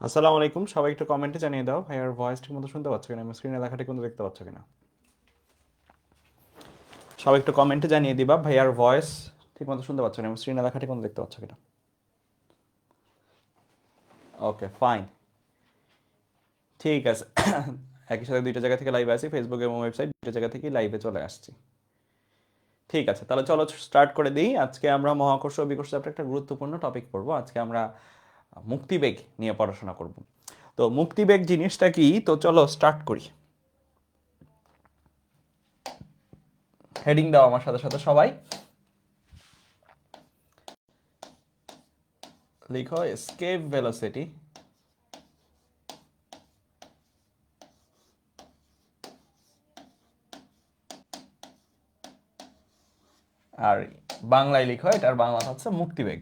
আসসালামু আলাইকুম, সবাই একটু কমেন্টে জানিয়ে দাও ভাইয়ার ভয়েস ঠিক মতো শুনতে পাচ্ছ কিনা, স্ক্রিনে লেখাটা কিন্তু দেখতে পাচ্ছ কিনা। সবাই একটু কমেন্টে জানিয়ে দিবা ভাইয়ার ভয়েস ঠিক মতো শুনতে পাচ্ছ কিনা, স্ক্রিনে লেখাটা কিন্তু দেখতে পাচ্ছ কিনা। ওকে, ফাইন, ঠিক আছে। একই সাথে দুইটা জায়গা থেকে লাইভে আসি, ফেসবুক এবং ওয়েবসাইট দুইটা জায়গা থেকে লাইভে চলে আসছি। ঠিক আছে, তাহলে চলো স্টার্ট করে দিই। আজকে আমরা মহাকর্ষ ও বিকর্ষ চ্যাপ্টার একটা গুরুত্বপূর্ণ টপিক পড়বো। আজকে আমরা মুক্তিবেগ নিয়ে পড়াশোনা করব। তো মুক্তিবেগ জিনিসটা কি, তো চলো স্টার্ট করি। হেডিং দাও আমার সাথে সাথে সবাই। লিখো এস্কেপ ভেলোসিটি আর বাংলায় লিখো, এটার বাংলা হচ্ছে মুক্তিবেগ।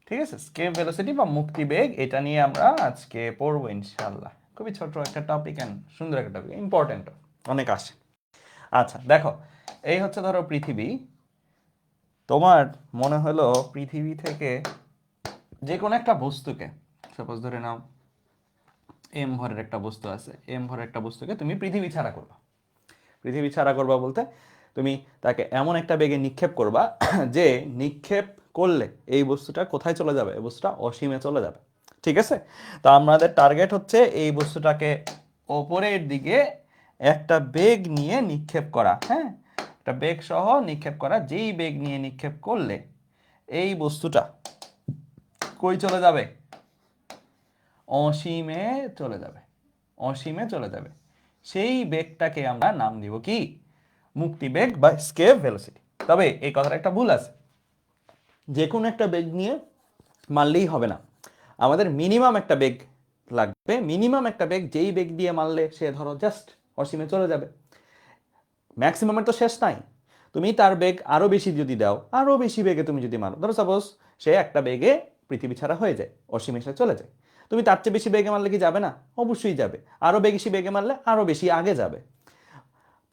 ঠিক আছে, স্কেপ ভেলোসিটি বা মুক্তিবেগ, এটা নিয়ে আমরা আজকে পড়বো ইনশাআল্লাহ। খুবই ছোট একটা টপিক এন্ড সুন্দর একটা টপিক, ইম্পর্টেন্ট অনেক আসে। আচ্ছা দেখো, এই হচ্ছে ধরো পৃথিবী। তোমার মনে হলো পৃথিবী থেকে যে কোনো একটা বস্তুকে, সাপোজ ধরে নাও এম ভরের একটা বস্তু আছে, এম ভরের একটা বস্তুকে তুমি পৃথিবী ছাড়া করবা। পৃথিবী ছাড়া করবা বলতে তুমি তাকে এমন একটা বেগে নিক্ষেপ করবা যে নিক্ষেপ করলে এই বস্তুটা কোথায় চলে যাবে, এই বস্তুটা অসীমে চলে যাবে। ঠিক আছে, তো আমাদের টার্গেট হচ্ছে এই বস্তুটাকে ওপরের দিকে একটা বেগ নিয়ে নিক্ষেপ করা। হ্যাঁ, একটা বেগ সহ নিক্ষেপ করা। যেই বেগ নিয়ে নিক্ষেপ করলে এই বস্তুটা কই চলে যাবে, অসীমে চলে যাবে। অসীমে চলে যাবে, সেই বেগটাকে আমরা নাম দিব কি, মুক্তিবেগ বা স্কেপ ভেলোসিটি। তবে এই কথাটা একটা ভুল আছে, যে কোনো একটা বেগ নিয়ে মারলেই হবে না, আমাদের মিনিমাম একটা বেগ লাগবে। মিনিমাম একটা বেগ, যেই বেগ দিয়ে মারলে সে ধরো জাস্ট অসীমে চলে যাবে। ম্যাক্সিমামের তো শেষ নাই, তুমি তার বেগ আরো বেশি যদি দাও, আরো বেশি বেগে তুমি যদি মারো, ধরো সাপোজ সে একটা বেগে পৃথিবী ছাড়া হয়ে যায়, অসীমে সে চলে যায়, তুমি তার চেয়ে বেশি বেগে মারলে কি যাবে না? অবশ্যই যাবে। আরো বেশি বেগে মারলে আরো বেশি আগে যাবে।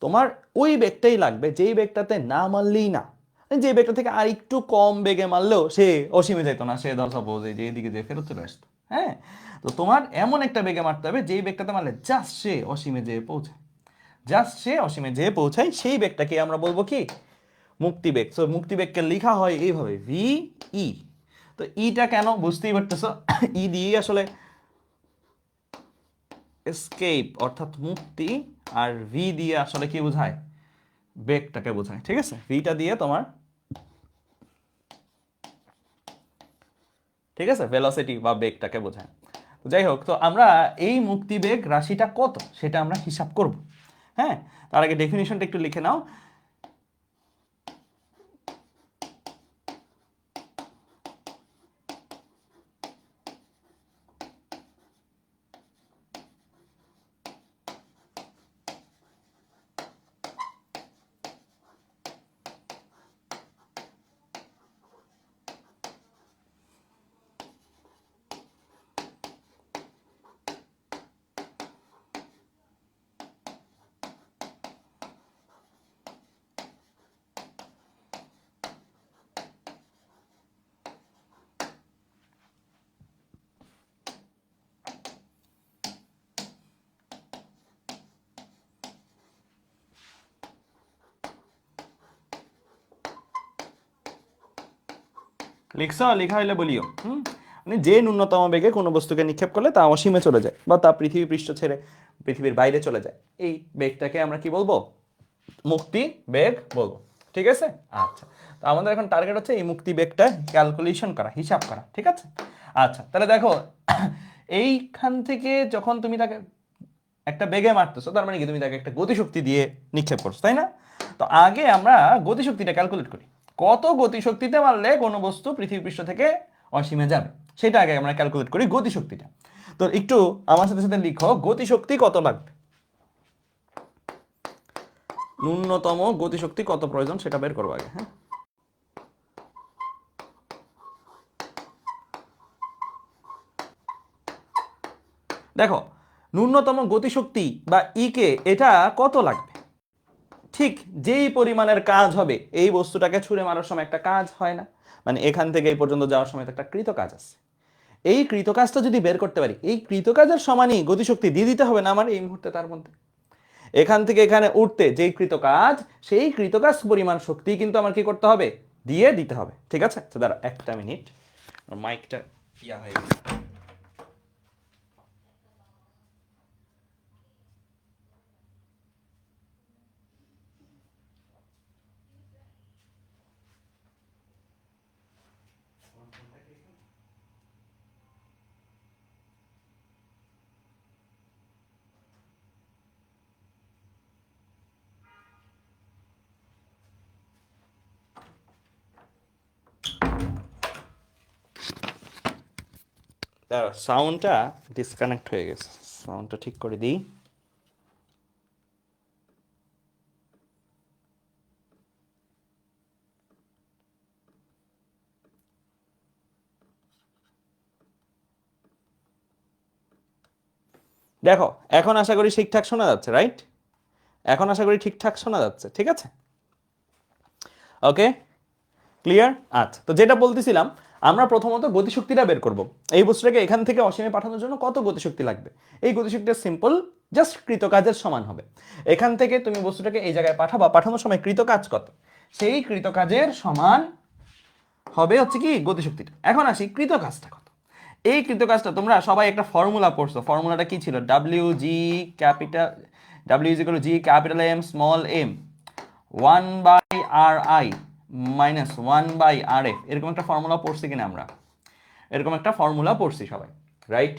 তোমার ওই বেগটাই লাগবে যেই বেগটাতে না মারলেই না, যে বেগটা থেকে আর একটু কম বেগে মারলেও সে অসীমে যেত না, সে ধর সাপোজ এই যে এদিকে যে ফেরত চলে আসতো। হ্যাঁ, তো তোমার এমন একটা বেগে মারতে হবে যেই বেগটাতে মারলে জাস্ট সে অসীমে যেয়ে পৌঁছায়। জাস্ট সে অসীমে যেয়ে পৌঁছায়, সেই বেগটাকে আমরা বলবো কি, মুক্তিবেগ। তো মুক্তিবেগকে লেখা হয় এইভাবে, ভি ই। তো ইটা কেন বুঝতেই পারতেছো, ই দিয়ে আসলে এসকেপ অর্থাৎ মুক্তি, আর ভি দিয়ে আসলে কি বোঝায়, বেগটাকে বোঝায়। ঠিক আছে, ভিটা দিয়ে তোমার, ঠিক আছে, ভেলোসিটি বা বেগটাকে বোঝায়। যাই হোক, তো আমরা এই মুক্তিবেগ রাশিটা কত সেটা আমরা হিসাব করব। হ্যাঁ, তার আগে ডেফিনিশনটা একটু লিখে নাও। লিখছ, লেখা হইলে বলিও। মানে যে ন্যূনতম বেগে কোনো বস্তুকে নিক্ষেপ করলে তা অসীমে চলে যায় বা তা পৃথিবী পৃষ্ঠ ছেড়ে পৃথিবীর বাইরে চলে যায়, এই বেগটাকে আমরা কি বলবো, মুক্তি বেগ বলবো। ঠিক আছে, আচ্ছা। তো আমাদের এখন টার্গেট হচ্ছে এই মুক্তি বেগটা ক্যালকুলেশন করা, হিসাব করা। ঠিক আছে, আচ্ছা তাহলে দেখো, এইখান থেকে যখন তুমি তাকে একটা বেগে মারতেছো, তার মানে কি তুমি তাকে একটা গতিশক্তি দিয়ে নিক্ষেপ করছো, তাই না? তো আগে আমরা গতিশক্তিটা ক্যালকুলেট করি, কত গতিশক্তিতে মারলে কোনো বস্তু পৃথিবী পৃষ্ঠ থেকে অসীমে যাবে, সেটা আগে আমরা ক্যালকুলেট করি গতিশক্তিটা। তো একটু আমার সাথে সাথে লিখো, গতিশক্তি কত লাগবে, ন্যূনতম গতিশক্তি কত প্রয়োজন সেটা বের করবো আগে। হ্যাঁ, দেখো ন্যূনতম গতিশক্তি বা ই কে এটা কত লাগবে। ঠিক যেই পরিমাণের কাজ হবে এই বস্তুটাকে ছুঁড়ে মারার সময় একটা কাজ হয় না, মানে এখান থেকে এই পর্যন্ত যাওয়ার সময় তো একটা কৃত কাজ আছে। এই কৃত কাজটা যদি বের করতে পারি, এই কৃত কাজের সমানই গতিশক্তি দিয়ে দিতে হবে না আমার এই মুহূর্তে তার মধ্যে। এখান থেকে এখানে উঠতে যেই কৃত কাজ, সেই কৃত কাজ পরিমাণ শক্তি কিন্তু আমার কি করতে হবে, দিয়ে দিতে হবে। ঠিক আছে, তো দাঁড়া একটা মিনিট, মাইকটা ইয়া হয়ে গেছে। দাঁড়া, সাউন্ডটা ডিসকানেক্ট হয়ে গেছে, সাউন্ডটা ঠিক করে দিই। দেখো এখন আশা করি ঠিকঠাক শোনা যাচ্ছে, রাইট? এখন আশা করি ঠিকঠাক শোনা যাচ্ছে, ঠিক আছে, ওকে, ক্লিয়ার। আচ্ছা, তো যেটা বলতেছিলাম, আমরা প্রথমত গতিশক্তিটা বের করব। এই বস্তুটাকে এখান থেকে অসীমে পাঠানোর জন্য কত গতিশক্তি লাগবে? এই গতিশক্তিটা সিম্পল, জাস্ট কৃতকাজের সমান হবে। এখান থেকে তুমি বস্তুটাকে এই জায়গায় পাঠাবা, পাঠানোর সময় কৃতকাজ কত, সেই কৃতকাজের সমান হবে হচ্ছে কি গতিশক্তিটা। এখন আসি কৃতকাজটা কত। এই কৃতকাজটা তোমরা সবাই একটা ফর্মুলা পড়ছো, ফর্মুলাটা কি ছিল? W G capital, W is equal to G capital M small M 1/RI minus 1/RF, এরকম একটা ফর্মুলা পড়ছি কিনা আমরা? এরকম একটা ফর্মুলা পড়ছি সবাই, রাইট?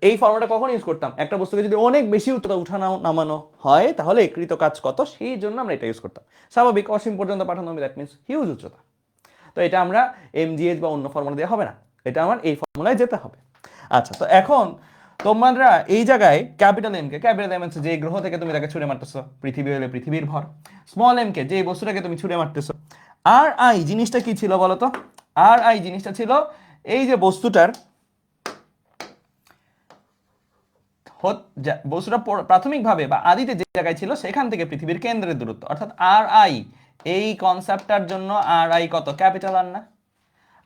এই ফর্মুলাটা কখন ইউজ করতাম? একটা বস্তুকে যদি অনেক বেশি উচ্চতা উঠানো নামানো হয় তাহলে কৃত কাজ কত, সেই জন্য আমরা এটা ইউজ করতাম। স্বাভাবিক অসীম পর্যন্ত পাঠানো হবে, দ্যাট মিনস হিউজ উচ্চতা। তো এটা আমরা এমজিএইচ বা অন্য ফর্মুলা দিয়ে হবে না, এটা আমার এই ফর্মুলায় যেতে হবে। আচ্ছা, তো এখন তোমরা এই জায়গায় ক্যাপিটাল এম কে, ক্যাপিটাল এম হচ্ছে যে গ্রহ থেকে তুমি তাকে ছুঁড়ে মারতেছো, পৃথিবী হলে পৃথিবীর ভর। স্মল এম কে, যে বস্তুটাকে তুমি ছুঁড়ে মারতেছো। আর আই জিনিসটা কি ছিল বলতো? আর আই জিনিসটা ছিল এই যে বস্তুটার, বস্তুটা প্রাথমিকভাবে বা আদিতে যে জায়গায় ছিল সেখান থেকে পৃথিবীর কেন্দ্রের দূরত্ব, অর্থাৎ আর আই। এই কনসেপ্টটার জন্য আর আই কত? ক্যাপিটাল আর না?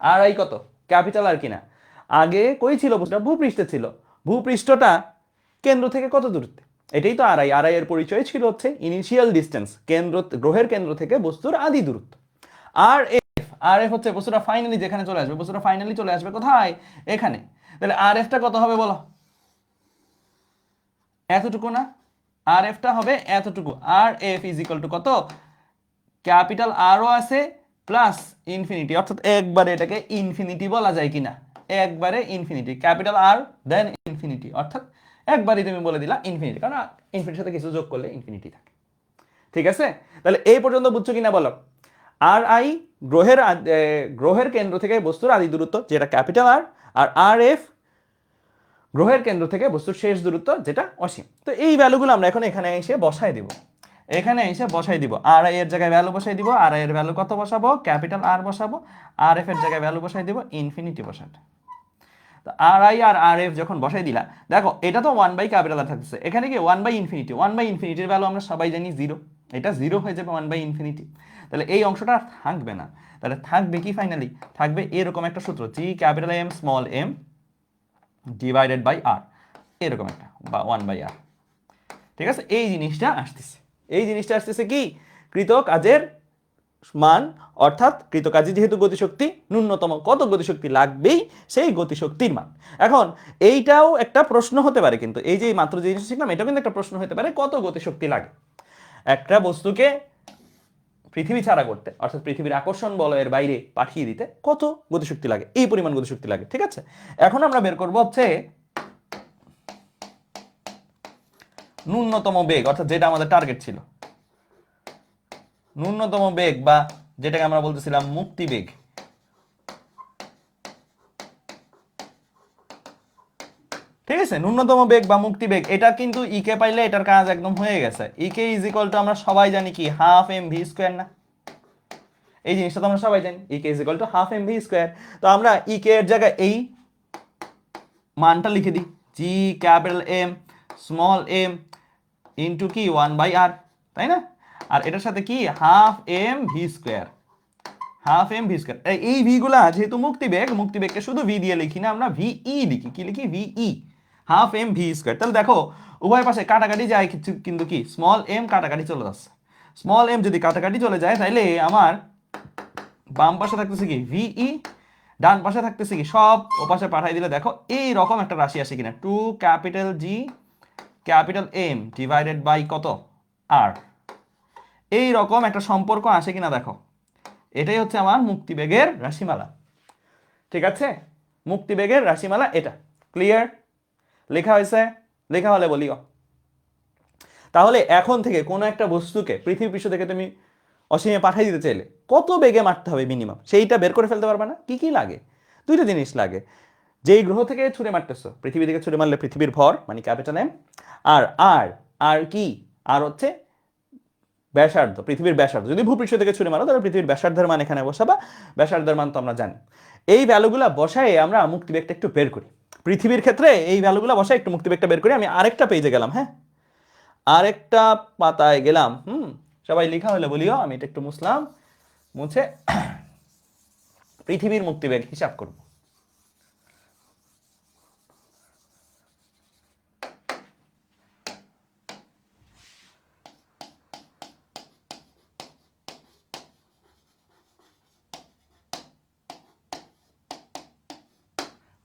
আর আই কত? ক্যাপিটাল আর কিনা? আগে কই ছিল বস্তুটা? ভূপৃষ্ঠে ছিল। ভূপৃষ্ঠটা কেন্দ্র থেকে কত দূরত্বে? এটাই তো আর আই। আর আই এর পরিচয় ছিল হচ্ছে ইনিশিয়াল ডিস্টেন্স, কেন্দ্র, গ্রহের কেন্দ্র থেকে বস্তুর আদি দূরত্ব। আর এফ, আর এফ হচ্ছে বস্তুটা ফাইনালি যেখানে চলে আসবে, বস্তুটা ফাইনালি চলে আসবে কোথায়? এখানে। তাহলে আর এফটা কত হবে বলো? এতটুকু না? আর এফটা হবে এতটুকু। আর এফ ইজ ইকুয়াল টু কত? ক্যাপিটাল আরও আছে প্লাস ইনফিনিটি, অর্থাৎ একবারে এটাকে ইনফিনিটি বলা যায় কিনা? একবারে ইনফিনিটি, ক্যাপিটাল আর দেন ইনফিনিটি, অর্থাৎ একবারই তুমি বলে দিলা ইনফিনিটি, কারণ ইনফিনিটির সাথে কিছু যোগ করলে ইনফিনিটি থাকে। ঠিক আছে, তাহলে এই পর্যন্ত বুঝছো কিনা বলো? আর আই গ্রহের কেন্দ্র থেকে বস্তুর আদি দূরত্ব যেটা ক্যাপিটাল আর, আর আর এফ গ্রহের কেন্দ্র থেকে বস্তুর শেষ দূরত্ব যেটা অসীম। তো এই ভ্যালুগুলো আমরা এখন এখানে এসে বসাই দিব, এখানে এসে বসাই দিব। আর আই এর জায়গায় ভ্যালু বসাই দিব, আর আই এর ভ্যালু কত বসাবো? ক্যাপিটাল আর বসাবো। আর এফ এর জায়গায় ভ্যালু বসাই দিব ইনফিনিটি বসাতে। তো আর আই আর আর এফ যখন বসাই দিলা, দেখো এটা তো 1 বাই ক্যাপিটাল আর থাকতেছে, এখানে কি 1/ইনফিনিটি। 1/ইনফিনিটির ভ্যালু আমরা সবাই জানি 0, এটা 0 হয়ে যাবে 1/ইনফিনিটি। তাহলে এই অংশটা আর থাকবে না, তাহলে থাকবে কি? ফাইনালি থাকবে এরকম একটা সূত্র, G capital M small m divided by r, এরকম একটা, বা 1/r। ঠিক আছে, এই জিনিসটা আসতেছে, এই জিনিসটা আসতেছে কি? কৃত কাজের মান, অর্থাৎ কৃতকাজে যেহেতু গতিশক্তি ন্যূনতম কত গতিশক্তি লাগবেই, সেই গতিশক্তির মান। এখন এইটাও একটা প্রশ্ন হতে পারে, কিন্তু এই যে মাত্র যে জিনিস শিখলাম এটাও কিন্তু একটা প্রশ্ন হতে পারে, কত গতিশক্তি লাগে একটা বস্তুকে পৃথিবী ছাড়া করতে, অর্থাৎ পৃথিবীর আকর্ষণ বলয়ের বাইরে পাঠিয়ে দিতে কত গতিশক্তি লাগে? এই পরিমাণ গতিশক্তি লাগে। ঠিক আছে, এখন আমরা বের করবো হচ্ছে ন্যূনতম বেগ, অর্থাৎ যেটা আমাদের টার্গেট ছিল, ন্যূনতম বেগ বা যেটাকে আমরা বলতেছিলাম মুক্তি বেগ। ঠিক আছে, ন্যূনতম বেগ বা মুক্তি বেগ, এটা কিন্তু ইকে পাইলে এটার কাজ একদম হয়ে গেছে। ইকে ইজ ইকুয়াল টু আমরা সবাই জানি কি? হাফ এম ভি স্কোয়ার না? এই জিনিসটা তো আমরা সবাই জানি, E K is equal to half M V square. তো আমরা ইকে এর জায়গায় এই মানটা লিখে দিই, G capital M small m into কি 1/r, তাই না? আর এটার সাথে কি half M V square, half M V square. এই ভি গুলা যেহেতু মুক্তিবেগকে শুধু ভি দিয়ে লিখি না, আমরা ভিই লিখি। কি লিখি? VE, half M V square. তাহলে দেখো উভয় পাশে কাটাকাটি যায় কিন্তু কি স্মল এম কাটাকাটি চলে যাচ্ছে। স্মল এম যদি কাটাকাটি চলে যায় তাহলে আমার বাম পাশে থাকতেছে কি ভিই, ডান পাশে থাকতেছে কি সব ও পাশে পাঠাই দিলে দেখো এই রকম একটা রাশি আসে কিনা, 2 capital G capital M divided by কত আর, এই রকম একটা সম্পর্ক আসে কিনা দেখো। এটাই হচ্ছে আমার মুক্তিবেগের রাশিমালা। ঠিক আছে, মুক্তিবেগের রাশিমালা এটা। ক্লিয়ার? লেখা হয়েছে? লেখা হলে বলিও। তাহলে এখন থেকে কোনো একটা বস্তুকে পৃথিবী পৃষ্ঠ থেকে তুমি অসীমে পাঠিয়ে দিতে চাইলে কত বেগে মারতে হবে মিনিমাম, সেইটা বের করে ফেলতে পারবে না? কি কি লাগে? দুইটা জিনিস লাগে। যেই গ্রহ থেকে ছুড়ে মারতেছো, পৃথিবী থেকে ছুড়ে মারলে পৃথিবীর ভর মানে ক্যাপিটাল এম, আর আর আর কি আর হচ্ছে ব্যাসার্ধ, পৃথিবীর ব্যাসার্ধ। যদি ভূপৃষ্ঠ থেকে ছুড়ে মারো তাহলে পৃথিবীর ব্যাসার্ধের মান এখানে বসাবা, ব্যাসার্ধের মান তো আমরা জানি। এই ভ্যালুগুলা বসায় আমরা মুক্তিবেগটা একটু বের করি। পৃথিবীর ক্ষেত্রে এই ভ্যালুগুলা বসায় একটু মুক্তিবেগটা বের করি। আমি আরেকটা পেজে গেলাম, হ্যাঁ আরেকটা পাতায় গেলাম। সবাই লেখা হলে বলিও, আমি এটা একটু মুছলাম, মুছে পৃথিবীর মুক্তিবেগ হিসাব করব।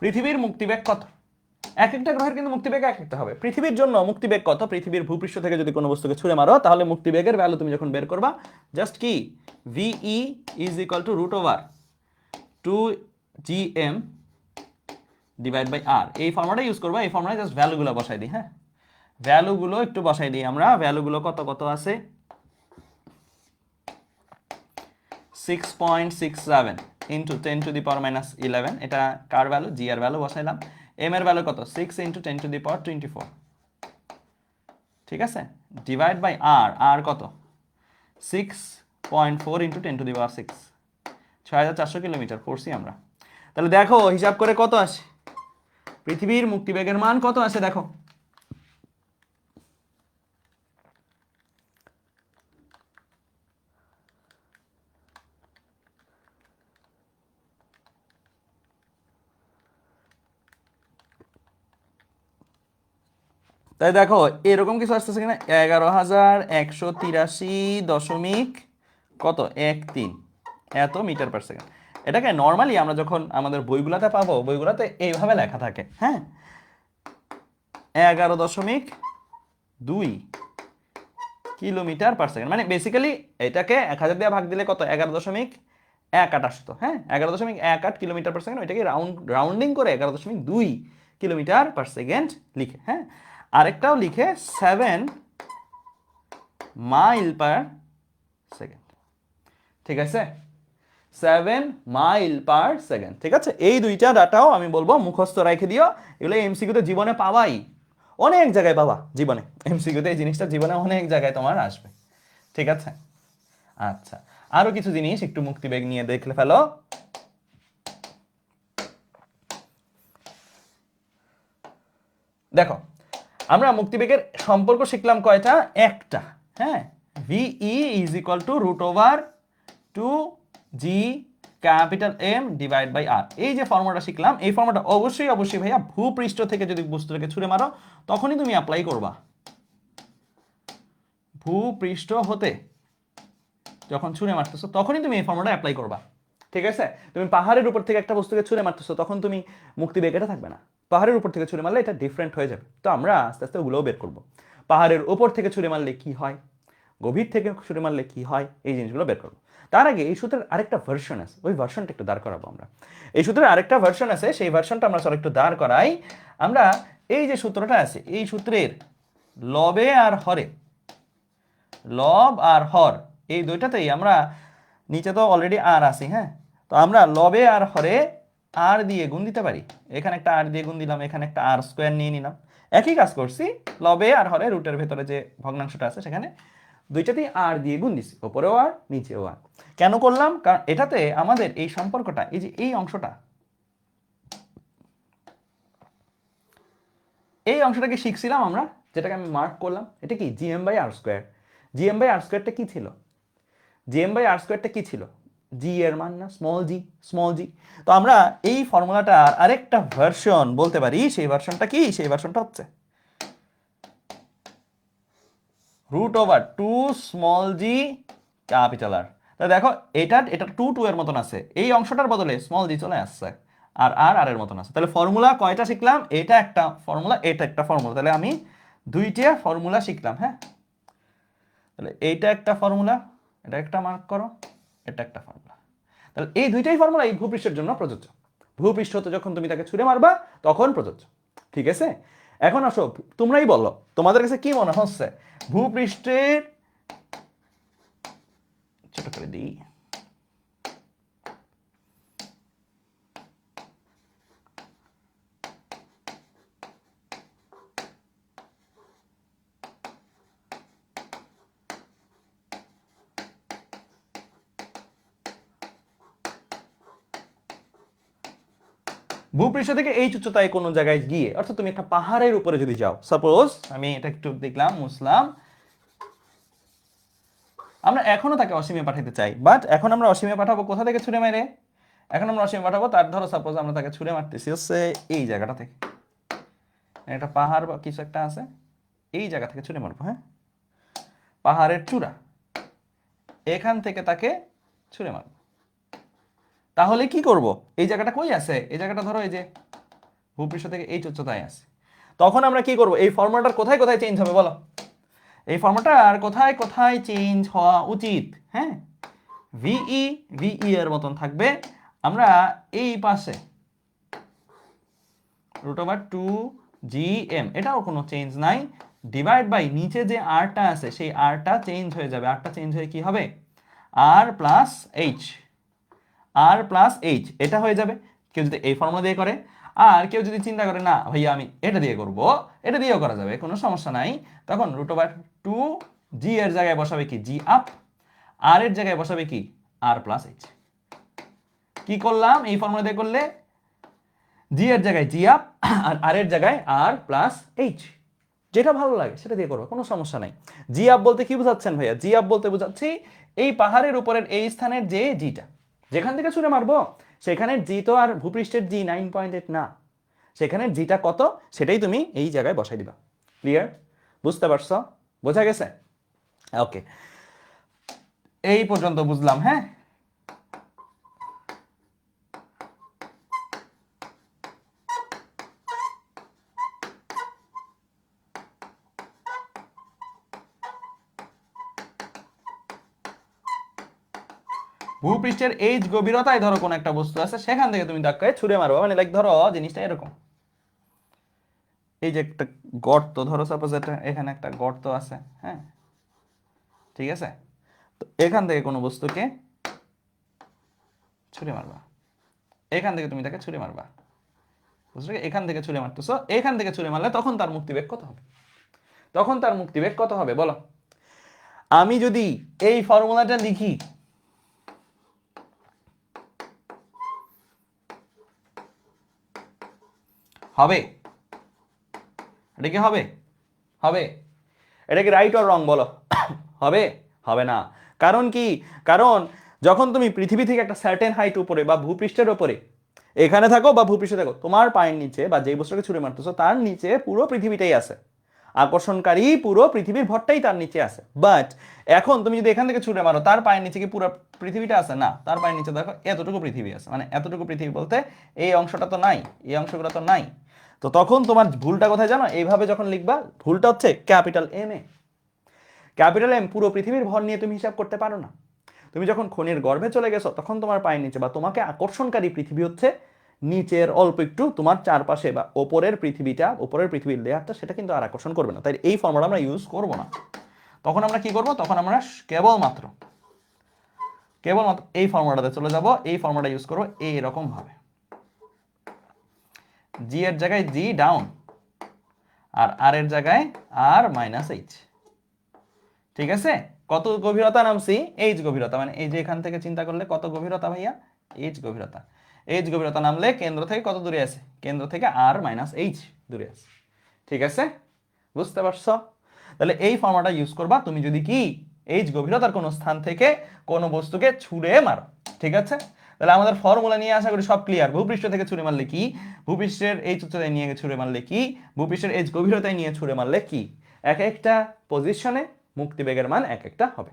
পৃথিবীর মুক্তিবেগ কত? এক একটা গ্রহের কিন্তু মুক্তিবেগ এক একটা হবে। পৃথিবীর জন্য মুক্তিবেগ কত? পৃথিবীর ভূপৃষ্ঠ থেকে যদি কোনো বস্তুকে ছুঁড়ে মারো তাহলে মুক্তিবেগের ভ্যালু তুমি যখন বের করবা জাস্ট কি v e is equal to root over 2gm divide by r. এই ফর্মুলাটা ইউজ করবা। এই ফর্মুলায় জাস্ট ভ্যালুগুলো বসাই দিই। হ্যাঁ ভ্যালুগুলো একটু বসাই দিই আমরা। ভ্যালুগুলো কত কত আছে? 6.67 into 10 to the power minus 11, এটা কার ভ্যালু? জি এর ভ্যালু বসাইলাম। এম এর ভ্যালু কত? 6 ইন্টু 10 টু দি পাওয়ার 24। ঠিক আছে, ডিভাইড বাই আর, আর কত? 6.4 into 10 to the power 6, 6400 kilometre পড়ছি আমরা। তাহলে দেখো হিসাব করে কত আসে, পৃথিবীর মুক্তিবেগের মান কত আসে দেখো। তাই দেখো এরকম কিছু আসতেছে কিনা, 11,183 কত 13 এত মিটার পার সেকেন্ড। এটাকে নর্মালি আমরা যখন আমাদের বইগুলাতে পাবো, বইগুলাতে এইভাবে লেখা থাকে, হ্যাঁ 11.2 কিলোমিটার পার সেকেন্ড। মানে বেসিক্যালি এটাকে 1000 দিয়ে ভাগ দিলে কত? 11.18 আসতো। হ্যাঁ 11.18 কিলোমিটার পার সেকেন্ড, ওইটাকে রাউন্ডিং করে 11.2 কিলোমিটার পার সেকেন্ড লিখে। হ্যাঁ আরেকটাও লিখে 7 মাইল পার সেকেন্ড। ঠিক আছে, 7 মাইল পার সেকেন্ড। ঠিক আছে, এই দুইটা ডাটাও আমি বলবো মুখস্থ রেখে দিও। এগুলো এমসিকিউতে জীবনে পাবাই, অনেক জায়গায় পাবা জীবনে। এমসিকিউতে এই জিনিসটা জীবনে অনেক জায়গায় তোমার আসবে। ঠিক আছে, আচ্ছা আরো কিছু জিনিস একটু মুক্তিবেগ নিয়ে দেখলে ফেলো। দেখো আমরা মুক্তিবেগের সম্পর্ক শিখলাম কয়টা? একটা। হ্যাঁ v e is equal to root over 2g capital M divide by r. এই যে ফর্মুলাটা শিখলাম, এই ফর্মুলাটা অবশ্যই অবশ্যই ভাইয়া ভূপৃষ্ঠ থেকে যদি বস্তুটাকে ছুঁড়ে মারো তখনই তুমি অ্যাপ্লাই করবা। ভূপৃষ্ঠ হতে যখন ছুঁড়ে মারতেছো তখনই তুমি এই ফর্মুলাটা অ্যাপ্লাই করবা। ঠিক আছে, তুমি পাহাড়ের উপর থেকে একটা বস্তুকে ছুঁড়ে মারতেছো তখন তুমি মুক্তিবেগ এটা থাকবে না। পাহাড়ের উপর থেকে ছুঁড়ে মারলে এটা ডিফারেন্ট হয়ে যাবে। তো আমরা আস্তে আস্তে ওগুলোও বের করবো। পাহাড়ের উপর থেকে ছুঁড়ে মারলে কি হয়, গভীর থেকে ছুঁড়ে মারলে কি হয়, এই জিনিসগুলো বের করবো। তার আগে এই সূত্রের আরেকটা ভার্সন আছে, ওই ভার্সনটা একটু দাঁড় করাবো আমরা। এই সূত্রের আরেকটা ভার্সন আছে, সেই ভার্সনটা আমরা চলো একটু দাঁড় করাই। আমরা এই যে সূত্রটা আছে, এই সূত্রের লবে আর হরে, লব আর হর এই দুইটাতেই আমরা, নিচে তো অলরেডি আর আছি, হ্যাঁ তো আমরা লবে আর হরে আর দিয়ে গুণ দিতে পারি। এখানে একটা আর দিয়ে গুণ দিলাম, এখানে একটা আর স্কোয়ার নিয়ে নিলাম। একই কাজ করছি, লবে আর হরে রুটের ভেতরে যে ভগ্নাংশটা আছে সেখানে দুইটাতেই আর দিয়ে গুণ দিছি, ওপরেও আর নিচেও আর। কেন করলাম? কারণ এটাতে আমাদের এই সম্পর্কটা, এই যে এই অংশটা, এই অংশটাকে শিখছিলাম আমরা, যেটাকে আমি মার্ক করলাম, এটা কি G M by R square. G M by r স্কোয়ারটা কি ছিল? জিএম বাই আর স্কোয়ারটা কি ছিল? জি এর মান না, স্মল জি। তো আমরা এই ফর্মুলাটার আরেকটা ভার্সন বলতে পারি, সেই ভার্সনটা কি? সেই ভার্সনটা হচ্ছে √2 স্মল জি ক্যাপিটাল আর। তাহলে দেখো এটা 2 এর মতন আছে, এই অংশটার বদলে স্মল জি চলে আসছে, আর আর এর মতন আছে। তাহলে ফর্মুলা কয়টা শিখলাম? এটা একটা ফর্মুলা, এটা একটা ফর্মুলা, তাহলে আমি দুইটা ফর্মুলা শিখলাম। হ্যাঁ, তাহলে এইটা একটা ফর্মুলা, এটা একটা মার্ক করো, এটা একটা ফর্মুলা। তাহলে এই দুইটাই ফর্মুলা এই ভূপৃষ্ঠের জন্য প্রযোজ্য। ভূপৃষ্ঠতে যখন তুমি তাকে ছুঁড়ে মারবা তখন প্রযোজ্য। ঠিক আছে, এখন আসো তোমরাই বলো তোমাদের কাছে কি মনে হচ্ছে ভূপৃষ্ঠের, ছোট করে দিই, ভূপৃষ্ঠ থেকে এই উচ্চতায় কোনো জায়গায় গিয়ে, অর্থাৎ তুমি একটা পাহাড়ের উপরে যদি যাও, সাপোজ আমি এটা একটু দেখলাম মুসলাম, আমরা এখনো তাকে অসীমে পাঠাতে চাই, বাট এখন আমরা অসীমে পাঠাবো কোথা থেকে? ছুঁড়ে মেরে। এখন আমরা অসীমে পাঠাবো তার, ধরো সাপোজ আমরা তাকে ছুঁড়ে মারতেছি হচ্ছে এই জায়গাটা থেকে, একটা পাহাড় বা কিছু একটা আছে, এই জায়গা থেকে ছুঁড়ে মারবো। হ্যাঁ, পাহাড়ের চূড়া, এখান থেকে তাকে ছুঁড়ে মারবো। তাহলে কি করব? এই জায়গাটা কই আছে? এই জায়গাটা ধরো এই যে ভূপৃষ্ঠ থেকে এই উচ্চতায় আছে। তখন আমরা কি করব? এই ফর্মুলাটার কোথায় কোথায় চেঞ্জ হবে বলো? এই ফর্মুলাটার কোথায় কোথায় চেঞ্জ হওয়া উচিত? হ্যাঁ, ভিই ভিই এর মতন থাকবে। আমরা এই পাশে √2 GM, এটাও কোনো চেঞ্জ নাই, ডিভাইড বাই নিচে যে আরটা আছে সেই আরটা চেঞ্জ হয়ে যাবে। আরটা চেঞ্জ হয়ে কি হবে? আর প্লাস এইচ, আর প্লাস এইচ, এটা হয়ে যাবে কেউ যদি এই ফর্মুলা দিয়ে করে। আর কেউ যদি চিন্তা করে না ভাইয়া আমি এটা দিয়ে করব, এটা দিয়েও করা যাবে, কোনো সমস্যা নাই। তখন √2 জি এর জায়গায় বসাবে কি? জি আপ। আর এর জায়গায় বসাবে কি? আর প্লাস এইচ। কি করলাম এই ফর্মুলা দিয়ে করলে? জি এর জায়গায় জি আপ, আর আর এর জায়গায় আর প্লাস এইচ, যেটা ভালো লাগে সেটা দিয়ে করবো, কোনো সমস্যা নাই। জি আপ বলতে কি বোঝাচ্ছেন ভাইয়া? জি আপ বলতে বোঝাচ্ছি এই পাহাড়ের উপরের এই স্থানের যে জিটা, যেখান থেকে ছুঁড়ে মারবো সেখানের জি তো আর ভূপৃষ্ঠের জি 9.8 না, সেখানের জিটা কত সেটাই তুমি এই জায়গায় বসাই দিবা। ক্লিয়ার? বুঝতে পারছো? বোঝা গেছে? ওকে, এই পর্যন্ত বুঝলাম। হ্যাঁ, ভূপৃষ্ঠের এইচ গভীরতায় ধরো কোন একটা বস্তু আছে, সেখান থেকে তুমি ধাক্কায় ছুঁড়ে মারবা। মানে লাইক ধরো জিনিসটা এরকম, এই যে একটা গর্ত, ধরো সাপোজ এটা, এখানে একটা গর্ত আছে। হ্যাঁ, ঠিক আছে, তো এখান থেকে কোনো বস্তুকে ছুঁড়ে মারবা, এখান থেকে তুমি তাকে ছুঁড়ে মারবা, বুঝলে? এখান থেকে ছুঁড়ে মারতেছো, এখান থেকে ছুঁড়ে মারলে তখন তার মুক্তিবেগ কত হবে? তখন তার মুক্তিবেগ কত হবে বলো? আমি যদি এই ফর্মুলাটা লিখি, হবে? এটা কি হবে? হবে? এটা কি রাইট অর রং বলো? হবে? হবে না। কারণ কি? কারণ যখন তুমি পৃথিবী থেকে একটা সার্টেন হাইট উপরে বা ভূপৃষ্ঠের উপরে এখানে থাকো বা ভূপৃষ্ঠে থাকো, তোমার পায়ের নিচে বা যেই বস্তুকে ছুঁড়ে মারতেছো তার নিচে পুরো পৃথিবীটাই আছে, আকর্ষণকারী পুরো পৃথিবীর ভরটাই তার নিচে আছে। বাট এখন তুমি যদি এখান থেকে ছুঁড়ে মারো, তার পায়ের নিচে কি পুরো পৃথিবীটা আছে? না, তার পায়ের নিচে দেখো এতটুকু পৃথিবী আছে। মানে এতটুকু পৃথিবী বলতে এই অংশটা তো নাই, এই অংশগুলো তো নাই। তো তখন তোমার ভুলটা কোথায় জানো? এইভাবে যখন লিখবা, ভুলটা হচ্ছে capital M A. Capital M পুরো পৃথিবীর ভর নিয়ে তুমি হিসাব করতে পারো না। তুমি যখন খনির গর্ভে চলে গেছো তখন তোমার পায়ের নিচে বা তোমাকে আকর্ষণকারী পৃথিবী হচ্ছে নিচের অল্প একটু, তোমার চারপাশে বা ওপরের পৃথিবীটা, ওপরের পৃথিবীর লেয়ারটা, সেটা কিন্তু আর আকর্ষণ করবে না। তাই এই ফর্মুলা আমরা ইউজ করব না। তখন আমরা কি করব? তখন আমরা কেবলমাত্র এই ফর্মুলাটাতে চলে যাব। এই ফর্মুলাটা ইউজ করবো এইরকম ভাবে, জি এর জায়গায় জি ডাউন, আর আর এর জায়গায় আর মাইনাস এইচ। ঠিক আছে, কত গভীরতা নামছি? এইচ গভীরতা, মানে এই যে এখান থেকে চিন্তা করলে কত গভীরতা ভাইয়া? এইচ গভীরতা। এইচ গভীরতা নামলে কেন্দ্র থেকে কত দূরে আছে? কেন্দ্র থেকে আর মাইনাস এইচ দূরে আছে। ঠিক আছে, বুঝতে পারছো? তাহলে এই ফর্মুলাটা ইউজ করবা তুমি যদি কি এইচ গভীরতার কোনো স্থান থেকে কোনো বস্তুকে ছুঁড়ে মারো। ঠিক আছে, তাহলে আমাদের ফর্মুলা নিয়ে আশা করি সব ক্লিয়ার। ভূপৃষ্ঠ থেকে ছুঁড়ে মারলে কি, ভূপৃষ্ঠের এইচ উচ্চতায় নিয়ে ছুঁড়ে মারলে কি, ভূপৃষ্ঠের এইচ গভীরতায় নিয়ে ছুঁড়ে মারলে কি, এক একটা পজিশনে মুক্তিবেগের মান এক একটা হবে।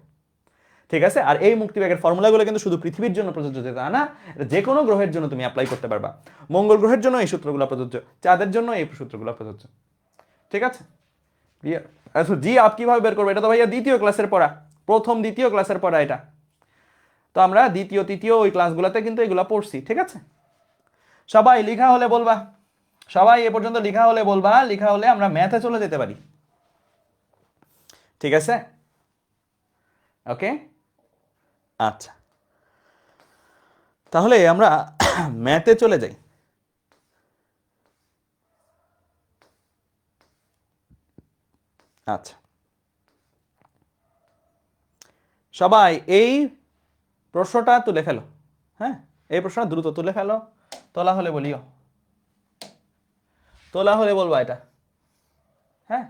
ঠিক আছে, আর এই মুক্তিবেগের ফর্মুলাগুলো কিন্তু শুধু পৃথিবীর জন্য প্রযোজ্য তা না, যে কোনো গ্রহের জন্য তুমি অ্যাপ্লাই করতে পারবা। মঙ্গল গ্রহের জন্য এই সূত্রগুলো প্রযোজ্য, চাঁদের জন্য এই সূত্রগুলো প্রযোজ্য। ঠিক আছে, ক্লিয়ার? আচ্ছা, জি আপ কিভাবে বের করবে, এটা তো ভাইয়া দ্বিতীয় ক্লাসের পড়া, প্রথম দ্বিতীয় ক্লাসের পড়া এটা। তো আমরা দ্বিতীয় তৃতীয় ওই ক্লাসগুলোতে কিন্তু এগুলো পড়ছি। ঠিক আছে, সবাই লেখা হলে বলবা, সবাই এ পর্যন্ত লেখা হলে বলবা, লেখা হলে আমরা ম্যাথে চলে যেতে পারি। ঠিক আছে, ওকে, আচ্ছা, তাহলে আমরা ম্যাথে চলে যাই। আচ্ছা, সবাই এই প্রশ্নটা তুলে ফেলো। হ্যাঁ, এই প্রশ্নটা দ্রুত তুলে ফেলো, তোলা হলে বলিও, তোলা হলে বলবা এটা। হ্যাঁ,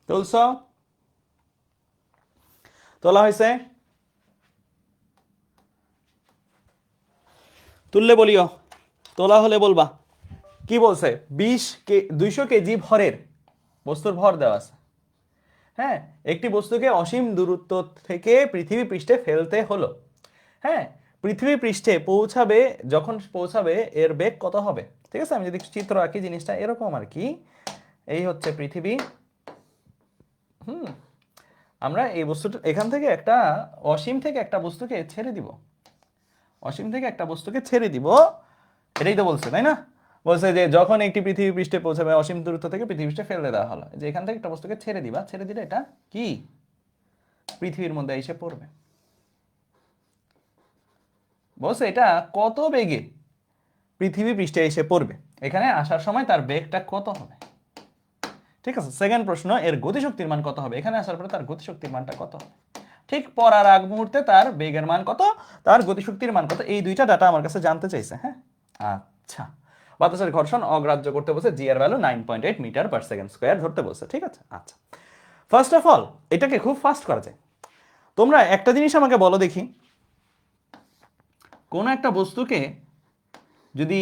তুলছ, তোলা হয়েছে, তুললে বলিও, তোলা হলে বলবা। কি বলছে, 200 কেজি ভরের বস্তুর ভর দেওয়া আছে। হ্যাঁ, একটি বস্তুকে অসীম দূরত্ব থেকে পৃথিবী পৃষ্ঠে ফেলতে হলো। হ্যাঁ, পৃথিবী পৃষ্ঠে পৌঁছাবে, যখন পৌঁছাবে এর বেগ কত হবে। ঠিক আছে, আমি যদি চিত্র আঁকি জিনিসটা এরকম আর কি, এই হচ্ছে পৃথিবী। আমরা এই বস্তুটা এখান থেকে একটা অসীম থেকে একটা বস্তুকে ছেড়ে দিব, অসীম থেকে একটা বস্তুকে ছেড়ে দিব, এটাই তো বলছে তাই না? বলছে যে যখন একটি পৃথিবী পৃষ্ঠে পৌঁছাবে, অসীম দূরত্ব থেকে পৃথিবী পৃষ্ঠে ফেলে দেওয়া হলো, যে এখান থেকে একটা বস্তুকে ছেড়ে দিবা, ছেড়ে দিলে এটা কি পৃথিবীর মধ্যে এসে পড়বে। বলছে এটা কত বেগে পৃথিবী পৃষ্ঠে এসে পড়বে, এখানে আসার সময় তার বেগটা কত হবে। ঠিক আছে, সেকেন্ড প্রশ্ন, এর গতিশক্তির মান কত হবে, এখানে আসার পরে তার গতিশক্তির মানটা কত হবে। ঠিক পড়ার আগ মুহূর্তে তার বেগের মান কত, তার গতিশক্তির মান কত, এই দুইটা ডাটা আমার কাছে জানতে চাইছে। হ্যাঁ, আচ্ছা, বাতাসের ঘর্ষণ অগ্রাহ্য করতে বলছে, জি এর value 9.8 metre per second square ধরতে বলছে। ঠিক আছে, আচ্ছা, ফার্স্ট অফ অল এটাকে খুব ফাস্ট করা যায়। তোমরা একটা জিনিস আমাকে বলো দেখি, কোন একটা বস্তুকে যদি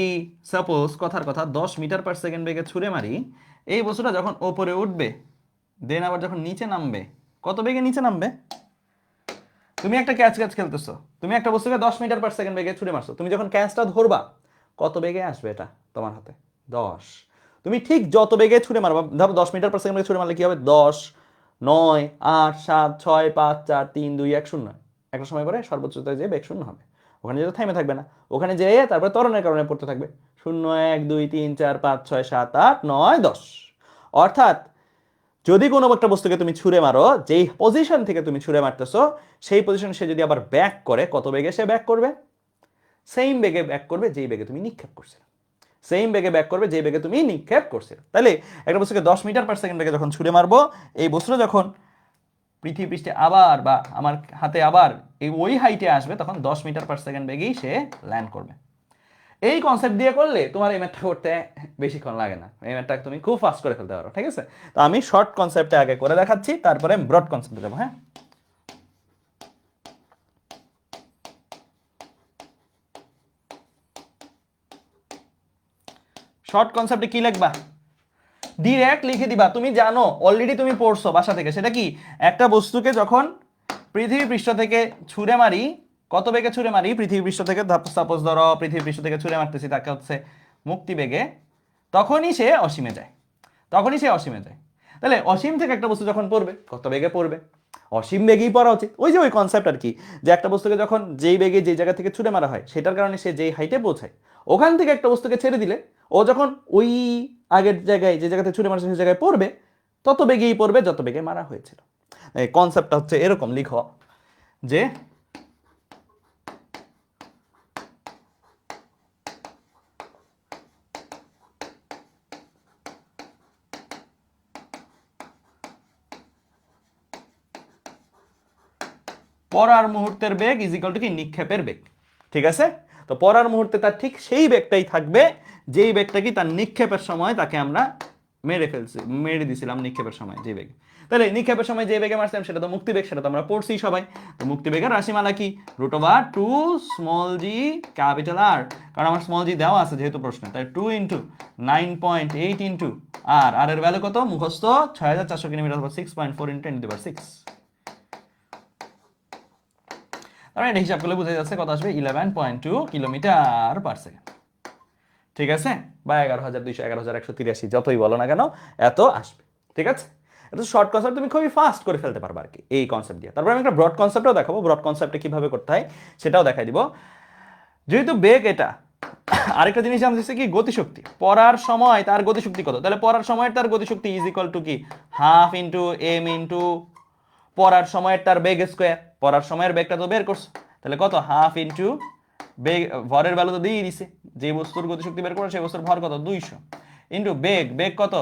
সাপোজ কথার কথা 10 মিটার পার সেকেন্ড বেগে ছুঁড়ে মারি, এই বস্তুটা যখন ওপরে উঠবে, দেন আবার যখন নিচে নামবে, কত বেগে নিচে নামবে। তুমি একটা ক্যাচ ক্যাচ খেলতেছো, তুমি একটা বস্তুকে 10 মিটার পার সেকেন্ড বেগে ছুঁড়ে মারছো, তুমি যখন ক্যাচটা ধরবা কত বেগে আসবে এটা তোমার হাতে, 10। তুমি ঠিক যত বেগে ছুঁড়ে মারবা, ধরো 10 মিটার পার সেকেন্ড বেগে ছুঁড়ে মারলে কি হবে, 10, 9, 8, 7, 6, 5, 4, 3, 2, 1, 0, একটা সময় পরে সর্বোচ্চতায় যে বেগ শূন্য হবে, ওখানে যেটা থেমে থাকবে না, ওখানে যেয়ে তারপরে ত্বরণের কারণে পড়তে থাকবে 0, 1, 2, 3, 4, 5, 6, 7, 8, 9, 10। অর্থাৎ যদি কোনো একটা বস্তুকে তুমি ছুঁড়ে মারো, যেই পজিশন থেকে তুমি ছুঁড়ে মারতেছো সেই পজিশন সে যদি আবার ব্যাক করে, কত বেগে সে ব্যাক করবে, সেম বেগে ব্যাক করবে যেই বেগে তুমি নিক্ষেপ করছিলে, সেম বেগে ব্যাক করবে যেই বেগে তুমি নিক্ষেপ করছিলে। তাহলে একটা বস্তুকে 10 মিটার পার সেকেন্ড বেগে যখন ছুঁড়ে মারবো, এই বস্তুটা যখন পৃথিবী পৃষ্ঠে আবার বা আমার হাতে আবার এই ওই হাইটে আসবে, তখন 10 মিটার পার সেকেন্ড বেগেই সে ল্যান্ড করবে। এই কনসেপ্ট দিয়ে করলে তোমার এই ম্যাথটা করতে বেশিক্ষণ লাগে না, এই ম্যাথটা তুমি খুব ফাস্ট করে ফেলতে পারো। ঠিক আছে, তো আমি শর্ট কনসেপ্টে আগে করে দেখাচ্ছি, তারপরে ব্রড কনসেপ্টে যাবো। হ্যাঁ, শর্ট কনসেপ্টে কি লিখবা, ডিরেক্ট লিখে দিবা। তুমি জানো, অলরেডি তুমি পড়ছো বাসা থেকে, সেটা কি, একটা বস্তুকে যখন পৃথিবী পৃষ্ঠ থেকে ছুঁড়ে মারি, কত বেগে ছুঁড়ে মারি, পৃথিবী পৃষ্ঠ থেকে, সাপোজ ধরো পৃথিবী পৃষ্ঠ থেকে ছুঁড়ে মারতেছি, তাকে হচ্ছে মুক্তি বেগে, তখনই সে অসীমে যায়, তখনই সে অসীমে যায়। তাহলে অসীম থেকে একটা বস্তু যখন পড়বে, কত বেগে পড়বে, অসীম বেগেই পড়া উচিত। ওই যে ওই কনসেপ্ট আর কি, যে একটা বস্তুকে যখন যেই বেগে যেই জায়গা থেকে ছুঁড়ে মারা হয়, সেটার কারণে সে যেই হাইটে পৌঁছায়, ওখান থেকে একটা বস্তুকে ছেড়ে দিলে ও যখন ওই আগের জায়গায়, যে জায়গাতে ছুঁড়ে মারা সেই জায়গায় পড়বে, তত বেগেই পড়বে যত বেগে মারা হয়েছিল। এই কনসেপ্টটা হচ্ছে এরকম, লিখো যে পড়ার মুহূর্তের বেগ ইজ ইকুয়াল টু কি, নিক্ষেপের বেগ। ঠিক আছে, তো পড়ার মুহূর্তে তার ঠিক সেই বেগটাই থাকবে যেই বেগটা কি তার নিক্ষেপের সময় তাকে আমরা মেরে দিছিলাম নিক্ষেপের সময় যে বেগে। তাহলে নিক্ষেপের সময় যে বেগে মারছিলাম সেটা তো মুক্তিবেগ, সেটা তো আমরা পড়ছি সবাই। তো মুক্তিবেগের রাশিমালা কি, √2 স্মল জি ক্যাপিটাল আর, কারণ আমার স্মল জি দেওয়া আছে যেহেতু প্রশ্নে, তাই 2 ইন্টু 9.8 ইন্টু আর এর ভ্যালু কত মুখস্থ, 6400 কিলোমিটার, 6.4 ইন্টু 10⁶। তাহলে এটা হিসাব করলে বোঝা যাচ্ছে কত আসবে, 11.2 কিলোমিটার পার সেকেন্ড। ঠিক আছে, বা 11,200, 11,183, যতই বলো না কেন এত আসবে। ঠিক আছে, এটা শর্ট কনসেপ্ট, তুমি খুবই ফাস্ট করে ফেলতে পারবে আর কি এই কনসেপ্ট দিয়ে। তারপর আমি একটা ব্রড কনসেপ্টও দেখাবো, ব্রড কনসেপ্টে কিভাবে করতে হয় সেটাও দেখাই দিব। যেহেতু বেগ এটা, আরেকটা জিনিস জানতেছে কি, গতিশক্তি, পড়ার সময় তার গতিশক্তি কত, তাহলে পড়ার সময় তার গতিশক্তি ইজ ইকুয়াল টু কি, হাফ ইন্টু এম ইন্টু পড়ার সময়ের তার বেগ স্কোয়ার। পড়ার সময়ের বেগটা তো বের করছো, তাহলে কত, হাফ ইন্টু বেগ, ভরের ভ্যালু তো দিয়ে দিছে, যে বস্তুর গতিশক্তি বের করে সেই বস্তুর ভর কত 200, ইন্টু বেগ, বেগ কত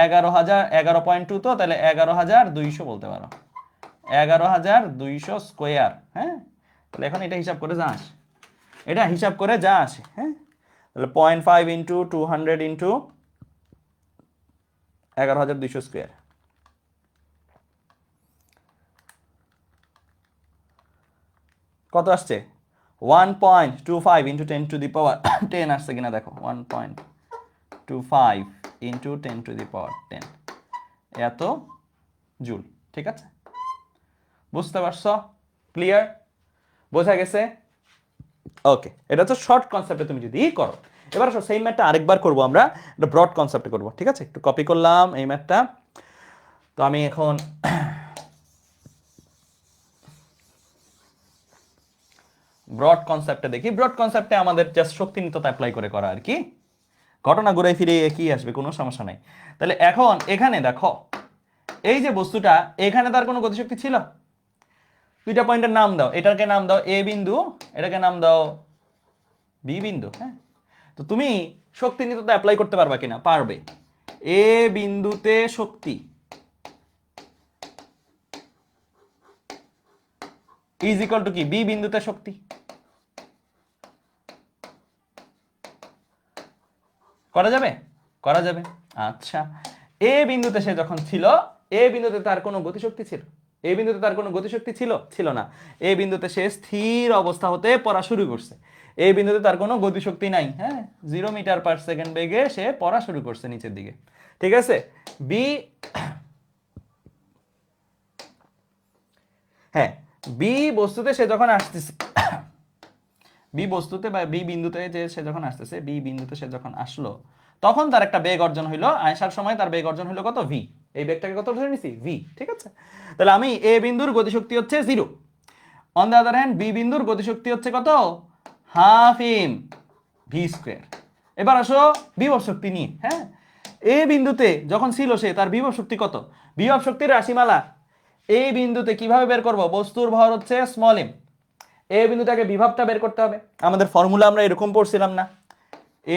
11,000, 11.2, তো তাহলে 11,200 বলতে পারো, 11,200 স্কোয়ার। হ্যাঁ, তাহলে এখন এটা হিসাব করে যা আসে, এটা হিসাব করে যা আসে, হ্যাঁ, তাহলে 0.5 ইন্টু 200 ইন্টু 11,200 স্কোয়ার, কত আসছে, 1.25 ইন্টু 10 টু দি পাওয়ার 10 আসছে কিনা দেখো, 1.25 ইন্টু 10 টু দি পাওয়ার 10, এত জুল। ঠিক আছে, বুঝতে পারছো, ক্লিয়ার, বোঝা গেছে? ওকে, এটা হচ্ছে শর্ট কনসেপ্টে তুমি যদি করো। এবার আসো সেম ম্যাথটা আরেকবার করবো আমরা, এটা ব্রড কনসেপ্টে করবো। ঠিক আছে, একটু কপি করলাম এই ম্যাথটা। তো আমি এখন ব্রড কনসেপ্টে দেখি। ব্রড কনসেপ্টে আমাদের জাস্ট শক্তি নিত্যতা অ্যাপ্লাই করে করা আর কি, ঘটনা ঘুরে ফিরে একই আসবে, কোনো সমস্যা নাই। তাহলে এখন এখানে দেখো, এই যে বস্তুটা, এখানে তার কোনো গতিশক্তি ছিল, দুইটা পয়েন্টের নাম দাও, এটাকে নাম দাও এ বিন্দু, এটাকে নাম দাও বি বিন্দু। হ্যাঁ, তো তুমি শক্তি নিত্যতা অ্যাপ্লাই করতে পারবা কিনা, পারবে। এ বিন্দুতে শক্তি ইজ ইকুয়াল টু কি, বি বিন্দুতে শক্তি, করা যাবে, করা যাবে। আচ্ছা, এ বিন্দুতে সে যখন ছিল, এ বিন্দুতে তার কোনো গতিশক্তি ছিল, এ বিন্দুতে তার কোনো গতিশক্তি ছিল, ছিল না। এ বিন্দুতে সে স্থির অবস্থা হতে পড়া শুরু করছে, এই বিন্দুতে তার কোনো গতিশক্তি নাই। হ্যাঁ, 0 মিটার পার সেকেন্ড বেগে সে পড়া শুরু করছে নিচের দিকে। ঠিক আছে, বি, হ্যাঁ, বি বস্তুতে সে যখন আসতেছে, বি বস্তুতে বা বি বিন্দুতে যে সে যখন আসতেছে, বি বিন্দুতে সে যখন আসলো, তখন তার একটা বেগ অর্জন হইলো, আসার সময় তার বেগ অর্জন হইলো কত, ভি। এই বেগটাকে কত ধরে নিছি, ভি। ঠিক আছে, তাহলে আমি এ বিন্দুর গতিশক্তি হচ্ছে 0, on the other hand B বিন্দুর গতিশক্তি হচ্ছে কত, হাফ এম ভি স্কোয়ার। এবার আসো বিভব শক্তি নিয়ে। হ্যাঁ, এ বিন্দুতে যখন ছিল সে, তার বিভব শক্তি কত, বিভব শক্তির রাশিমালা এই বিন্দুতে কিভাবে বের করব, বস্তুর ভর হচ্ছে স্মল এম, এ বিন্দুটাকে বিভবটা বের করতে হবে। আমাদের ফর্মুলা আমরা এরকম পড়ছিলাম না,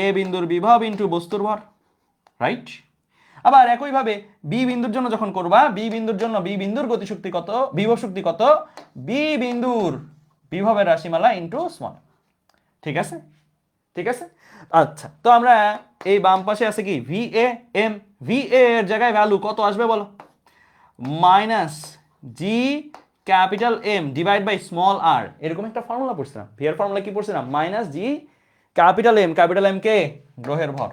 এ বিন্দুর বিভব ইন্টু বস্তুর ভর, রাইট? আবার একইভাবে বি বিন্দুর জন্য যখন করবা, বি বিন্দুর জন্য বি বিন্দুর গতিশক্তি কত, বিভব শক্তি কত, বি বিন্দুর বিভবের রাশিমালা ইন্টু স্মল। ঠিক আছে, ঠিক আছে। আচ্ছা, তো আমরা এই বাম পাশে আছে কি, ভি এ এম, ভি এর জায়গায় ভ্যালু কত আসবে বলো, minus G capital M divide by small r, এরকম একটা ফর্মুলা পড়ছিলাম। ভি এর ফর্মুলা কি পড়ছিলাম, মাইনাস জি ক্যাপিটাল এম কে গ্রহের ভর,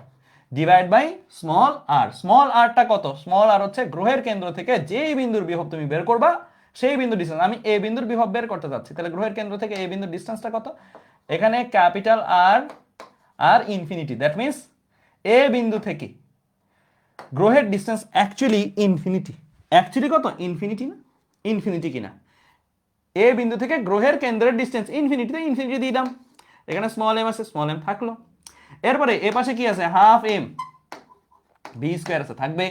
divide by small r. Small আরটা কত? স্মল আর হচ্ছে গ্রহের কেন্দ্র থেকে যেই বিন্দুর বিভব তুমি বের করবা সেই বিন্দুর ডিস্টেন্স। আমি এ বিন্দুর বিভব বের করতে যাচ্ছি, তাহলে গ্রহের কেন্দ্র থেকে এ বিন্দুর ডিস্টেন্সটা কত? এখানে ক্যাপিটাল আর আর ইনফিনিটি, দ্যাট মিন্স এ বিন্দু থেকে গ্রহের ডিস্টেন্স অ্যাকচুয়ালি ইনফিনিটি। অ্যাকচুয়ালি কত? ইনফিনিটি না? ইনফিনিটি কিনা? এ বিন্দু থেকে গ্রহের কেন্দ্রের ডিস্টেন্স ইনফিনিটিতে ইনফিনিটি দিলাম, এখানে স্মল এম আছে, স্মল এম থাকলো। এরপরে এ পাশে কি আছে? হাফ এম বি স্কোয়ার আছে, থাকবে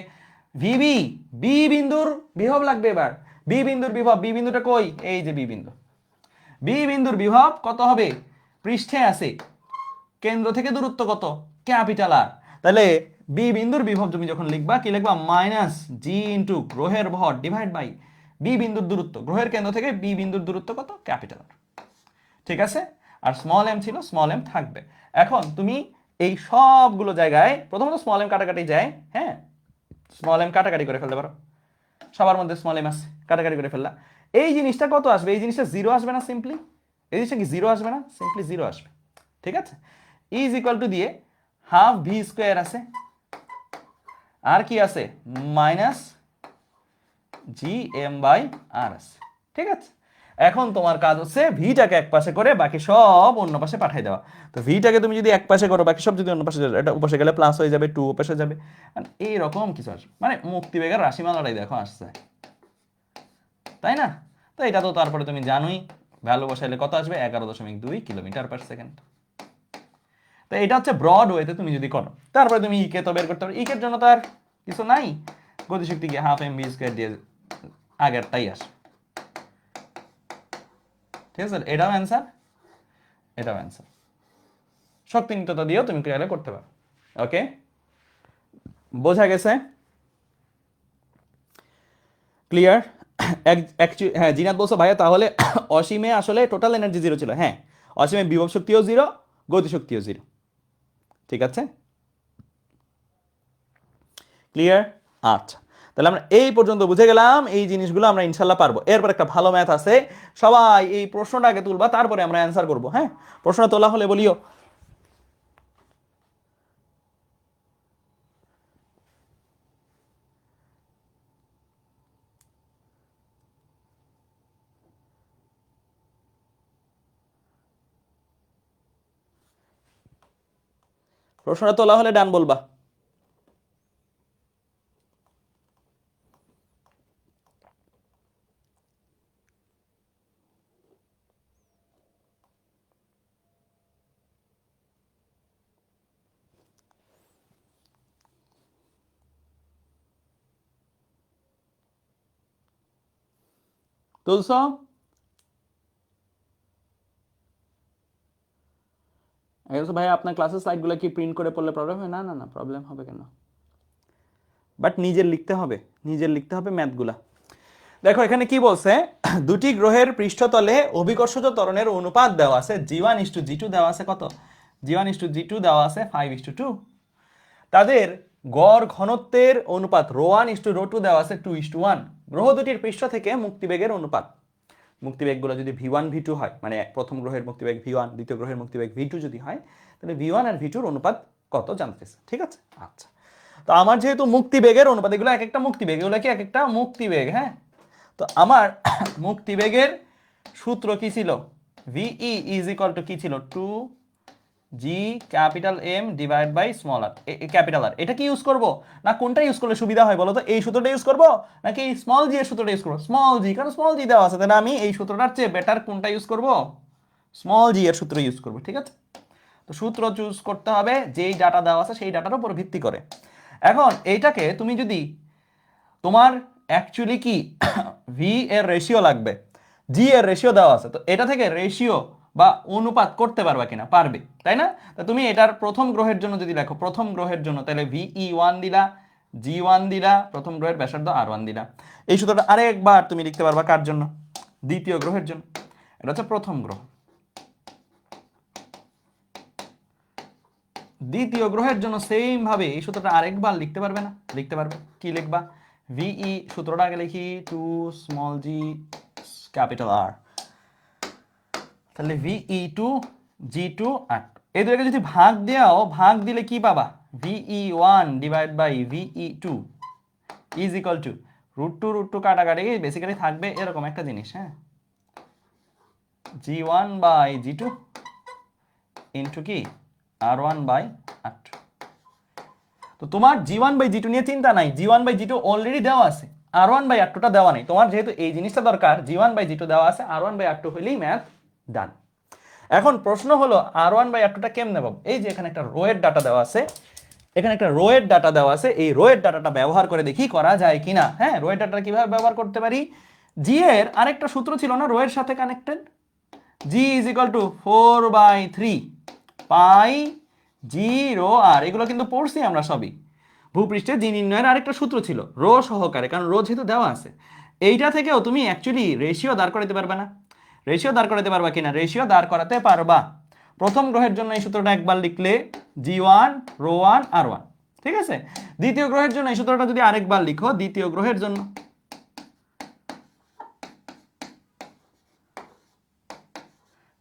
ভিবি। বি বিন্দুর বিভব লাগবে এবার। বি বিন্দুর বিভব, বি বিন্দুটা কই? এই যে বি বিন্দু। বি বিন্দুর বিভব কত হবে? পৃষ্ঠে আছে, কেন্দ্র থেকে দূরত্ব কত? Capital R. তাহলে বি বিন্দুর বিভব তুমি যখন লিখবা কি লিখবা? মাইনাস জি ইন্টু গ্রহের ভর ডিভাইড বাই বি বিন্দুর দূরত্ব। গ্রহের কেন্দ্র থেকে বি বিন্দুর দূরত্ব কত? Capital R. ঠিক আছে? আর স্মল এম ছিল, স্মল এম থাকবে। এখন তুমি এই সবগুলো জায়গায় প্রথমত স্মল এম কাটাকাটি যায়, হ্যাঁ, স্মল এম কাটাকাটি করে ফেলতে পারো, সবার মধ্যে স্মল এম আছে, কাটাকাটি করে ফেললা। এই জিনিসটা কত আসবে? এই জিনিসটা জিরো আসবে না? সিম্পলি এই জিনিসটা কি জিরো আসবে না? সিম্পলি জিরো আসবে। ঠিক আছে? ইজ ইকুয়াল টু দিয়ে হাফ ভি স্কোয়ার আছে, আর কি আছে? মাইনাস জি এম বাই আর আছে। ঠিক আছে? এখন তোমার কাজ হচ্ছে ভিটাকে এক পাশে করে বাকি সব অন্য পাশে পাঠিয়ে দেওয়া। তো ভিটাকে তুমি যদি এক পাশে করো, বাকি সব যদি অন্য পাশে যাবে, এটা উপাশে গেলে প্লাস হয়ে যাবে, টু পাশে যাবে, এইরকম কিছু আসবে। মানে মুক্তিবেগের রাশিমালাটাই দেখো আসছে, তাই না? তো এটা তো তারপরে তুমি জানোই, ভ্যালু বসাইলে কত আসবে? 11.2 কিলোমিটার পার সেকেন্ড। তো এটা হচ্ছে ব্রড ওয়েতে তুমি যদি করো। তারপরে তুমি ইকে তো বের করতে পারো, ইকের জন্য তো আর কিছু নাই, গতিশক্তি কি হাফ এম বি স্কোয়ার দিয়ে আগেরটাই আসে। ঠিক আছে? এটাও অ্যান্সার, এটাও অ্যান্সার। শক্তি নিত্যতা দিয়েও তুমি ক্লিয়ার করতে পারো। ওকে, বোঝা গেছে? ক্লিয়ার? হ্যাঁ, জিনাত বলছো ভাইয়া তাহলে অসীমে আসলে টোটাল এনার্জি জিরো ছিল। হ্যাঁ, অসীমে বিভব শক্তিও জিরো, গতিশক্তিও জিরো। ঠিক আছে? ক্লিয়ার? আচ্ছা, তাহলে আমরা এই পর্যন্ত বুঝে গেলাম। এই জিনিসগুলো আমরা ইনশাল্লাহ পারবো। এরপর একটা ভালো ম্যাথ আছে, সবাই এই প্রশ্নটা আগে তুলবা, তারপরে আমরা অ্যান্সার করবো। হ্যাঁ, প্রশ্ন তোলা হলে বলিও। প্রশ্নটা তোলা হলে ডান বলবা। তুলছো? ভাই আপনার ক্লাসের স্লাইডগুলো কি প্রিন্ট করে পড়লে প্রবলেম হয়? না না না, প্রবলেম হবে কেন? বাট নিজের লিখতে হবে, নিজের লিখতে হবে ম্যাথগুলা। দেখো এখানে কি বলছে, দুটি গ্রহের পৃষ্ঠতলে অভিকর্ষজ ত্বরণের অনুপাত দেওয়া আছে G1:G2 দেওয়া আছে কত? G1:G2 দেওয়া আছে 5:2। তাদের গড় ঘনত্বের অনুপাত ρ1:ρ2 দেওয়া আছে 2:1। গ্রহ দুটির পৃষ্ঠ থেকে মুক্তিবেগের অনুপাত, মুক্তিবেগগুলো যদি V1 V2 হয়, মানে প্রথম গ্রহের মুক্তিবেগ V1, দ্বিতীয় গ্রহের মুক্তিবেগ V2 যদি হয়, তাহলে V1 আর V2 অনুপাত কত জানতেছে। ঠিক আছে? আচ্ছা, তো আমার যেহেতু মুক্তিবেগের অনুপাত, এগুলো এক একটা মুক্তিবেগ, এগুলো কি এক একটা মুক্তিবেগ। হ্যাঁ, তো আমার মুক্তিবেগের সূত্র কি ছিল? VE ইজ ইকুয়াল টু কি ছিল? 2G capital M divide by small R, capital R. এটা কি ইউজ করব, না কোনটা ইউজ করলে সুবিধা হয় বলো তো? এই সূত্রটা ইউজ করব নাকি এই স্মল জি এর সূত্রটা ইউজ করব? স্মল জি, কারণ স্মল জি দেওয়া আছে, তাহলে আমি এই সূত্রটার চেয়ে বেটার কোনটা ইউজ করব? স্মল জি এর সূত্র ইউজ করব। ঠিক আছে? তো সূত্র চুজ করতে হবে যেই ডাটা দেওয়া আছে সেই ডাটার উপর ভিত্তি করে। এখন এইটাকে তুমি যদি তোমার অ্যাকচুয়ালি কি ভি এর রেশিও লাগবে, জি এর রেশিও দেওয়া আছে, তো এটা থেকে রেশিও বা অনুপাত করতে পারবা কিনা? পারবে, তাই না? তা তুমি এটার প্রথম গ্রহের জন্য যদি দেখো, প্রথম গ্রহের জন্য তাহলে VE1 দিলা, G1 দিলা, প্রথম গ্রহের ব্যাসার্ধ R1 দিলা। এই সূত্রটা আরেকবার তুমি লিখতে পারবা কার জন্য? দ্বিতীয় গ্রহের জন্য। এটা হচ্ছে প্রথম গ্রহ। দ্বিতীয় গ্রহের জন্য সেম ভাবে এই সূত্রটা আরেকবার লিখতে পারবে না? লিখতে পারবে। কি লিখবা? VE সূত্রটা আগে লিখি 2g ক্যাপিটাল R, তাহলে VE2 G2 আর এই দুটোকে যদি ভাগ দেও, ভাগ দিলে কি পাবা? VE1 divide by VE2 is equal to √2 কাটাকাটি বেসিক্যালি থাকবে এরকম একটা জিনিস, হ্যাঁ, G1 বাই G2 ইন্টু কি R1 বাই R2। তো তোমার G1 বাই G2 নিয়ে চিন্তা নাই, G1 বাই G2 অলরেডি দেওয়া আছে, R1 বাই R2টা দেওয়া নেই। তোমার যেহেতু এই জিনিসটা দরকার, G1 বাই G2 দেওয়া আছে, R1 বাই R2 হইলেই ম্যাথ ডান। এখন প্রশ্ন হলো R1 বাই R2টা কেমনে পাবো? এই যে এখানে একটা রো এর ডাটা দেওয়া আছে, এখানে একটা রো এর ডাটা দেওয়া আছে, এই রো এর ডাটাটা ব্যবহার করে দেখি করা যায় কিনা। হ্যাঁ, রো এর ডাটাটা কিভাবে ব্যবহার করতে পারি? জি এর আরেকটা সূত্র ছিল না রো এর সাথে connected, G is equal to 4/3 pi G rho R, এগুলো কিন্তু পড়ছি আমরা সবই। ভূপৃষ্ঠে জি নির্ণয়ের আরেকটা সূত্র ছিল রো সহকারে, কারণ রো যেহেতু দেওয়া আছে। এইটা থেকেও তুমি অ্যাকচুয়ালি রেশিও দাঁড় করাতে পারবে না? রেশিও দাঁড় করাতে পারবা কিনা? রেশিও দাঁড় করাতে পারবা। প্রথম গ্রহের জন্য এই সূত্রটা একবার লিখলে G1 ρ1 R1, ঠিক আছে। দ্বিতীয় গ্রহের জন্য এই সূত্রটা যদি আরেকবার লিখো, দ্বিতীয় গ্রহের জন্য,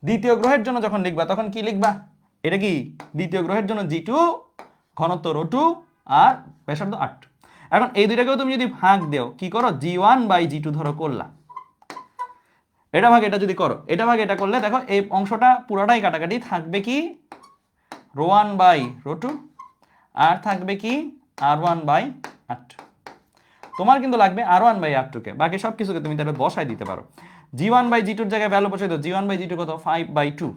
দ্বিতীয় গ্রহের জন্য যখন লিখবা তখন কি লিখবা? এটা কি দ্বিতীয় গ্রহের জন্য G2 ঘনত্ব ρ2 আর ব্যাসার্ধ R2। এখন এই দুইটাকেও তুমি যদি ভাগ দেও, কি করো, G1 বাই G2 ধরো করলা, এটা ভাগ এটা যদি করো, এটা ভাগ এটা করলে দেখো এই অংশটা পুরোটাই কাটাকাটি, থাকবে কি ρ1 বাই ρ2 আর থাকবে কি R1 বাই R2। তোমার কিন্তু লাগবে R1 বাই R2 কে, বাকি সব কিছুকে তুমি তাহলে বসাই দিতে পারো। G1 বাই G2 এর জায়গায় ভ্যালু বসাই দাও, G1 বাই G2 কত 5/2,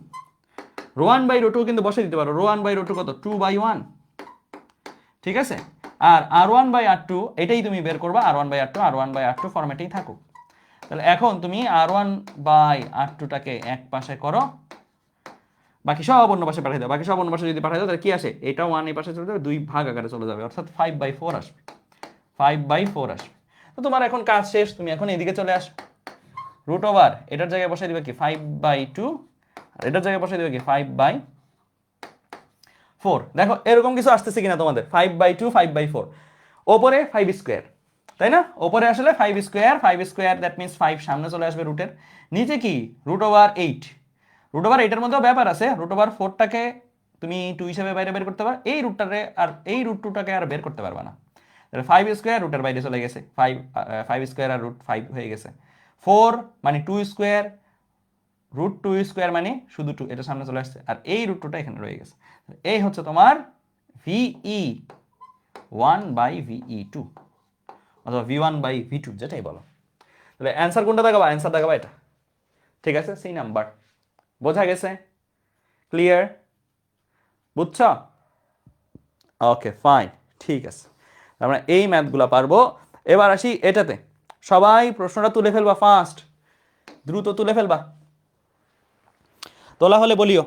ρ1 বাই ρ2 কিন্তু বসাই দিতে পারো, ρ1 বাই ρ2 কত 2/1, ঠিক আছে। আর R1 বাই R2 এটাই তুমি বের করবা, R1 by R2, R1 by R2 ফরম্যাটেই থাকুক। তাহলে এখন তুমি R1 বাই R2টাকে এক পাশে করো, বাকি সব অন্য পাশে পাঠিয়ে দাও। বাকি সব অন্য পাশে যদি পাঠিয়ে দাও তাহলে কি আসে, এটা 1 এই পাশে চলে যাবে, 2 ভাগ আকারে চলে যাবে, অর্থাৎ 5/4 আসবে, 5/4 আসবে। তো তোমার এখন কাজ শেষ, তুমি এখন এদিকে চলে আসো, রুট ওভার এটার জায়গায় বসাই দিবে কি 5/2 আর এটার জায়গায় বসাই দিবে কি 5/4। দেখো এরকম কিছু আসতেছে কিনা তোমাদের, 5/2 5/4, ওপরে 5 স্কোয়ার, তাই না? ওপরে আসলে 5 স্কোয়ার, 5 স্কোয়ার দ্যাট মিনস 5 সামনে চলে আসবে রুটের, নিচে কি √8, √8 এর মধ্যেও ব্যাপার আছে, √4টাকে তুমি 2 হিসেবে বাইরে বের করতে পারো, এই রুটটারে আর এই √2টাকে আর বের করতে পারবা না। তাহলে 5 স্কোয়ার রুটের বাইরে চলে গেছে, 5 স্কোয়ার আর √5 হয়ে গেছে, 4 মানে 2 স্কোয়ার, √2 স্কোয়ার মানে শুধু 2, এটা সামনে চলে আসছে, আর এই √2টা এখানে রয়ে গেছে। এই হচ্ছে তোমার VE1 বাই VE2 অথবা V1 বাই V2 যেটাই বলো। তাহলে অ্যান্সার কোনটা দেখাবা? অ্যান্সার দেখাবা এটা, ঠিক আছে, সি নাম্বার। বোঝা গেছে? ক্লিয়ার? বুঝছ? ওকে ফাইন, ঠিক আছে, আমরা এই ম্যাথগুলো পারবো। এবার আসি এটাতে, সবাই প্রশ্নটা তুলে ফেলবা ফাস্ট, দ্রুত তুলে ফেলবা, তোলা হলে বলিও।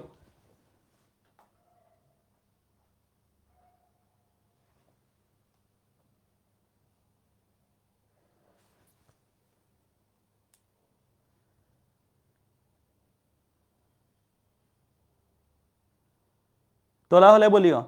তোলা হলে বলিও।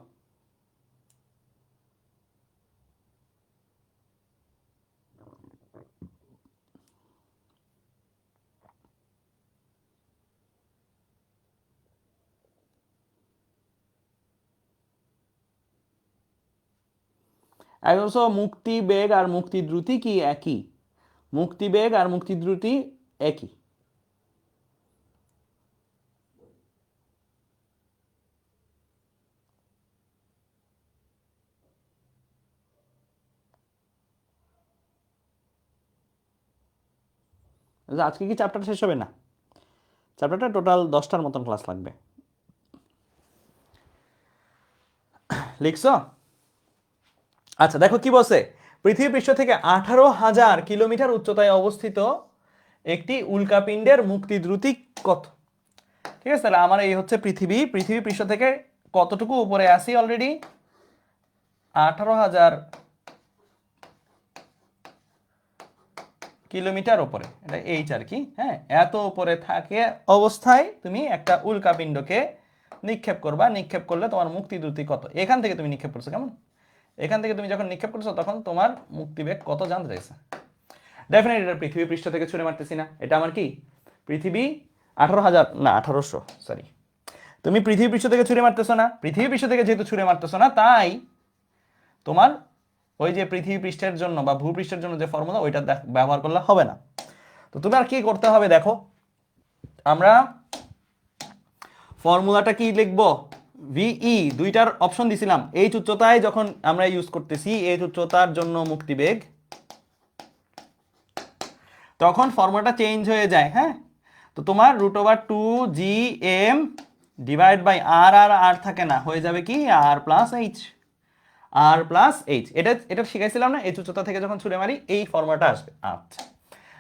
অবশ্য মুক্তি বেগ আর মুক্তি দ্রুতি কি একই? মুক্তি বেগ আর মুক্তি দ্রুতি একই। আজকে কি চ্যাপ্টার শেষ হবে না? চ্যাপ্টারটা টোটাল 10টার মতন ক্লাস লাগবে। লিখছো? আচ্ছা দেখো কি বলছে, পৃথিবী পৃষ্ঠ থেকে 18,000 কিলোমিটার উচ্চতায় অবস্থিত একটি উল্কাপিণ্ডের মুক্তি দ্রুতি কত? ঠিক আছে, তাহলে আমার এই হচ্ছে পৃথিবী, পৃথিবী পৃষ্ঠ থেকে কতটুকু উপরে আসি অলরেডি? 18,000 কিলোমিটার উপরে, এটা এইচ আর কি, হ্যাঁ, এত উপরে থাকে অবস্থায় তুমি একটা উল্কাপিণ্ডকে নিক্ষেপ করবা, নিক্ষেপ করলে তোমার মুক্তি দ্রুতি কত? এখান থেকে তুমি নিক্ষেপ করছো, কেমন, এখান থেকে তুমি যখন নিক্ষেপ করছো তখন তোমার মুক্তিবেগ কত জানতে চাইছে। ডেফিনেটলি এটা পৃথিবী পৃষ্ঠ থেকে ছুঁড়ে মারতেছি না, এটা আমার কি পৃথিবী 18,000 না 1800, সরি তুমি পৃথিবী পৃষ্ঠ থেকে ছুঁড়ে মারতেছো না, পৃথিবী পৃষ্ঠ থেকে যেহেতু ছুঁড়ে মারতেছো না, তাই তোমার ওই যে পৃথিবী পৃষ্ঠের জন্য বা ভূপৃষ্ঠের জন্য যে ফর্মুলা ওইটা ব্যবহার করলে হবে না। তো তুমি আর কি করতে হবে দেখো, আমরা ফর্মুলাটা কি লিখবো, ভিই দুইটার অপশন দিছিলাম। এইচ উচ্চতায় যখন আমরা ইউজ করতেছি এইচ উচ্চতার জন্য মুক্তিবেগ, তখন ফর্মুলাটা চেঞ্জ হয়ে যায়। হ্যাঁ, তো তোমার √2 GM ডিভাইড বাই আর, আর আর থাকে না, হয়ে যাবে কি আর প্লাস এইচ, আর প্লাস এইচ। এটা এটা শিখাইছিলাম না, এইচ উচ্চতা থেকে যখন ছুড়ে মারি এই ফর্মুলাটা আসবে। আচ্ছা,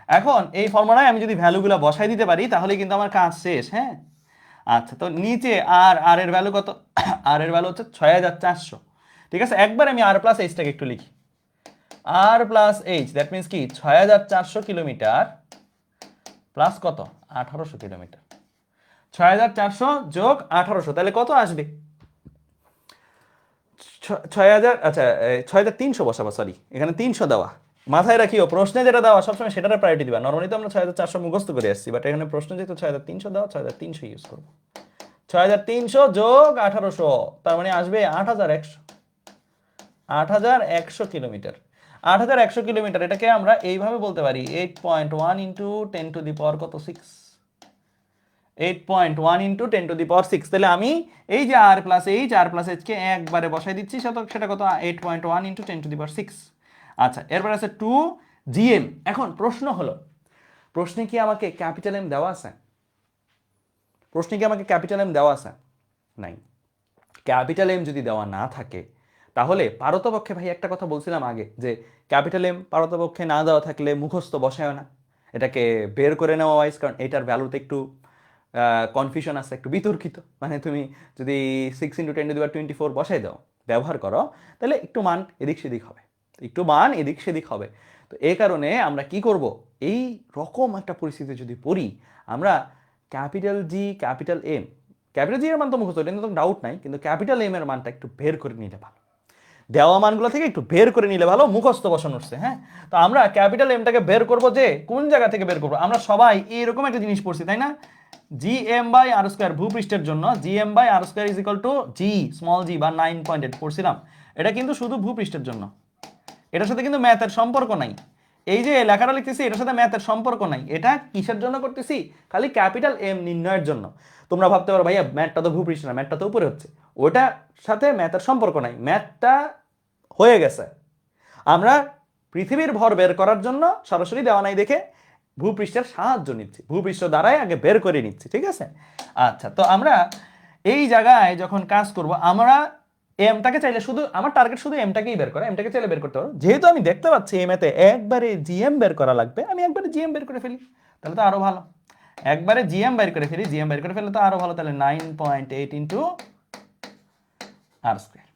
এখন এই ফর্মুলায় আমি যদি ভ্যালুগুলো বসাই দিতে পারি তাহলে কিন্তু আমার কাজ শেষ। হ্যাঁ, আচ্ছা, তো নিচে আর আর এর ভ্যালু কত, আর এর ভ্যালু হচ্ছে 6400। ঠিক আছে, একবার আমি আর প্লাস এইচটাকে একটু লিখি, আর প্লাস এইচ দ্যাট মিনস কি 6400 কিলোমিটার প্লাস কত 1800 কিলোমিটার, 6400 যোগ 1800 তাহলে কত আসবে 6000, আচ্ছা 6300 বসাবো, সরি এখানে 300 দেওয়া। মাথায় রাখিও প্রশ্নে যেটা দেওয়া সবসময় সেটার প্রায়োরিটি দিবা। নর্মালি তো আমরা 6400 মুখস্থ করে আসছি, বাট এখানে প্রশ্ন যেহেতু 6300 দেওয়া, 6300 ইউজ করবো। 6300 যোগ 1800 তার মানে আসবে 8100, 8100 কিলোমিটার। 8100 কিলোমিটার এটাকে আমরা এইভাবে বলতে পারি 8.1 ইন্টু 10 টু দি পাওয়ার কত 6, 8.1 ইন্টু 10 টু দি পাওয়ার 6। তাহলে আমি এই যে আর প্লাস এইচ কে একবারে বসাই দিচ্ছি, সেটা কত 8.1 ইন্টু 10 টু দি পাওয়ার 6। আচ্ছা, এরপর আছে 2 GM। এখন প্রশ্ন হলো, প্রশ্নে কি আমাকে ক্যাপিটাল এম দেওয়া আছে? প্রশ্নে কি আমাকে ক্যাপিটাল এম দেওয়া আছে? নাই। ক্যাপিটাল এম যদি দেওয়া না থাকে তাহলে পারতপক্ষে, ভাই একটা কথা বলছিলাম আগে যে ক্যাপিটাল এম পারতপক্ষে না দেওয়া থাকলে মুখস্থ বসায় না, এটাকে বের করে নেওয়া ওয়াইজ, কারণ এটার ভ্যালুতে একটু কনফিউশন আছে, একটু বিতর্কিত। মানে তুমি যদি 6 ইন্টু 10 টু দি পাওয়ার 24 বসাই দাও, ব্যবহার করো, তাহলে একটু মান এদিক সেদিক হবে, একটু মান এদিক সেদিক হবে। তো এই কারণে আমরা কি করব, এই রকম একটা পরিস্থিতি যদি পড়ি, আমরা capital G capital M, capital G এর মান তো মুখস্থ, এটা তো ডাউট নাই, কিন্তু ক্যাপিটাল এম এর মানটা একটু বের করে নিলে ভালো, দেওয়া মানগুলো থেকে একটু বের করে নিলে ভালো, মুখস্থ বসানো হচ্ছে। হ্যাঁ, তো আমরা ক্যাপিটাল এমটাকে বের করব, যে কোন জায়গা থেকে বের করব, আমরা সবাই এইরকম একটা জিনিস পড়ছি তাই না, GM বাই আর স্কোয়ার, ভূপৃষ্ঠের জন্য GM by R square is equal to G small জি বা 9.8 পড়ছিলাম। এটা কিন্তু শুধু ভূপৃষ্ঠের জন্য, এটার সাথে কিন্তু ম্যাথের সম্পর্ক নাই। এই যে লেখাটা লিখতেছি এটার সাথে ম্যাথের সম্পর্ক নাই, এটা কিসের জন্য করতেছি, খালি ক্যাপিটাল এম নির্ণয়ের জন্য। তোমরা ভাবতে পারো ভাইয়া ম্যাথটা তো ভূপৃষ্ঠ না, ম্যাথটা তো উপরে হচ্ছে, ওটার সাথে ম্যাথের সম্পর্ক নাই, ম্যাথটা হয়ে গেছে। আমরা পৃথিবীর ভর বের করার জন্য সরাসরি দেওয়া নাই দেখে ভূপৃষ্ঠের সাহায্য নিচ্ছি, ভূপৃষ্ঠ দ্বারাই আগে বের করে নিচ্ছি। ঠিক আছে, আচ্ছা, তো আমরা এই জায়গায় যখন কাজ করব, আমরা এমটাকে চাইলে শুধু, আমার টার্গেট শুধু এমটাকেই বের করা, এমটাকে চাইলে বের করতে পারো। যেহেতু আমি দেখতে পাচ্ছি এমএতে একবারে জিএম বের করা লাগবে, আমি একবারে জিএম বের করে ফেলি, তাহলে তো আরো ভালো। একবারে জিএম বের করে ফেলি, জিএম বের করে ফেললে তো আরো ভালো। তাহলে 9.8 ইন্টু আর স্কোয়ার,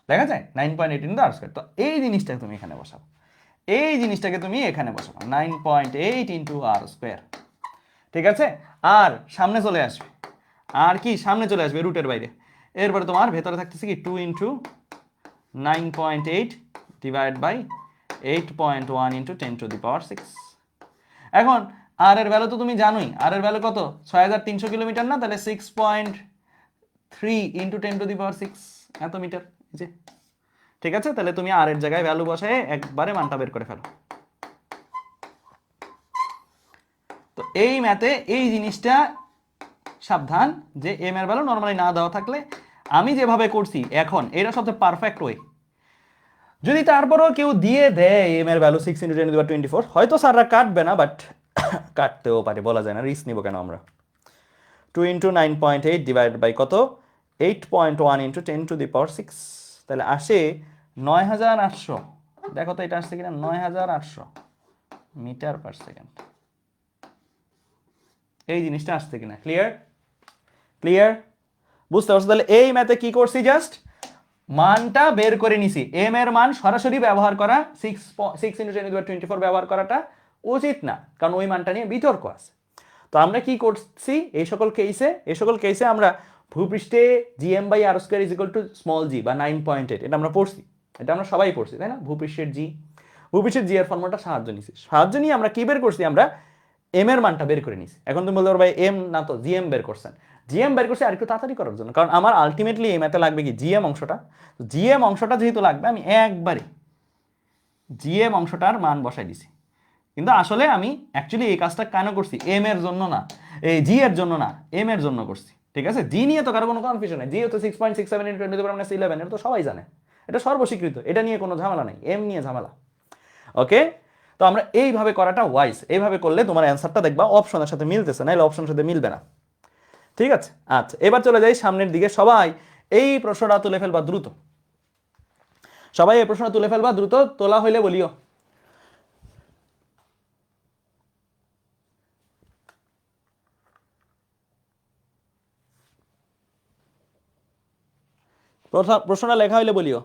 দেখা যায় 9.8 ইন্টু আর স্কোয়ার। তো এই জিনিসটাকে তুমি এখানে বসাবো, এই জিনিসটাকে তুমি এখানে বসাবো 9.8 ইন্টু আর স্কোয়ার। ঠিক আছে, আর সামনে চলে আসবে, আর কি সামনে চলে আসবে রুটের বাইরে। এরপরে তোমার ভেতরে থাকতেছে কি 2 into 9.8 divide by 8.1 into 10 to the power 6। এখন আর এর ভ্যালু তো তুমি জানোই, আর এর ভ্যালু কত 6300 কিলোমিটার না, তাহলে 6.3 ইন্টু 10 টু দি পাওয়ার 6 এত মিটার। যে ঠিক আছে, তাহলে তুমি আর এর জায়গায় ভ্যালু বসায় একবারে মানটা বের করে ফেলো। তো এই ম্যাথে এই জিনিসটা সাবধান, যে এম এর ভ্যালু নরমালি না দেওয়া থাকলে আমি যেভাবে করছি এখন, এটা সবচেয়ে পারফেক্ট ওয়ে। যদি তারপরেও কেউ দিয়ে দেয় এম এর ভ্যালু 6 ইন্টু 10 টু দি পাওয়ার 24, হয়তো স্যাররা কাটবে না, বাট কাটতেও পারে, বলা যায় না, রিস্ক নিব কেন আমরা। 2 ইন্টু 9.8 ডিভাইড বাই কত 8.1 ইন্টু 10 টু দি পাওয়ার 6, তাহলে আসে 9800। দেখো তো এটা আসছে কিনা, 9800 মিটার পার সেকেন্ড। এই জিনিসটা আসছে কিনা, ক্লিয়ার? ক্লিয়ার, বুঝতে পারছো? তাহলে এই ম্যাথে কি করছি, জাস্ট মানটা বের করে নিছি। এম এর মান সরাসরি ব্যবহার করা 6 ইন্টু 10 টু দি পাওয়ার 24 ব্যবহার করাটা উচিত না, কারণ ওই মানটা নিয়ে বিতর্ক আছে। তো আমরা কি করছি, এই সকল কেসে আমরা ভূপৃষ্ঠে G M by R square is equal to small জি বা 9.8, এটা আমরা পড়ছি, এটা আমরা সবাই পড়ছি তাই না। ভূপৃষ্ঠের জি এর ফর্মুলাটা সাহায্য নিয়ে আমরা কি বের করছি, আমরা এম এর মানটা বের করে নিছি। এখন তুমি বলতে পারো ভাই এম না তো জিএম বের করছেন, জিএম বের করছি আর একটু তাড়াতাড়ি করার জন্য, কারণ আমার আলটিমেটলি এই ম্যাথে লাগবে কি জিএম অংশটা। জিএম অংশটা যেহেতু লাগবে আমি একবারে জিএম অংশটার মান বসাই দিছি। কিন্তু আসলে আমি অ্যাকচুয়ালি এই কাজটা কেন করছি, এম এর জন্য না, এই জি এর জন্য না, এম এর জন্য করছি। ঠিক আছে, জি নিয়ে তো কারো কোনো কনফিউশন নেই, জি তো 6.67 × 10⁻11, এটা তো সবাই জানে, এটা সর্বস্বীকৃত, এটা নিয়ে কোনো ঝামেলা নেই, এম নিয়ে ঝামেলা। ওকে, তো আমরা এইভাবে করাটা ওয়াইজ, এইভাবে করলে তোমার অ্যান্সারটা দেখবা অপশনের সাথে মিলতেছে, নাহলে অপশনের সাথে মিলবে না। ঠিক আছে, আচ্ছা এবার চলে যাই সামনের দিকে। সবাই এই প্রশ্নটা তুলে ফেলবা দ্রুত, সবাই এই প্রশ্নটা তুলে ফেলবা দ্রুত, তোলা হইলে বলিও। প্রশ্নটা লেখা হইলে বলিও।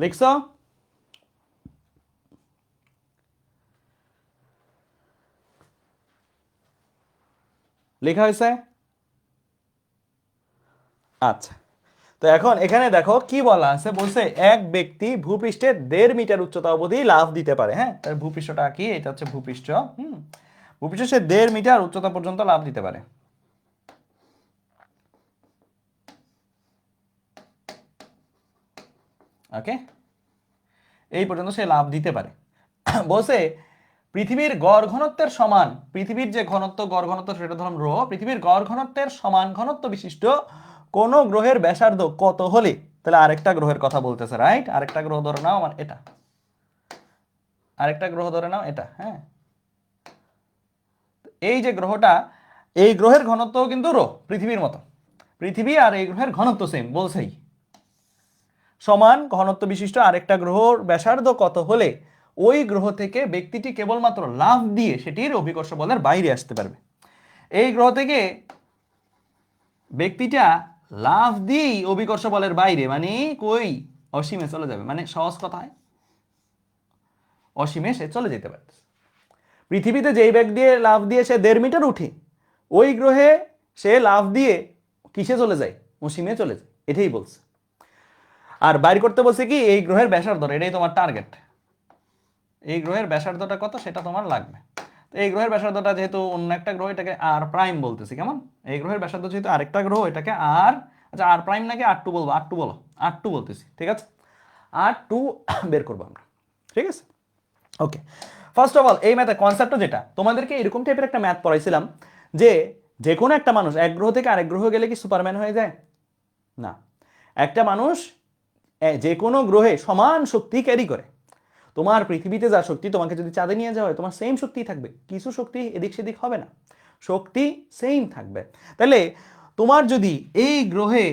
লিখছ? লেখা হয়েছে? আচ্ছা, তো এখন এখানে দেখো কি বলা আছে, বলছে এক ব্যক্তি ভূপৃষ্ঠে 1.5 মিটার উচ্চতা অবধি লাফ দিতে পারে। হ্যাঁ, তার ভূপৃষ্ঠটা কি, এটা হচ্ছে ভূপৃষ্ঠ। ভূপৃষ্ঠে সে 1.5 মিটার উচ্চতা পর্যন্ত লাফ দিতে পারে। ওকে, এই পর্যন্ত সে লাফ দিতে পারে। বলছে পৃথিবীর গড় ঘনত্বের সমান, পৃথিবীর যে ঘনত্ব, গড় ঘনত্ব সেটা ধরুন রো, পৃথিবীর গড় ঘনত্বের সমান ঘনত্ব বিশিষ্ট কোন গ্রহের ব্যাসার্ধ কত হলে, তাহলে আরেকটা গ্রহের কথা বলতেছে, রাইট? আরেকটা গ্রহ ধরে নাও আমার এটা, আরেকটা গ্রহ ধরে নাও এটা। হ্যাঁ, এই যে গ্রহটা, এই গ্রহের ঘনত্ব কিন্তু রো, পৃথিবীর মতো। পৃথিবী আর এই গ্রহের ঘনত্ব সেম, বলছেই সমান ঘনত্ব বিশিষ্ট আরেকটা গ্রহর ব্যাসার্ধ কত হলে ওই গ্রহ থেকে ব্যক্তিটি কেবলমাত্র লাফ দিয়ে সেটির অভিকর্ষ বলের বাইরে আসতে পারবে। এই গ্রহ থেকে ব্যক্তিটা লাফ দিয়েই অভিকর্ষ বলের বাইরে, মানে কই, অসীমে চলে যাবে। মানে সহজ কথায় অসীমে সে চলে যেতে পারে। পৃথিবীতে যেই বেগ দিয়ে লাফ দিয়ে সে 1.5 মিটার উঠে, ওই গ্রহে সে লাফ দিয়ে কিসে চলে যায়, অসীমে চলে যায়, এটাই বলছে। আর বাইর করতে বলছে কি, এই গ্রহের ব্যাসার্ধ, এটাই তোমার টার্গেট। এই গ্রহের ব্যাসার্ধটা কত সেটা তোমার লাগবে। তো এই গ্রহের ব্যাসার্ধটা যেহেতু অন্য একটা গ্রহ, এটাকে আর প্রাইম বলতেছি, কেমন? এই গ্রহের ব্যাসার্ধ যেহেতু আরেকটা গ্রহ, এটাকে আর, আচ্ছা আর প্রাইম নাকি আর টু বলবো, আর টু বলো, আর টু বলতেছি, ঠিক আছে? আর টু বের করবো আমরা, ঠিক আছে? ওকে, ফার্স্ট অফ অল এই ম্যাথের কনসেপ্টটা যেটা, তোমাদেরকে এরকম টাইপের একটা ম্যাথ পড়াইছিলাম যে যে কোনো একটা মানুষ এক গ্রহ থেকে আরেক গ্রহ গেলে কি সুপারম্যান হয়ে যায়? না, একটা মানুষ যে কোনো গ্রহে সমান শক্তি ক্যারি করে। তোমার পৃথিবীতে যা শক্তি, তোমাকে যদি চাঁদে নিয়ে যাওয়া হয় তোমার সেম শক্তি থাকবে, কিছু শক্তি এদিক সেদিক হবে না, শক্তি সেম থাকবে। তাহলে তোমার যদি এই গ্রহে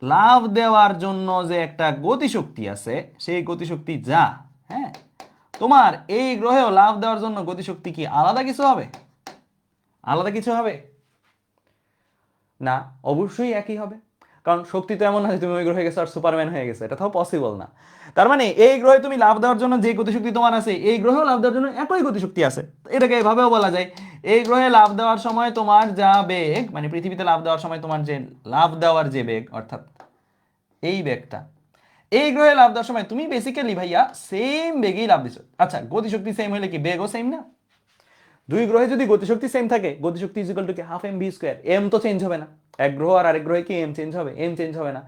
লাফ দেওয়ার জন্য যে একটা গতিশক্তি আছে, সেই গতিশক্তি যা, হ্যাঁ, তোমার এই গ্রহেও লাফ দেওয়ার জন্য গতিশক্তি কি আলাদা কিছু হবে? আলাদা কিছু হবে না, অবশ্যই একই হবে। কারণ শক্তি তো এমন না যে তুমি ওই গ্রহে গেছো আর সুপারম্যান হয়ে গেছে, এটা তো পসিবল না। তার মানে এই গ্রহে তুমি লাফ দেওয়ার জন্য যে গতিশক্তি তোমার আছে, এই গ্রহেও লাফ দেওয়ার জন্য একই গতিশক্তি আছে। এটাকে এভাবেও বলা যায়, এই গ্রহে লাফ দেওয়ার সময় তোমার যা বেগ, মানে পৃথিবীতে লাফ দেওয়ার সময় তোমার যে লাফ দেওয়ার যে বেগ, অর্থাৎ এই বেগটা, এই গ্রহে লাফ দেওয়ার সময় তুমি বেসিক্যালি ভাইয়া সেম বেগেই লাফ দিছো। আচ্ছা, গতিশক্তি সেম হলে কি বেগও সেম না? দুই গ্রহে যদি গতিশক্তি সেম থাকে, গতিশক্তি ইকুয়াল টু কি half M V square, M তো চেঞ্জ হবে না। এক গ্রহ আর আরেক গ্রহে কি এম চেঞ্জ হবে? এম চেঞ্জ হবে না।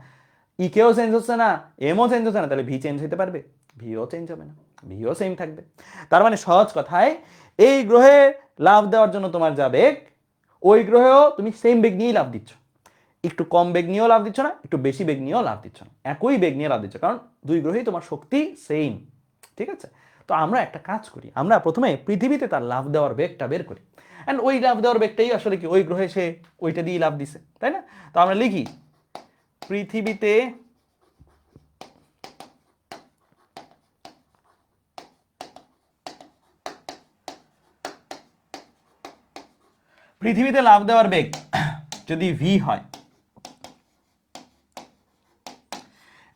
ইকেও চেঞ্জ হচ্ছে না, এমও চেঞ্জ হচ্ছে না, তাহলে ভি চেঞ্জ হতে পারবে? ভিও চেঞ্জ হবে না, ভিও সেম থাকবে। তার মানে সহজ কথায় এই গ্রহে লাফ দেওয়ার জন্য তোমার যা বেগ, ওই গ্রহেও তুমি সেম বেগ নিয়েই লাফ দিচ্ছ। একটু কম বেগ নিয়েও লাফ দিচ্ছ না, একটু বেশি বেগ নিয়েও লাফ দিচ্ছ না, একই বেগ নিয়ে লাফ দিচ্ছ, কারণ দুই গ্রহেই তোমার শক্তি সেম। ঠিক আছে, তো আমরা একটা কাজ করি, আমরা প্রথমে পৃথিবীতে তার লাফ দেওয়ার বেগটা বের করি, অ্যান্ড ওই লাফ দেওয়ার বেগটাই আসলে কি, ওই গ্রহে সে ওইটা দিয়ে লাফ দিছে, তাই না? তো আমরা লিখি পৃথিবীতে পৃথিবীতে লাফ দেওয়ার বেগ যদি ভি হয়,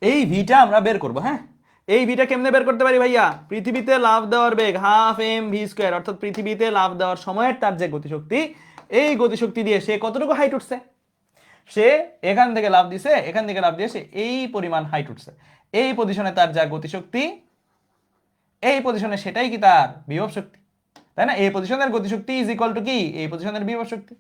এই ভিটা আমরা বের করব। হ্যাঁ, এই ভিটা কেমনে বের করতে পারি ভাইয়া? পৃথিবীতে লাফ দেওয়ার বেগ হাফ এম ভি স্কোয়ার, অর্থাৎ পৃথিবীতে লাফ দেওয়ার সময়ের তার যে গতিশক্তি, এই গতিশক্তি দিয়ে সে কতটুকু হাইট উঠছে, সে এখান থেকে লাফ দিছে, এখান থেকে লাফ দিয়ে সে এই পরিমাণ হাইট উঠছে, এই পজিশনে তার যা গতিশক্তি, এই পজিশনে সেটাই কি তার বিভব শক্তি, তাই না? এই পজিশনের গতিশক্তি ইজ ইকুয়াল টু কি এই পজিশনের বিভব শক্তি।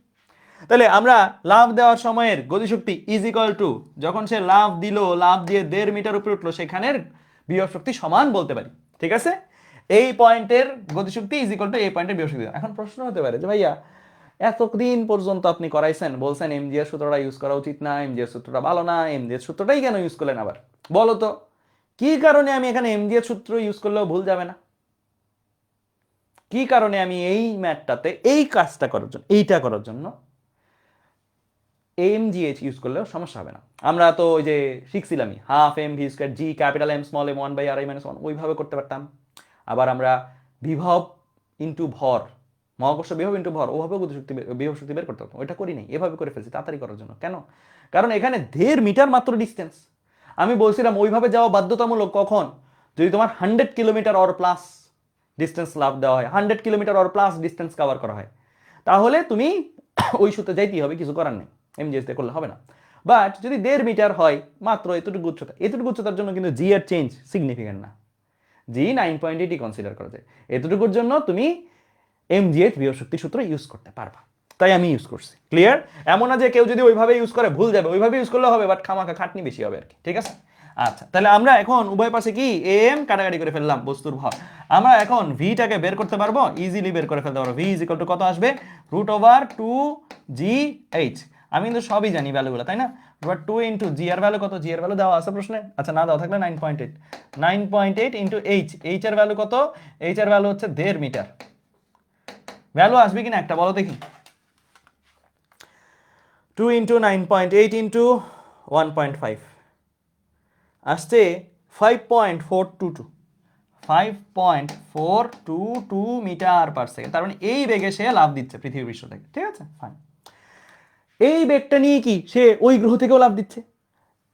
তাহলে আমরা লাফ দেওয়ার সময়ের গতিশক্তি ইজ ইকুয়াল টু, যখন সে লাফ দিল, লাফ দিয়ে 1.5 মিটার উপরে উঠলো, সেখানের বিভব শক্তি সমান বলতে পারি। ঠিক আছে, এই পয়েন্টের গতিশক্তি ইজ ইকুয়াল টু এই পয়েন্টের বিভব শক্তি। এখন প্রশ্ন হতে পারে যে ভাইয়া এতদিন পর্যন্ত আপনি করাইছেন, বলছেন এমজিএস সূত্রটা ইউজ করা উচিত না, এমজিএস সূত্রটা ভালো না, এমজিএস সূত্রটাই কেন ইউজ করলেন আবার? বলো তো কি কারণে আমি এখানে এমজিএস সূত্র ইউজ করলেও ভুল যাবে না? কি কারণে আমি এই ম্যাথটাতে এই কাজটা করার জন্য, এইটা করার জন্য এমজিএইচ ইউজ করলেও সমস্যা হবে না? আমরা তো ওই যে শিখছিলামই half M V square G capital M small m 1/r - 1 ওইভাবে করতে পারতাম। আবার আমরা বিভব ইন্টু ভর, মহাকর্ষ বিভব ইন্টু ভর, ওভাবে গতিশক্তি বিভব শক্তি বের করতে পারতাম। ওইটা করি নাই, এভাবে করে ফেলছি তাড়াতাড়ি করার জন্য। কেন? কারণ এখানে 1.5 মিটার মাত্র ডিস্টেন্স। আমি বলছিলাম ওইভাবে যাওয়া বাধ্যতামূলক কখন? যদি তোমার 100 কিলোমিটার অর প্লাস ডিস্টেন্স লাভ দেওয়া হয়, 100 kilometre or plus distance cover করা হয়, তাহলে তুমি ওই সূত্রে যাইতেই হবে, কিছু করার নেই, এমজিএস দিয়ে করলে হবে না। বাট যদি 1.5 মিটার হয়, মাত্র এতটুকু উচ্চতা, এতটুকু উচ্চতার জন্য কিন্তু জি এর চেঞ্জ সিগনিফিকেন্ট না, জি 9.8 কনসিডার করা যায়। এতটুকুর জন্য তুমি এমজিএইচ বিভব শক্তি সূত্র ইউজ করতে পারবা, তাই আমি ইউজ করছি। ক্লিয়ার? এমন না যে কেউ যদি ওইভাবে ইউজ করে ভুল যাবে, ওইভাবে ইউজ করলে হবে, বাট খামাখা খাটনি বেশি হবে আর কি। ঠিক আছে, আচ্ছা, তাহলে আমরা এখন উভয় পাশে কি এম কাটাকাটি করে ফেললাম বস্তুর ভর। আমরা এখন ভিটাকে বের করতে পারবো, ইজিলি বের করে ফেলতে পারবো। ভি ইজ ইকুয়াল টু কত আসবে? √2gh। আমি কিন্তু সবই জানি ভ্যালুগুলো, তাই না? এবার 2 ইন্টু জি এর ভ্যালু কত? জি এর ভ্যালু দেওয়া আছে প্রশ্নে? আচ্ছা, না দেওয়া থাকলে 9.8, 9.8 ইন্টু এইচ, এইচ এর ভ্যালু কত? এইচ এর ভ্যালু হচ্ছে 1.5 মিটার। ভ্যালু আসবে কিনা একটা বলো দেখি। 2 ইন্টু 9.8 ইন্টু 1.5 আসছে 5.422, 5.422 মিটার পার সেকেন্ড। তার মানে এই বেগে সে লাফ দিচ্ছে পৃথিবী পৃষ্ঠ থেকে। ঠিক আছে, ফাইন। এই বেগটা নিয়ে কি সে ওই গ্রহ থেকেও লাফ দিচ্ছে,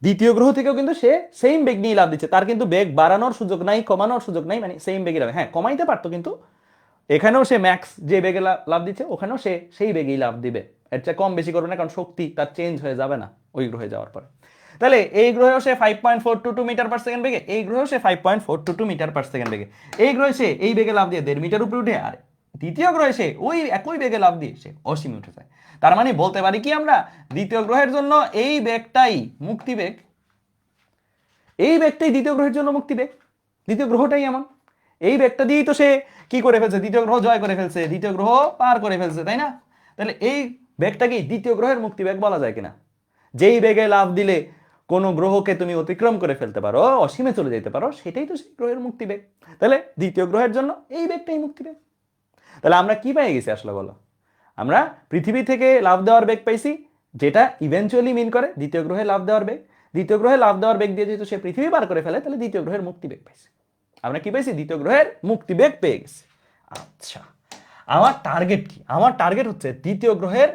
দ্বিতীয় গ্রহ থেকেও কিন্তু সে সেম বেগ নিয়ে লাফ দিচ্ছে। তার কিন্তু বেগ বাড়ানোর সুযোগ নাই, কমানোর সুযোগ নাই, মানে সেম বেগে লাফ। হ্যাঁ, কমাইতে পারতো, কিন্তু এখানেও সে ম্যাক্স যে বেগে লাফ দিচ্ছে, ওখানেও সে সেই বেগেই লাফ দিবে, এর চেয়ে কম বেশি করবে না, কারণ শক্তি তার চেঞ্জ হয়ে যাবে না ওই গ্রহে যাওয়ার পরে। তাহলে এই গ্রহেও সে 5.422 মিটার পার সেকেন্ড বেগে, এই গ্রহেও সে 5.422 মিটার পার সেকেন্ড বেগে। এই গ্রহে সে এই বেগে লাফ দিয়ে 1.5 মিটার উপরে উঠে, আর দ্বিতীয় গ্রহে সে ওই একই বেগে লাফ দিয়ে সে অসীমে উঠে যায়। তার মানে বলতে পারি কি আমরা, দ্বিতীয় গ্রহের জন্য এই বেগটাই মুক্তি বেগ, এই বেগটাই দ্বিতীয় গ্রহের জন্য মুক্তি বেগ। দ্বিতীয় গ্রহটাই এমন, এই বেগটা দিয়েই তো সে কি করে ফেলছে, দ্বিতীয় গ্রহ জয় করে ফেলছে, দ্বিতীয় গ্রহ পার করে ফেলছে, তাই না? তাহলে এই বেগটাকে দ্বিতীয় গ্রহের মুক্তি বেগ বলা যায় কিনা? যেই বেগে লাফ দিলে কোনো গ্রহকে তুমি অতিক্রম করে ফেলতে পারো, অসীমে চলে যেতে পারো, সেটাই তো সেই গ্রহের মুক্তি বেগ। তাহলে দ্বিতীয় গ্রহের জন্য এই বেগটাই মুক্তি বেগ। তাহলে আমরা কি পেয়ে গেছি আসলে বলো? আমরা পৃথিবী থেকে লাফ দেওয়ার বেগ পাইছি, যেটা ইভেনচুয়ালি মিন করে দ্বিতীয় গ্রহে লাফ দেওয়ার বেগ। দ্বিতীয় গ্রহে লাফ দেওয়ার বেগ দিয়ে যেহেতু সে পৃথিবী পার করে ফেলে, তাহলে দ্বিতীয় গ্রহের মুক্তি বেগ পাইছি। আমরা কি পেয়েছি? দ্বিতীয় গ্রহের মুক্তি বেগ পেয়ে গেছি। আচ্ছা, আমার টার্গেট কি? আমার টার্গেট হচ্ছে দ্বিতীয় গ্রহের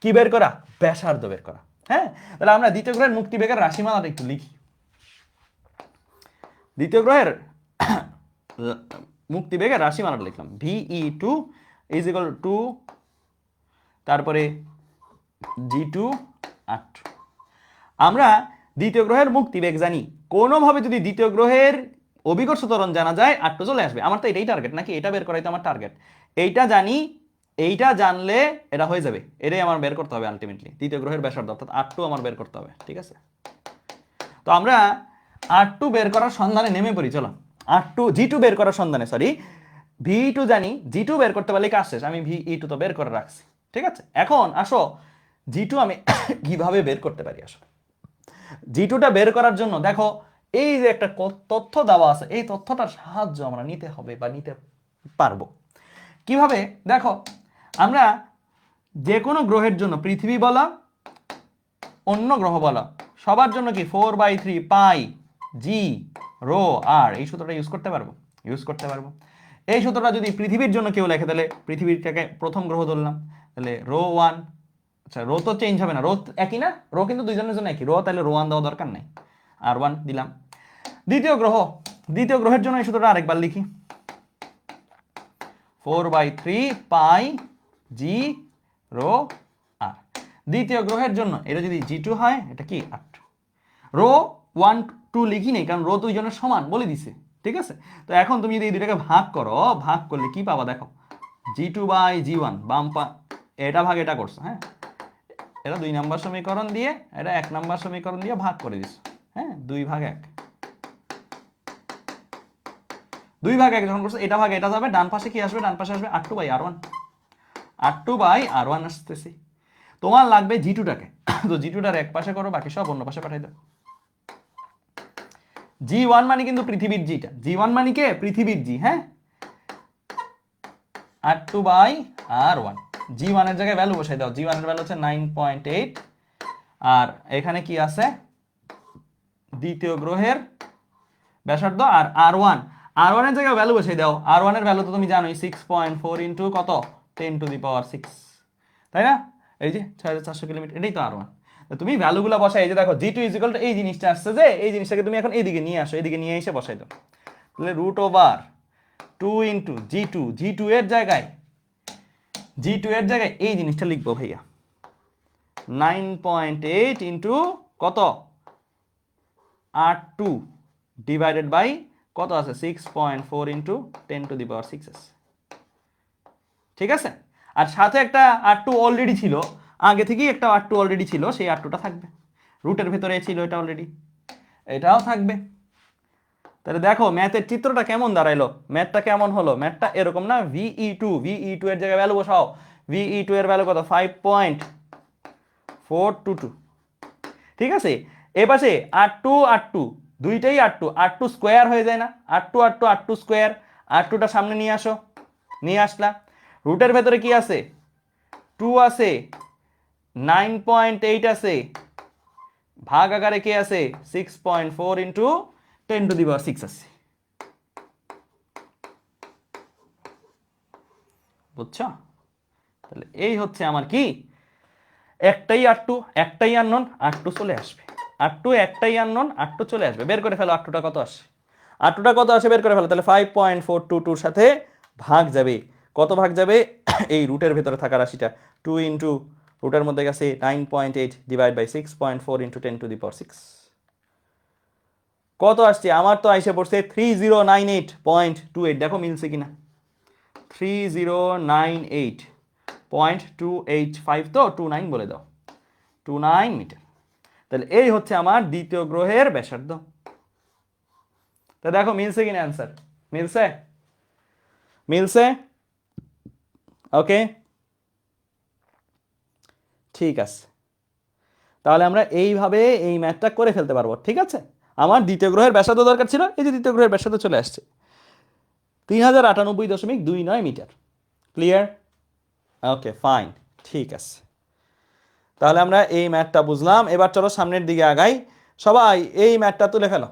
কি বের করা? ব্যাসার্ধ বের করা। হ্যাঁ, তাহলে আমরা দ্বিতীয় গ্রহের মুক্তি বেগের রাশিমালাটা একটু লিখি। দ্বিতীয় গ্রহের মুক্তি বেগের রাশিমালাটা লিখলাম, VE2 ইজ ইকুয়াল টু, তারপরে G2 R2। আমরা দ্বিতীয় গ্রহের মুক্তি বেগ জানি, কোনোভাবে যদি দ্বিতীয় গ্রহের অভিকর্ষ ত্বরণ জানা যায়, R2 চলে আসবে। আমার তো এটাই টার্গেট নাকি, এটা বের করাই তো আমার টার্গেট। এইটা জানি, এইটা জানলে এটা হয়ে যাবে, এটাই আমার বের করতে হবে আলটিমেটলি। দ্বিতীয় গ্রহের ব্যাসার্ধ অর্থাৎ R2 আমার বের করতে হবে। ঠিক আছে, তো আমরা R2 বের করার সন্ধানে নেমে পড়ি। চলো G2 বের করার সন্ধানে, সরি VE2 জানি, G2 বের করতে পারলে কাজ শেষ। আমি VE2 তো বের করে রাখছি। ঠিক আছে, এখন আসো G2 আমি কিভাবে বের করতে পারি। আসো G2টা বের করার জন্য দেখো, এই যে একটা তথ্য দেওয়া আছে, এই তথ্যটার সাহায্য আমরা নিতে হবে বা নিতে পারবো কিভাবে? দেখো, আমরা যে কোনো গ্রহের জন্য, পৃথিবী বলা, অন্য গ্রহ বলা, সবার জন্য কি 4/3 পাই জি রো আর, এই সূত্রটা ইউজ করতে পারবো। এই সূত্রটা যদি পৃথিবীর জন্য কেউ লেখে, তাহলে পৃথিবীটাকে প্রথম গ্রহ ধরলাম, তাহলে রো 1, আচ্ছা রো তো চেঞ্জ হবে না, রো একই না, রো কিন্তু দুইজনের জন্য একই রো, তাহলে রো 1 দেওয়া দরকার নাই, R1 দিলাম। দ্বিতীয় গ্রহের জন্য এই সূত্রটা আরেকবার লিখি, 4/3 পাই জি রো আর। দ্বিতীয় গ্রহের জন্য এটা যদি G2 হয়, এটা কি R2। রো 1 2 লিখি নেই, কারণ রো দুইজনের সমান বলে দিছে, ঠিক আছে। তো এখন তুমি যদি এই দুইটাকে ভাগ করো, ভাগ করলে কি পাবা দেখো, G2/G1 এটা ভাগ এটা করছো, হ্যাঁ, এটা 2 নম্বর সমীকরণ দিয়ে, এটা 1 নম্বর সমীকরণ দিয়ে ভাগ করে দিছো, হ্যাঁ, 2/1, 2/1 যখন করছো, এটা ভাগ এটা যাবে, ডান পাশে কি আসবে, ডান পাশে আসবে R2/R1, R2/R1 আসতেছে। তোমার লাগবে G2টাকে, তো G2টার এক পাশে করো, বাকি সব অন্য পাশে পাঠাই দাও। G1 মানে কিন্তু পৃথিবীর জিটা, G1 মানে কে, পৃথিবীর জি, হ্যাঁ, R2/R1, G1 এর জায়গায় ভ্যালু বসাই দাও, G1 এর ভ্যালু হচ্ছে 9.8, আর এখানে কি আছে, দ্বিতীয় গ্রহের ব্যাসার্ধ, আর R1 এর জায়গায় ভ্যালু বসাই দাও, R1 এর ভ্যালু তো তুমি জানোই 6.4 ইন্টু কত, 10⁶, তাই না, এই যে 6400 কিলোমিটার, এটাই তো R1। তুমি ভ্যালুগুলো বসাই, এই যে দেখো G2 ইকুয়াল টু এই জিনিসটা আসছে, যে এই জিনিসটাকে তুমি এখন এইদিকে নিয়ে আসো, এইদিকে নিয়ে এসে বসাই দাও, তাহলে √2 ইন্টু G2 এর জায়গায় এই জিনিসটা লিখবো ভাইয়া, 9.8 ইন্টু কত, R2 ডিভাইডেড বাই কত আছে, 6.4 ইন্টু 10⁶ আছে, ঠিক আছে। আর সাথে একটা R2 অলরেডি ছিল, আগে থেকেই একটা R2 অলরেডি ছিল, সেই R2টা থাকবে, রুটের ভেতরে ছিল এটা অলরেডি, এটাও থাকবে। তাহলে দেখো ম্যাথের চিত্রটা কেমন দাঁড়াইলো, ম্যাথটা কেমন হলো, ম্যাথটা এরকম না, VE2 এর জায়গায় ভ্যালু বসাও, VE2 এর ভ্যালু কত, 5.422, ঠিক আছে। এ পাশে R2 দুইটাই R2 স্কোয়ার হয়ে যায় না, R2 স্কোয়ার, R2টা সামনে নিয়ে আসো, নিয়ে আসলা, রুটের ভেতরে কি আছে, 2 আছে, 9.8 আছে, ভাগ আকারে কি আছে, 6.4 ইন্টু 10⁶ আছে, বুঝছো। তাহলে এই হচ্ছে আমার কি, একটাই একটাই আননোন, R2 চলে আসবে, একটাই আননোন, R2 চলে আসবে, বের করে ফেলো R2টা কত আসে, বের করে ফেলো। তাহলে 5.422 সাথে ভাগ যাবে, কত ভাগ যাবে, এই রুটের ভেতরে থাকা রাশিটা, 2 ইন্টু রুটের মধ্যে গেছে 9.8 ডিভাইড বাই 6.4 ইন্টু 10⁶, কত আসছে, আমার তো আইসে পড়ছে 3098.28, দেখো মিলছে কিনা, 3098.285, তো 29 বলে দাও, 29 মিটার। তাহলে এই হচ্ছে আমার দ্বিতীয় গ্রহের ব্যাসার্ধ। তা দেখো মিলছে কিনা অ্যান্সার, মিলছে, ওকে, ঠিক আছে। তাহলে আমরা এইভাবে এই ম্যাথটা করে ফেলতে পারবো, ঠিক আছে। আমার দ্বিতীয় গ্রহের ব্যাসার্ধ দরকার ছিল, এই যে দ্বিতীয় গ্রহের ব্যাসার্ধ চলে আসছে, 3098.29 মিটার, ক্লিয়ার, ওকে ফাইন, ঠিক আছে। তাহলে আমরা এই ম্যাথটা বুঝলাম, এবার চলো সামনের দিকে আগাই, সবাই এই ম্যাথটা তুলে ফেলো,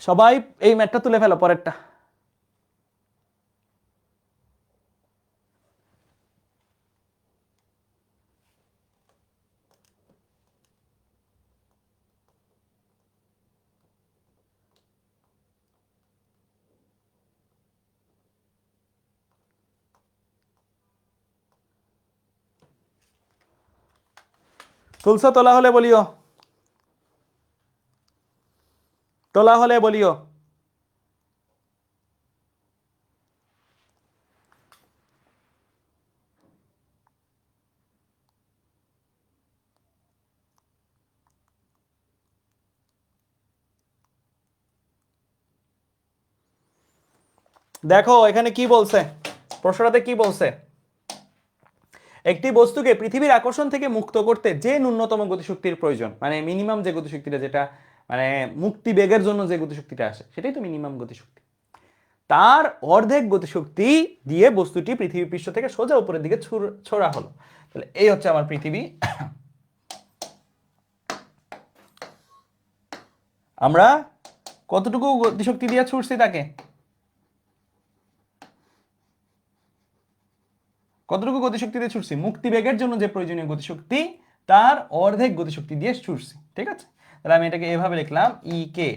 সবাই এই ম্যাথটা তুলে ফেলো, পরেরটা। তুলসা, তোলা হলে বলিও, তোলা হলে বলিও। দেখো এখানে কি বলছে, প্রশ্নটাতে কি বলছে, একটি বস্তুকে পৃথিবীর আকর্ষণ থেকে মুক্ত করতে যে ন্যূনতম গতিশক্তির প্রয়োজন, মানে মিনিমাম যে গতিশক্তিটা, যেটা মানে মুক্তি বেগের জন্য যে গতিশক্তিটা আসে, সেটাই তো মিনিমাম গতিশক্তি, তার অর্ধেক গতিশক্তি দিয়ে বস্তুটি পৃথিবী পৃষ্ঠ থেকে সোজা উপরের দিকে ছোড়া হলো। তাহলে এই হচ্ছে আমার পৃথিবী, আমরা কতটুকু গতিশক্তি দিয়ে ছুটছি তাকে, কতটুকু গতিশক্তি দিয়ে ছুটছি, মুক্তিবেগের জন্য যে প্রয়োজনীয় গতিশক্তি তার অর্ধেক গতিশক্তি দিয়ে ছুটছি। ঠিক আছে, তাহলে আমি এটাকে এভাবে লিখলাম, ই কে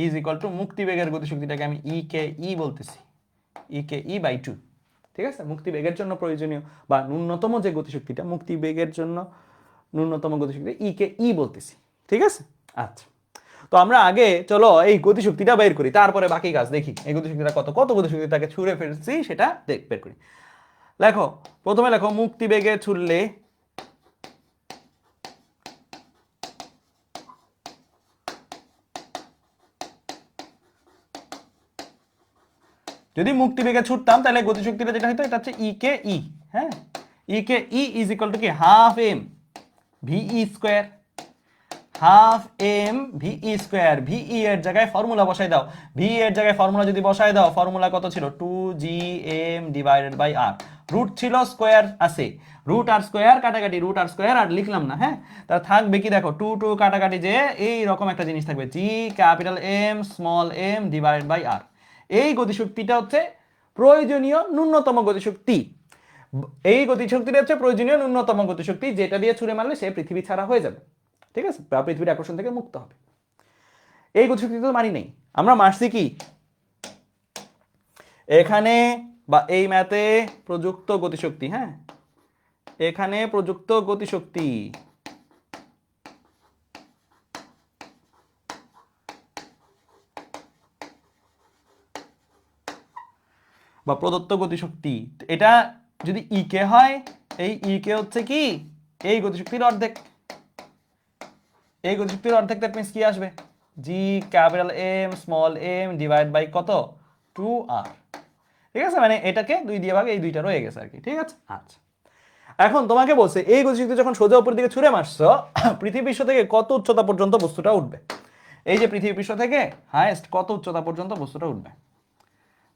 ইজ ইকুয়াল টু মুক্তিবেগের গতিশক্তিটাকে আমি ই কে ই বলতেছি, ই কে ই বাই 2। ঠিক আছে, মুক্তিবেগের জন্য প্রয়োজনীয় বা ন্যূনতম যে গতিশক্তিটা, মুক্তিবেগের জন্য ন্যূনতম গতিশক্তি ই কে ই বলতেছি। ঠিক আছে, আচ্ছা। তো আমরা আগে চলো এই গতিশক্তিটা বের করি, তারপরে বাকি কাজ দেখি। এই গতিশক্তিটা কত, কত গতিশক্তি তাকে ছুঁড়ে ফেলছি সেটা বের করি। লেখো, প্রথমে লেখো মুক্তিবেগে ছুড়লে যদি মুক্তিবেগে ছুটতাম তাহলে গতিশক্তিটা যেটা হতো এটা হচ্ছে ই কে ই। হ্যাঁ, E K E is equal to কি half M VE square, half M VE square. VE এর জায়গায় ফর্মুলা বসাই দাও, ভি এর জায়গায় ফর্মুলা যদি বসাই দাও, ফর্মুলা কত ছিল, 2gm divided by R. Root ছিল, স্কোয়ার আছে, রুট আর স্কোয়ার কাটাকাটি, রুট আর স্কোয়ার আর লিখলাম না। হ্যাঁ, তাহলে থাকবে কি দেখো, 2 কাটাকাটি যে এই রকম একটা জিনিস থাকবে, G capital M small m divided by r. এই গতিশক্তিটা হচ্ছে প্রয়োজনীয় ন্যূনতম গতিশক্তি। এই গতিশক্তিটা হচ্ছে প্রয়োজনীয় ন্যূনতম গতিশক্তি, যেটা দিয়ে ছুঁড়ে মারলে সে পৃথিবী ছাড়া হয়ে যাবে। ঠিক আছে, বা পৃথিবীর আকর্ষণ থেকে মুক্ত হবে। এই গতিশক্তি তো মারি নেই, আমরা মারছি কি এখানে বা এই ম্যাথে প্রযুক্ত গতিশক্তি। হ্যাঁ, এখানে প্রযুক্ত গতিশক্তি বা প্রদত্ত গতিশক্তি, এটা যদি ই কে হয়, এই ই কে হচ্ছে কি এই গতিশক্তির অর্ধেক। এই গতিশক্তির অর্ধেক দ্যাট মিন্স কি আসবে, G capital M small M divide by কত, 2r। ঠিক আছে, মানে এটাকে 2 দিয়ে ভাগ, এই দুইটা রয়ে গেছে আর কি। ঠিক আছে, আচ্ছা। এখন তোমাকে বলছে এই গতিশক্তি যখন সোজা উপর দিকে ছুঁড়ে মারছো, পৃথিবী পৃষ্ঠ থেকে কত উচ্চতা পর্যন্ত বস্তুটা উঠবে। এই যে পৃথিবী পৃষ্ঠ থেকে হাইয়েস্ট কত উচ্চতা পর্যন্ত বস্তুটা উঠবে,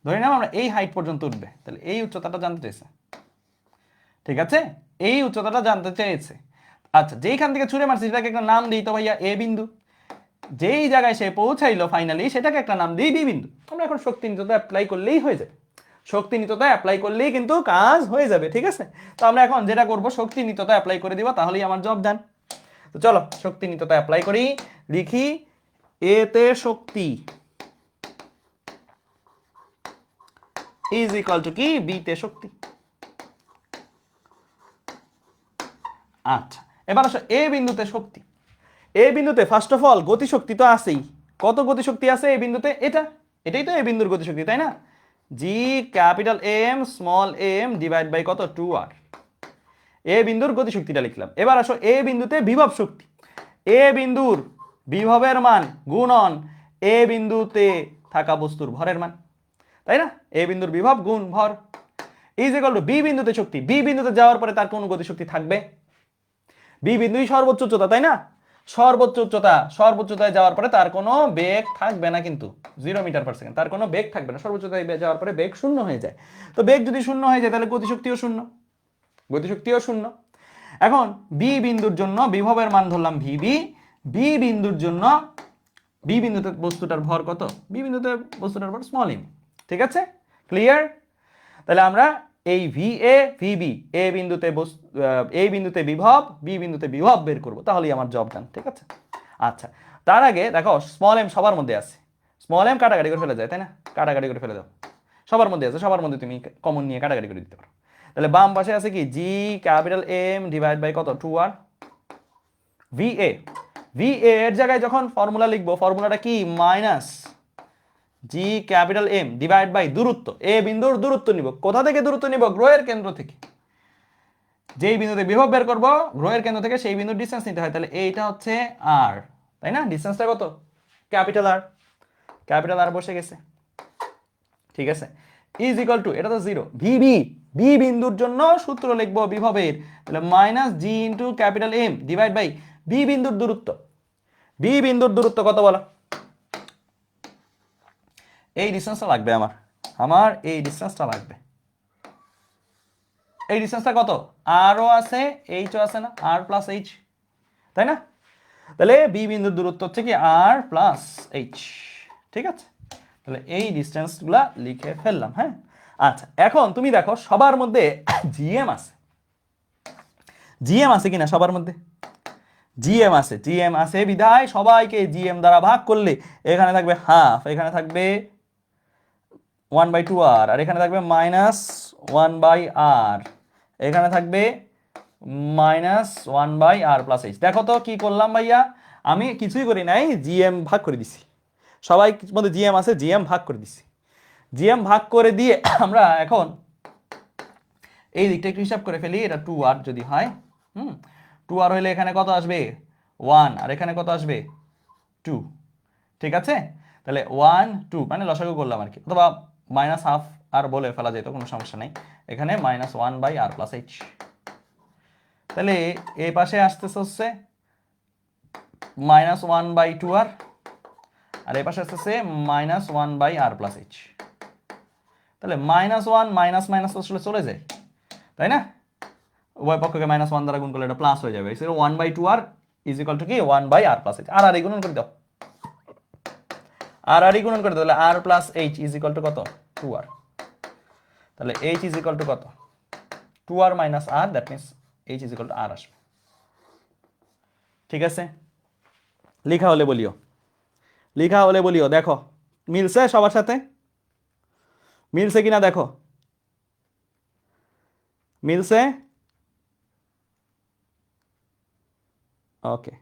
ধরে নাও আমরা এই হাইট পর্যন্ত উঠবে, তাহলে এই উচ্চতাটা জানতে চাইছে। ঠিক আছে, এই উচ্চতাটা জানতে চেয়েছে। আচ্ছা, যেইখান থেকে ছুঁড়ে মারছি সেটাকে একটা নাম দিই তো ভাইয়া এ বিন্দু। যেই জায়গায় সে পৌঁছাইলো ফাইনালি সেটাকে একটা নাম দিই বি বিন্দু। আমরা এখন শক্তি নিত্যতা অ্যাপ্লাই করলেই হয়ে যাবে, শক্তি নিত্যতা অ্যাপ্লাই করলেই কিন্তু কাজ হয়ে যাবে। ঠিক আছে, তো আমরা এখন যেটা করব, শক্তি নিত্যতা অ্যাপ্লাই করে দিব, তাহলেই আমার জব ডান। তো চলো শক্তি নিত্যতা অ্যাপ্লাই করি, লিখি এ তে শক্তি ইজ ইকুয়াল টু কি বি তে শক্তি। আচ্ছা, এবার আসো এ বিন্দুতে শক্তি। এ বিন্দুতে ফার্স্ট অফ অল গতিশক্তি তো আছেই। কত গতিশক্তি আছে এই বিন্দুতে, এটাই তো এই বিন্দুর গতিশক্তি, তাই না, G capital M small M divide by কত, 2r। এ বিন্দুর গতিশক্তিটা লিখলাম। এবার আসো এ বিন্দুতে বিভব শক্তি। এ বিন্দুর বিভবের মান গুণন এ বিন্দুতে থাকা বস্তুর ভরের মান, তাই না, এ বিন্দুর বিভব গুণ ভর ইজ ইকুয়াল টু বি বিন্দুতে শক্তি। বি বিন্দুতে যাওয়ার পরে তার কোন গতিশক্তি থাকবে, বি বিন্দুই সর্বোচ্চ উচ্চতা, তাই না, সর্বোচ্চ উচ্চতায় যাওয়ার পরে তার কোনো বেগ থাকবে না, কিন্তু 0 মিটার পার সেকেন্ড, তার কোনো বেগ থাকবে না। সর্বোচ্চ উচ্চতায় যাওয়ার পরে বেগ শূন্য হয়ে যায়। তো বেগ যদি শূন্য হয়ে যায় তাহলে গতিশক্তিও শূন্য, গতিশক্তিও শূন্য। এখন বি বিন্দুর জন্য বিভবের মান ধরলাম ভিবি। বি বিন্দুর জন্য, বি বিন্দুতে বস্তুটার ভর কত, বি বিন্দুতে বস্তুটার ভর স্মল এম। ঠিক আছে, ক্লিয়ার। তাহলে আমরা এই ভি এ ভিবি এ বিন্দুতে এই বিন্দুতে বিভব, বি বিন্দুতে বিভব বের করব, তাহলেই আমার জব ডান। ঠিক আছে, আচ্ছা। তার আগে দেখো স্মল এম সবার মধ্যে আছে, স্মল এম কাটাকাটি করে ফেলে যায়, তাই না, কাটাকাটি করে ফেলে দাও, সবার মধ্যে আছে, সবার মধ্যে তুমি কমন নিয়ে কাটাকাটি করে দিতে পারো। তাহলে বাম পাশে আছে কি G capital M divide by কত, 2r। ভি এ, ভি এর জায়গায় যখন ফর্মুলা লিখবো, ফর্মুলাটা কি, minus G capital M divide by দূরত্ব, এ বিন্দুর দূরত্ব নিব। কোথা থেকে দূরত্ব নিব, গ্রহের কেন্দ্র থেকে। যেই বিন্দুতে বিভব বের করব গ্রহের কেন্দ্র থেকে, সেই বিন্দুর ডিসটেন্স নিতে হয়। তাহলে এইটা হচ্ছে আর, তাই না, ডিসটেন্সটা কত, ক্যাপিটাল আর, ক্যাপিটাল আর বসে গেছে। ঠিক আছে, ইজ ইকুয়াল টু, এটা তো 0, ভিবি, বি বিন্দুর জন্য সূত্র লিখবো বিভবের, তাহলে minus G into capital M divide by B বিন্দুর দূরত্ব। বি বিন্দুর দূরত্ব কত বলো, এই ডিসটেন্সটা লাগবে আমার এই ডিসটেন্সটা লাগবে। এই ডিসটেন্সটা কত, আরও আছে এইচও আছে না, আর প্লাস এইচ, তাই না। তাহলে বি বিন্দুর দূরত্ব হচ্ছে কি আর প্লাস এইচ, ঠিক আছে। তাহলে এই ডিস্টেন্সগুলা লিখে ফেললাম, হ্যাঁ। আচ্ছা, এখন তুমি দেখো সবার মধ্যে জিএম আছে, জিএম আছে কিনা সবার মধ্যে? জিএম আছে, জিএম আছে বিধায় সবাইকে জিএম দ্বারা ভাগ করলে এখানে থাকবে হাফ, এখানে থাকবে 1/2r, আর এখানে থাকবে -1/r, এখানে থাকবে -1/r প্লাস এইচ। দেখো তো কি করলাম ভাইয়া, আমি কিছুই করি নাই, জিএম ভাগ করে দিছি, সবাই মধ্যে জিএম আছে, জিএম ভাগ করে দিছি। জিএম ভাগ করে দিয়ে আমরা এখন এই দিকটা একটু হিসাব করে ফেলি, এটা 2r যদি হয়, 2r হইলে এখানে কত আসবে 1, আর এখানে কত আসবে 2, ঠিক আছে। তাহলে 1 2 মানে লসাগু করলাম আর কি, অথবা -1/2 আর বলে ফেলা যেত, কোনো সমস্যা নেই। এখানে -1/r প্লাস এইচ, তাহলে এই পাশে আসতেছে হচ্ছে -1/2r, আর এই পাশে আসতেছে -1/r প্লাস এইচ। তাহলে -1 মাইনাস মাইনাস আসলে চলে যায়, তাই না? উভয় পক্ষকে -1 দ্বারা গুণ করলে এটা প্লাস হয়ে যাবে। 1/2r ইজ ইকুয়াল টু কি 1/r প্লাস এইচ, আর গুণন করে দাও, আর গুণন করে দাও, তাহলে r plus H is equal two কত 2r। তাহলে এইচ ইজ ইকুয়াল টু কত 2r minus r, that means H is equal two r আসবে, ঠিক আছে। লেখা হলে বলিও, লেখা হলে বলিও। দেখো মিলছে সবার সাথে, মিলছে কিনা দেখো, মিলছে? ওকে,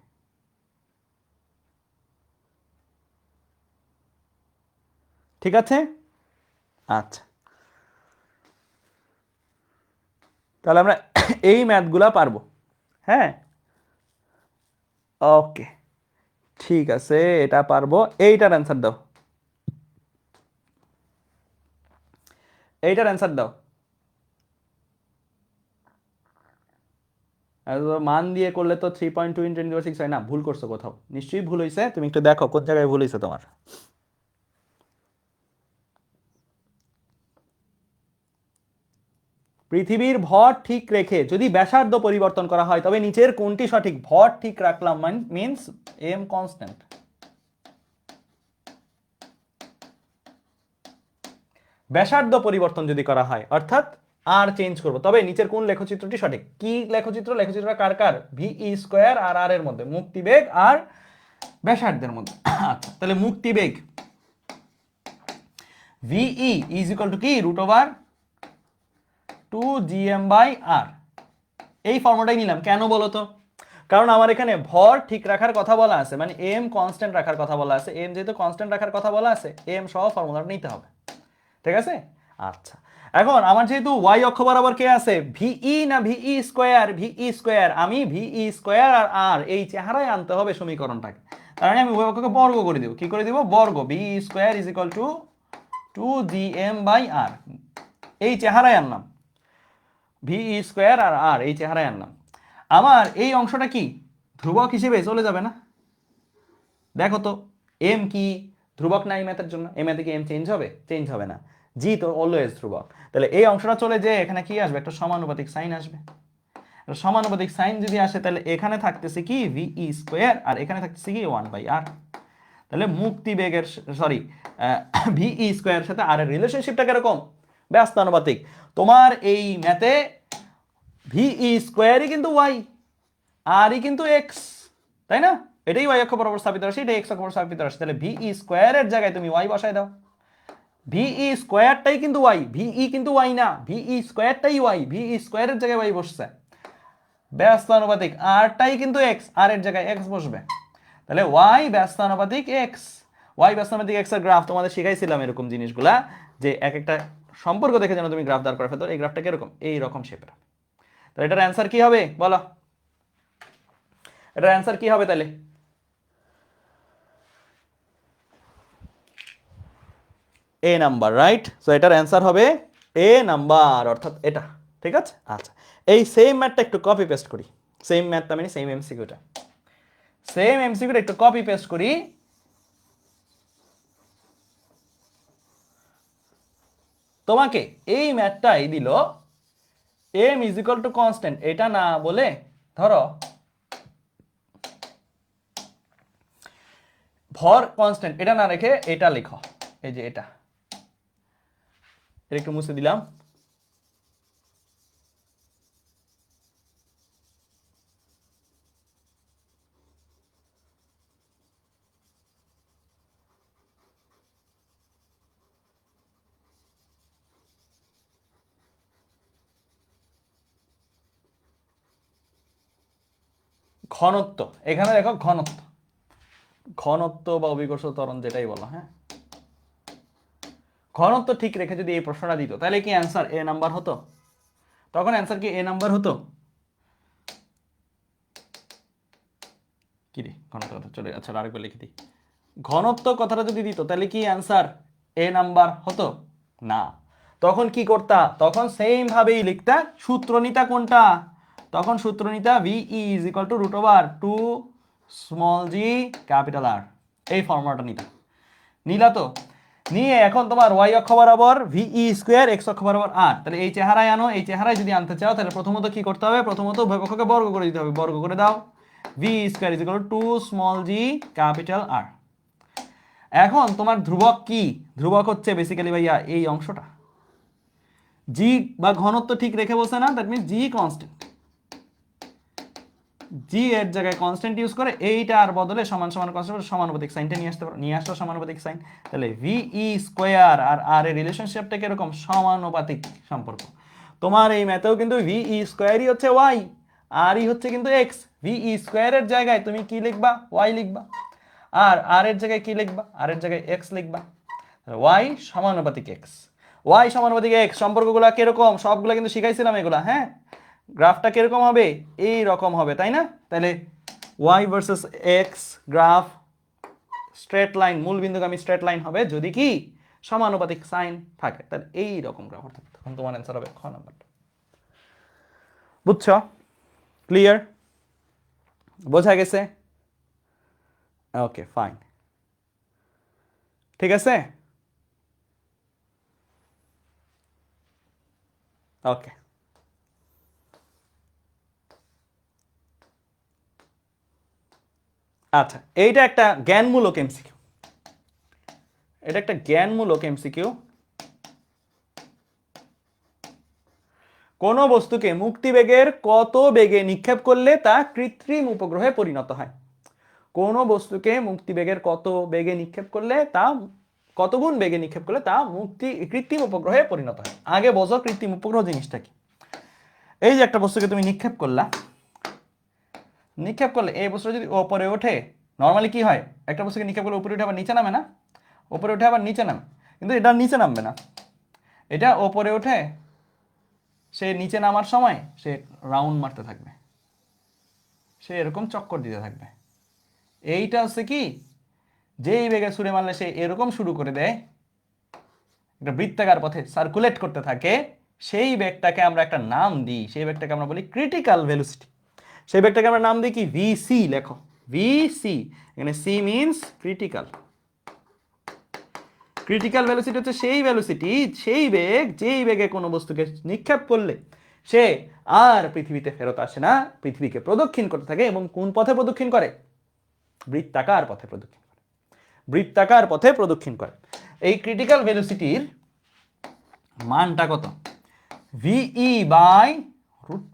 ঠিক আছে। আচ্ছা, তাহলে আমরা এই ম্যাথগুলা পারবো, হ্যাঁ। ওকে, ঠিক আছে, এটা পারবো। এইটার অ্যান্সার দাও, এইটার অ্যান্সার দাও। মান দিয়ে করলে তো 3.2 × 10⁶ হয় না, ভুল করছো কোথাও, নিশ্চয়ই ভুল হয়েছে। তুমি একটু দেখো কোন জায়গায় ভুল হয়েছে তোমার। পৃথিবীর ভর ঠিক রেখে যদি ব্যাসার্ধ পরিবর্তন করা হয় তবে নিচের কোনটি সঠিক? ভর ঠিক রাখলাম মিন্স এম কনস্ট্যান্ট। ব্যাসার্ধ পরিবর্তন যদি করা হয় অর্থাৎ আর চেঞ্জ করব, তবে নিচের কোন লেখচিত্রটি সঠিক? কি লেখচিত্র? লেখচিত্রটা কার কার? VE স্কয়ার আর r এর মধ্যে, মুক্তিবেগ আর ব্যাসার্ধের মধ্যে। আচ্ছা, তাহলে মুক্তিবেগ VE ইজ ইকুয়াল টু কি √2gm/r। এই ফর্মুলাটাই নিলাম, কেন বলো তো? কারণ আমার এখানে ভর ঠিক রাখার কথা বলা আছে, মানে এম কনস্ট্যান্ট রাখার কথা বলা আছে। এম যেহেতু কনস্ট্যান্ট রাখার কথা বলা আছে, এম সহ ফর্মুলাটা নিতে হবে, ঠিক আছে। আচ্ছা, এখন আমার যেহেতু ওয়াই অক্ষ বরাবর কে আছে, ভিই না ভিই স্কোয়ার? ভিই স্কোয়ার। আমি ভিই স্কোয়ার আর আর এই চেহারায় আনতে হবে সমীকরণটাকে, তার মানে আমি উভয় অক্ষকে বর্গ করে দিব। কি করে দিব? বর্গ। ভিই square is equal two 2gm/r, এই চেহারায় আনলাম। ভিই স্কোয়ার আর আর এই চেহারায় আনলাম। আমার এই অংশটা কি ধ্রুবক হিসেবে চলে যাবে না? দেখো তো, এম কি ধ্রুবক না এই ম্যাথের জন্য? এই ম্যাথে কি এম চেঞ্জ হবে? চেঞ্জ হবে না, জি তো অলওয়েজ ধ্রুবক। তাহলে এই অংশটা চলে যে এখানে কি আসবে? একটা সমানুপাতিক সাইন আসবে। সমানুপাতিক সাইন যদি আসে তাহলে এখানে থাকতেছে কি ভিই স্কোয়ার, আর এখানে থাকতেছে কি 1/r। তাহলে মুক্তি বেগের সরি ভিই স্কোয়ারের সাথে আর এর রিলেশনশিপটা কিরকম? ব্যস্তানুপাতিক। তোমার এই ম্যাথে ভিই স্কোয়ারই কিন্তু ওয়াই, আরই কিন্তু এক্স, তাই না? এটাই ওয়াই অক্ষ বরাবর স্থাপিত রাশি, এটা এক্স অক্ষ বরাবর স্থাপিত রাশি। তাহলে ভিই স্কোয়ারের জায়গায় তুমি ওয়াই বসায় দাও। ভিই স্কোয়ারটাই কিন্তু ওয়াই, ভিই কিন্তু ওয়াই না, ভিই স্কোয়ারটাই ওয়াই, ভিই স্কোয়ারের জায়গায় ওয়াই বসছে। ব্যস্তানুপাতিক আরটাই কিন্তু এক্স, আর এর জায়গায় এক্স বসবে। তাহলে ওয়াই ব্যস্তানুপাতিক এক্স। ওয়াই ব্যস্তানুপাতিক এক্স এর গ্রাফ তোমাদের শিখাইছিলাম এরকম জিনিসগুলা, যে এক একটা সম্পর্ক দেখে যেন তুমি গ্রাফ দাঁড় করে ফেলতো। এই গ্রাফটা কিরকম? এইরকম শেপের। তাহলে এটার অ্যান্সার কি হবে বলো? এটার অ্যান্সার কি হবে তাহলে? এ নাম্বার, রাইট? সো এটার অ্যান্সার হবে এ নাম্বার, অর্থাৎ এটা, ঠিক আছে। আচ্ছা, এই সেম ম্যাথটা একটু কপি পেস্ট করি। সেম ম্যাথটা মানে সেম এমসিকিউটা, সেম এমসিকিউটা একটু কপি পেস্ট করি। তোমাকে এই ম্যাথটাই দিল M is equal to constant, এটা না বলে ধরো ভর কনস্ট্যান্ট এটা না রেখে এটা লেখো, এই যে এটা একটু মুছে দিলাম। ঘনত্ব এখানে দেখো, ঘনত্ব, ঘনত্ব বা অভিকর্ষ ত্বরণ যেটাই বলো, হ্যাঁ ঘনত্ব ঠিক রেখে যদি এই প্রশ্নটা দিত তাহলে কি অ্যান্সার এ নাম্বার হতো? তখন অ্যান্সার কি এ নাম্বার হতো? কি রে ঘনত্ব কথা চলে, আচ্ছা আরেকবার লিখে দিই। ঘনত্ব কথাটা যদি দিত তাহলে কি অ্যান্সার এ নাম্বার হতো? না। তখন কি করতা? তখন সেম ভাবেই লিখতা, সূত্র নিতা কোনটা? তখন সূত্র নিতা VE is equal to root over 2 small G capital R, এই ফর্মুলাটা নিতা। নিলা তো? নিয়ে এখন তোমার ওয়াই অক্ষ বরাবর VE স্কোয়ার, এক্স অক্ষ বরাবর আর, তাহলে এই চেহারায় আনো। এই চেহারায় যদি আনতে চাও তাহলে প্রথমত কি করতে হবে? প্রথমত উভয় পক্ষকে বর্গ করে দিতে হবে। বর্গ করে দাও, VE square is equal to 2 small G capital R. এখন তোমার ধ্রুবক কি? ধ্রুবক হচ্ছে বেসিক্যালি ভাইয়া এই অংশটা, জি বা ঘনত্ব ঠিক রেখে বসে না, দ্যাট মিনস জি কনস্ট্যান্ট। জি এর জায়গায় কনস্ট্যান্ট ইউজ করে এইটার বদলে সমান সমান কনস্ট্যান্ট সমানুপাতিক সাইনটা নিয়ে আসতে পারো, নিয়ে আসো সমানুপাতিক সাইন। তাহলে VE স্কোয়ার আর আর এর রিলেশনশিপটা কিরকম? সমানুপাতিক সম্পর্ক। তোমার এই ম্যাথেও কিন্তু VE স্কোয়ারই হচ্ছে ওয়াই, আরই হচ্ছে কিন্তু এক্স। VE স্কোয়ারের জায়গায় তুমি কি লিখবা? ওয়াই লিখবা। আর আর এর জায়গায় কি লিখবা? আর এর জায়গায় এক্স লিখবা। ওয়াই সমানুপাতিক এক্স, ওয়াই সমানুপাতিক এক্স সম্পর্কগুলো কিরকম সবগুলো কিন্তু শিখাইছিলাম এগুলা, হ্যাঁ। গ্রাফটা কিরকম হবে? এই রকম হবে, তাই না? তাহলে Y versus X graph straight line, মূল বিন্দুগামী স্ট্রেট লাইন হবে যদি কি সমানুপাতিক সাইন থাকে, তাহলে এই রকম গ্রাফ থাকে। তখন তোমার অ্যান্সার হবে খ নাম্বারটা। বুঝছো? ক্লিয়ার? বোঝা গেছে? ওকে ফাইন, ঠিক আছে। ওকে, আচ্ছা এইটা একটা জ্ঞানমূলক এমসিকিউ, এটা একটা জ্ঞানমূলক এমসিকিউ। কোন বস্তুকে মুক্তিবেগের কত বেগে নিক্ষেপ করলে তা কৃত্রিম উপগ্রহে পরিণত হয়? কোন বস্তুকে মুক্তিবেগের কত বেগে নিক্ষেপ করলে তা, কত গুণ বেগে নিক্ষেপ করলে তা কৃত্রিম উপগ্রহে পরিণত হয়? আগে বোঝো কৃত্রিম উপগ্রহ জিনিসটা কি। এই যে একটা বস্তুকে তুমি নিক্ষেপ করলা, নিক্ষেপ করলে এই বস্তুটা যদি ওপরে ওঠে, নর্মালি কি হয় একটা বস্তুকে নিক্ষেপ করলে উপরে উঠে আবার নিচে নামে না? উপরে উঠে আবার নিচে নামে, কিন্তু এটা নিচে নামবে না, এটা ওপরে ওঠে, সে নিচে নামার সময় সে রাউন্ড মারতে থাকবে, সে এরকম চক্কর দিতে থাকবে। এইটা হচ্ছে কি, যেই বেগে ছুড়ে মারলে সে এরকম শুরু করে দেয়, একটা বৃত্তাকার পথে সার্কুলেট করতে থাকে, সেই বেগটাকে আমরা একটা নাম দিই, সেই বেগটাকে আমরা বলি ক্রিটিক্যাল ভেলোসিটি। সেই বেগটাকে আমরা নাম দিই কি? ভিসি। লেখো ভিসি, এখানে C means critical. Critical velocity হচ্ছে সেই ভেলোসিটি, সেই বেগ যেই বেগে কোনো বস্তুকে নিক্ষেপ করলে সে আর পৃথিবীতে ফেরত আসে না, পৃথিবীকে প্রদক্ষিণ করতে থাকে। এবং কোন পথে প্রদক্ষিণ করে? বৃত্তাকার পথে প্রদক্ষিণ করে, বৃত্তাকার পথে প্রদক্ষিণ করে। এই ক্রিটিক্যাল ভেলোসিটির মানটা কত? ভিই বাই রুট,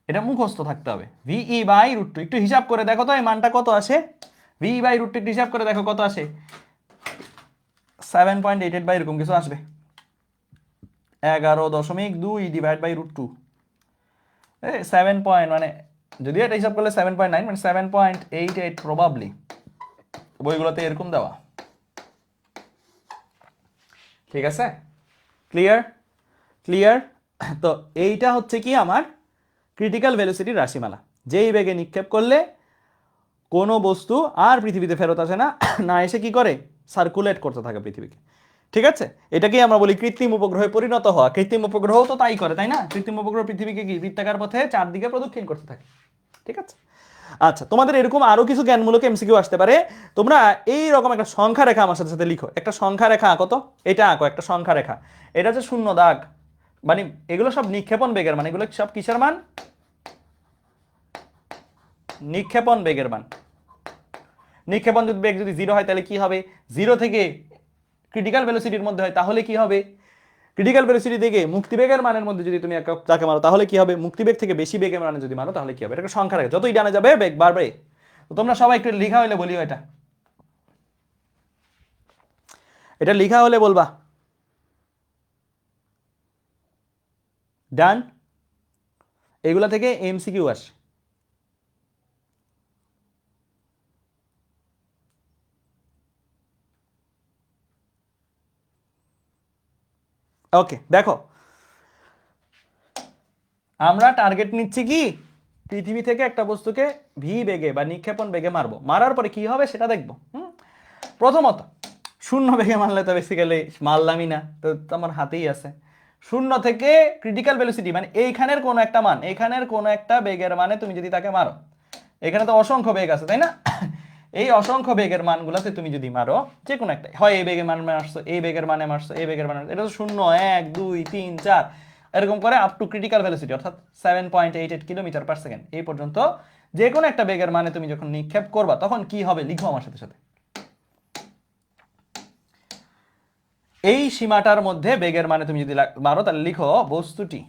এটা মুখস্থ থাকতে হবে। ভিই বাই রুট টু, একটু হিসাব করে দেখো তো এই মানটা কত আসে। ভিই বাই রুট টু একটু হিসাব করে দেখো কত আসে। 7.88 বা এরকম কিছু আসবে, 11.2 divide by root two, 7 point, মানে যদি এটা হিসাব করলে 7.9, মানে 7.88 প্রবাবলি, বইগুলোতে এরকম দেওয়া। ঠিক আছে, ক্লিয়ার? ক্লিয়ার। তো এইটা হচ্ছে কি আমার ক্রিটিক্যাল ভেলোসিটির রাশিমালা, যেই বেগে নিক্ষেপ করলে কোনো বস্তু আর পৃথিবীতে ফেরত আসে না, না এসে কি করে? সার্কুলেট করতে থাকে পৃথিবীকে। ঠিক আছে, এটাকেই আমরা বলি কৃত্রিম উপগ্রহে পরিণত হওয়া। কৃত্রিম উপগ্রহ তো তাই করে, তাই না? কৃত্রিম উপগ্রহ পৃথিবীকে কি বৃত্তাকার পথে চারদিকে প্রদক্ষিণ করতে থাকে। ঠিক আছে, আচ্ছা তোমাদের এরকম আরো কিছু জ্ঞানমূলক এমসিকিউ আসতে পারে। তোমরা এই রকম একটা সংখ্যা রেখা আমার সাথে সাথে লিখো, একটা সংখ্যা রেখা আঁকো তো, এটা আঁকো একটা সংখ্যা রেখা। এটা হচ্ছে শূন্য দাগ, মানে এগুলো সব নিক্ষেপণ বেগের মান, এগুলো সব কিসের মান? নিক্ষেপণ বেগের মান। নিক্ষেপণ বেগ যদি 0 হয় তাহলে কি হবে, 0 থেকে ক্রিটিক্যাল ভেলোসিটির মধ্যে হয় তাহলে কি হবে, ক্রিটিক্যাল ভেলোসিটি থেকে মুক্তিবেগের মানের মধ্যে যদি তুমি তাকে মারো তাহলে কি হবে, মুক্তিবেগ থেকে বেশি বেগের মানে যদি মারো তাহলে কি হবে, এটা সংখ্যা রাখে, যতই ডানে যাবে বেগ বাড়বে। তোমরা সবাই একটু লেখা হলে বলিও, এটা লেখা হলে বলবা। ডান, এগুলা থেকে এমসিকিউ আসে। ওকে, দেখো আমরা টার্গেট নিচ্ছি কি, পৃথিবী থেকে একটা বস্তুকে ভি বেগে বা নিক্ষেপণ বেগে মারবো, মারার পরে কি হবে সেটা দেখবো। প্রথমত শূন্য বেগে মারলে তো বেসিক্যালি মারলামই না, তো আমার হাতেই আছে। শূন্য থেকে ক্রিটিক্যাল ভেলোসিটি মানে এইখানের কোন একটা মান, এখানের কোন একটা বেগের মানে তুমি যদি তাকে মারো, এখানে তো অসংখ্য বেগ আছে তাই না, এই অসংখ্য বেগের মানগুলোতে তুমি যদি মারো যে কোনো একটা, হয় এই বেগের মান মারছো, এই বেগের মানে মারছো, এই বেগের মানে, এটা তো 0 1 2 3 4 এরকম করে আপ টু ক্রিটিক্যাল ভেলোসিটি অর্থাৎ 7.88 কিলোমিটার পার সেকেন্ড এই পর্যন্ত যে কোনো একটা বেগের মানে তুমি যখন নিক্ষেপ করবা তখন কি হবে লিখো আমার সাথে সাথে। এই সীমাটার মধ্যে বেগের মানে তুমি যদি মারো তাহলে লিখো বস্তুটি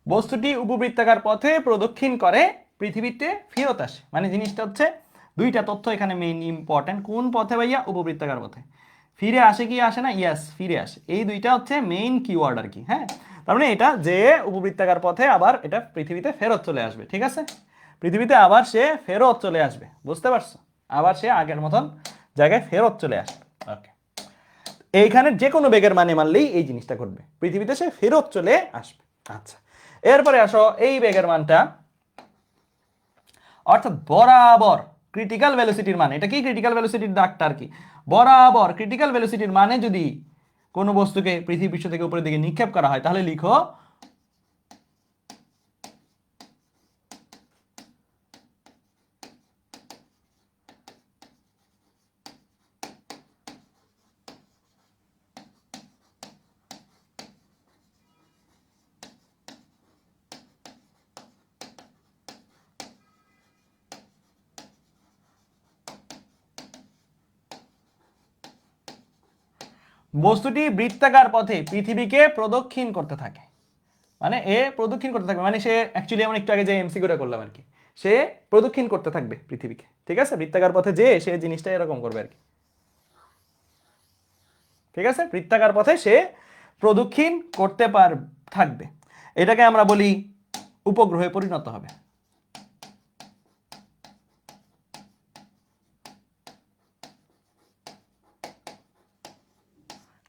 বস্তুটি উপবৃত্তাকার পথে প্রদক্ষিণ করে পৃথিবীতে ফেরত আসে। মানে জিনিসটা হচ্ছে দুইটা তথ্য এখানে মেইন ইম্পর্টেন্ট, কোন পথে ভাইয়া, উপবৃত্তাকার পথে। ফিরে আসে কি আসে না, ইয়াস ফিরে আসে, এই দুইটা হচ্ছে মেইন কিওয়ার্ড আর কি। হ্যাঁ, তার মানে এটা যে উপবৃত্তাকার পথে আবার এটা পৃথিবীতে ফেরত চলে আসবে, ঠিক আছে, পৃথিবীতে আবার সে ফেরত চলে আসবে, বুঝতে পারছো, আবার সে আগের মতন জায়গায় ফেরত চলে আসবে। ওকে, এইখানে যে কোনো বেগের মানে মানলেই এই জিনিসটা ঘটবে, পৃথিবীতে সে ফেরত চলে আসবে। আচ্ছা, এরপরে আসো এই বেগের মানটা, অর্থাৎ বরাবর ক্রিটিক্যাল ভেলোসিটির মানে, এটা কি ক্রিটিক্যাল ভেলোসিটির দাগটা আর কি, বরাবর ক্রিটিক্যাল ভেলোসিটির মানে যদি কোনো বস্তুকে পৃথিবী পৃষ্ঠ থেকে উপরের দিকে নিক্ষেপ করা হয় তাহলে লিখো বস্তুটি বৃত্তাকার পথে পৃথিবীকে প্রদক্ষিণ করতে থাকে, মানে এ প্রদক্ষিণ করতে থাকবে, মানে সে অ্যাকচুয়ালি আমরা একটু আগে যে এমসিকিউটা করলাম আর কি, সে প্রদক্ষিণ করতে থাকবে পৃথিবীকে, ঠিক আছে, বৃত্তাকার পথে যে সে জিনিসটা এরকম করবে আর কি, ঠিক আছে, বৃত্তাকার পথে সে প্রদক্ষিণ করতে থাকবে, এটাকে আমরা বলি উপগ্রহে পরিণত হবে।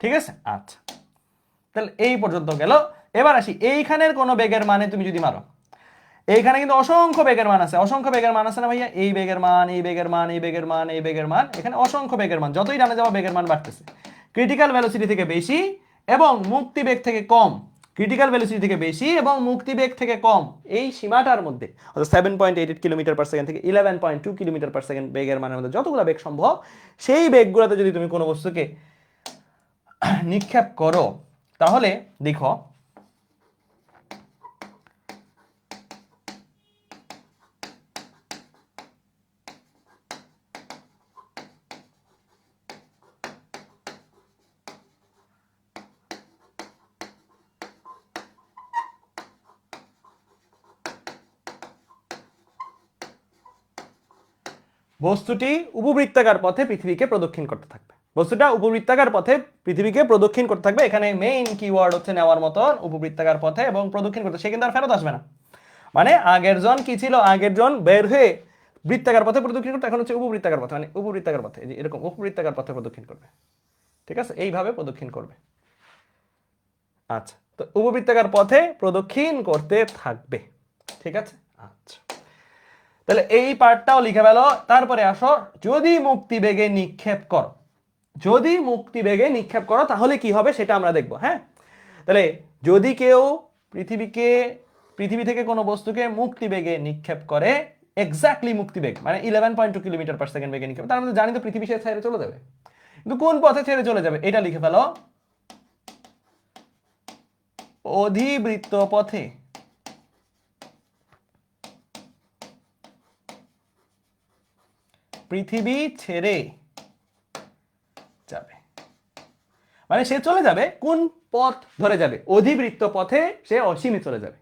ঠিক আছে, আচ্ছা, তাহলে এই পর্যন্ত গেল। এবার আসি এইখানের কোন বেগের মানে তুমি যদি মারো, এইখানে কিন্তু অসংখ্য বেগের মান আছে, অসংখ্য বেগের মান আছে না ভাইয়া, এই বেগের মান, এই বেগের মান, এই বেগের মান, এই বেগের মান, এখানে অসংখ্য বেগের মান, যতই ডানে যাওয়া বেগের মান বাড়তেছে, ক্রিটিক্যাল ভেলোসিটি থেকে বেশি এবং মুক্তিবেগ থেকে কম, ক্রিটিক্যাল ভেলোসিটি থেকে বেশি এবং মুক্তিবেগ থেকে কম, এই সীমাটার মধ্যে অর্থাৎ 7.88 কিলোমিটার পার সেকেন্ড থেকে 11.2 কিলোমিটার পার সেকেন্ড বেগের মানের মধ্যে যতগুলো বেগ সম্ভব সেই বেগগুলোতে যদি তুমি কোনো বস্তুকে নিক্ষেপ করো তাহলে দেখো বস্তুটি উপবৃত্তাকার পথে পৃথিবীকে প্রদক্ষিণ করতে থাকবে, বস্তুটা উপবৃত্তাকার পথে পৃথিবীকে প্রদক্ষিণ করতে থাকবে, এখানে মেইন কিওয়ার্ড হচ্ছে নেওয়ার মতন উপবৃত্তাকার পথে এবং প্রদক্ষিণ করতে, সে কিন্তু আর ফেরত আসবে না, মানে আগের জন কি ছিল, আগের জন বের হয়ে বৃত্তাকার পথে প্রদক্ষিণ করতে, এখন হচ্ছে উপবৃত্তাকার পথে, মানে উপবৃত্তাকার পথে এরকম উপবৃত্তাকার পথে প্রদক্ষিণ করবে, ঠিক আছে, এইভাবে প্রদক্ষিণ করবে। আচ্ছা, তো উপবৃত্তাকার পথে প্রদক্ষিণ করতে থাকবে, ঠিক আছে, আচ্ছা, তাহলে এই পার্টটাও লিখে ফেলো। তারপরে আসো, যদি মুক্তিবেগে নিক্ষেপ করো, যদি মুক্তিবেগে নিক্ষেপ করো তাহলে কি হবে সেটা আমরা দেখবো। হ্যাঁ, তাহলে যদি কেউ পৃথিবী থেকে কোনো বস্তুকে মুক্তিবেগে নিক্ষেপ করে, এক্স্যাক্টলি মুক্তিবেগ মানে 11.2 কিলোমিটার পার সেকেন্ড বেগে নিক্ষেপ, তার মধ্যে জানি তো পৃথিবী সে ছেড়ে চলে যাবে, কিন্তু কোন পথে ছেড়ে চলে যাবে এটা লিখে ফেলো। অধিবৃত্ত পথে। পৃথিবী ছেড়ে যাবে মানে সে চলে যাবে কোন পথ ধরে যাবে? অধিবৃত্ত পথে সে অসীমে চলে যাবে।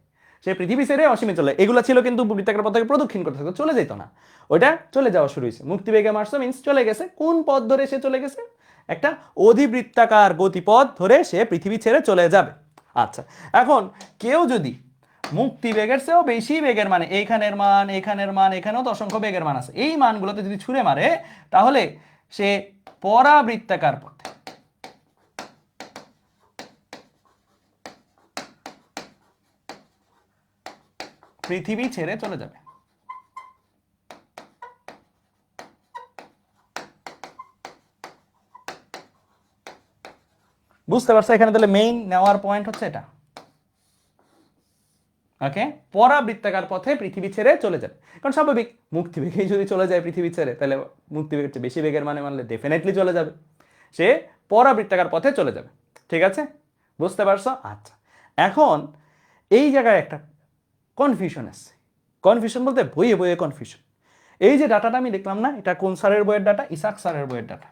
সে পৃথিবী ছেড়ে অসীমে চলে, এগুলো ছিল কিন্তু বৃত্তাকার পথকে প্রদক্ষিণ করতে থাকতো, চলে যেত না, ওইটা চলে যাওয়া শুরু হয়েছে। মুক্তিবেগে মারছো মিন্স চলে গেছে। কোন পথ ধরে সে চলে গেছে? একটা অধিবৃত্তাকার গতিপথ ধরে সে পৃথিবী ছেড়ে চলে যাবে। আচ্ছা, এখন কেউ যদি মুক্তিবেগের চেয়েও বেশি বেগের মানে এইখানের মান, এখানের মান, এখানেও তো অসংখ্য বেগের মান আছে, এই মানগুলোতে যদি ছুঁড়ে মারে তাহলে সে পরাবৃত্তাকার পথে, পৃথিবী ছেড়ে চলে যাবে। বুঝতে পারছো? এখানে তাহলে মেইন নেওয়ার পয়েন্ট হচ্ছে এটা। ওকে, পরাবৃত্তাকার পথে পৃথিবী ছেড়ে চলে যাবে, কারণ স্বাভাবিক মুক্তিবেগেই যদি চলে যায় পৃথিবী ছেড়ে, তাহলে মুক্তিবেগের চেয়ে বেশি বেগের মানে মানলে ডেফিনেটলি চলে যাবে, সে পরাবৃত্তাকার পথে চলে যাবে। ঠিক আছে, বুঝতে পারছো? আচ্ছা, এখন এই জায়গায় একটা কনফিউশন আছে। কনফিউশন বলতে বইয়ে বইয়ে কনফিউশন। এই যে ডাটাটা আমি দেখলাম না, এটা কোন স্যারের বইয়ের ডাটা? ইসাক স্যারের বইয়ের ডাটা।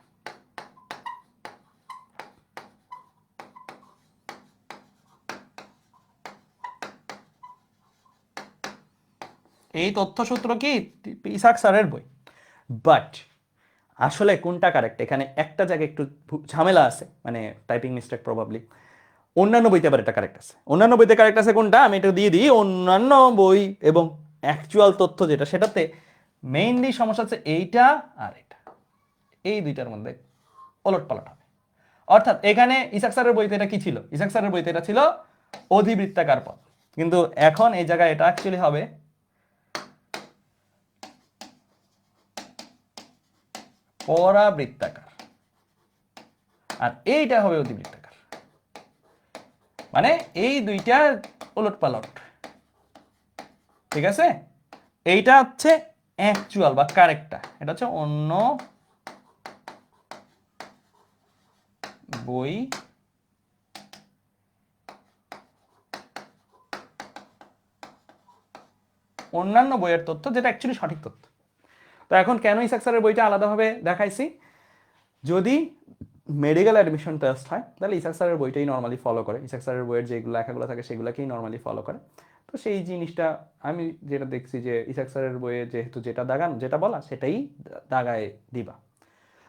এই তথ্যসূত্র কি ইসাক স্যারের বই, বাট আসলে কোনটা কারেক্ট এখানে একটা জায়গায় একটু ঝামেলা আছে, মানে টাইপিং মিস্টেক প্রবাবলি। অন্যান্য বইতে আবার এটা কারেক্ট আছে। অন্যান্য বইতে কারেক্ট আছে কোনটা আমি এটা দিয়ে দিই। অন্যান্য বই এবং অ্যাকচুয়াল তথ্য যেটা, সেটাতে মেইনলি সমস্যা হচ্ছে এইটা আর এটা, এই দুইটার মধ্যে ওলট পালট হবে। অর্থাৎ এখানে ইসাক স্যারের বইতে এটা কি ছিল? ইসাক স্যারের বইতে এটা ছিল অধিবৃত্তাকার পথ, কিন্তু এখন এই জায়গায় এটা অ্যাকচুয়ালি হবে পরাবৃত্তাকার, আর এইটা হবে অধিবৃত্তাকার। মানে এই দুইটা ওলট পালট। ঠিক আছে, এইটা হচ্ছে অ্যাকচুয়াল বা কারেক্টটা, এটা হচ্ছে অন্য বই অন্যান্য বইয়ের তথ্য যেটা অ্যাকচুয়ালি সঠিক তথ্য। তো এখন কেন ইসাক স্যারের বইটা আলাদাভাবে দেখাইছি? যদি মেডিকেল অ্যাডমিশন টেস্ট হয় তাহলে ইসাক স্যারের বইটাই নর্মালি ফলো করে, ইসাক স্যারের বইয়ের যেগুলো লেখাগুলো থাকে সেগুলোকেই নর্মালি ফলো করে। তো সেই জিনিসটা আমি যেটা দেখছি যে ইসাক স্যারের বইয়ে যেহেতু যেটা দাগান, যেটা বলা সেটাই দাগায় দিবা।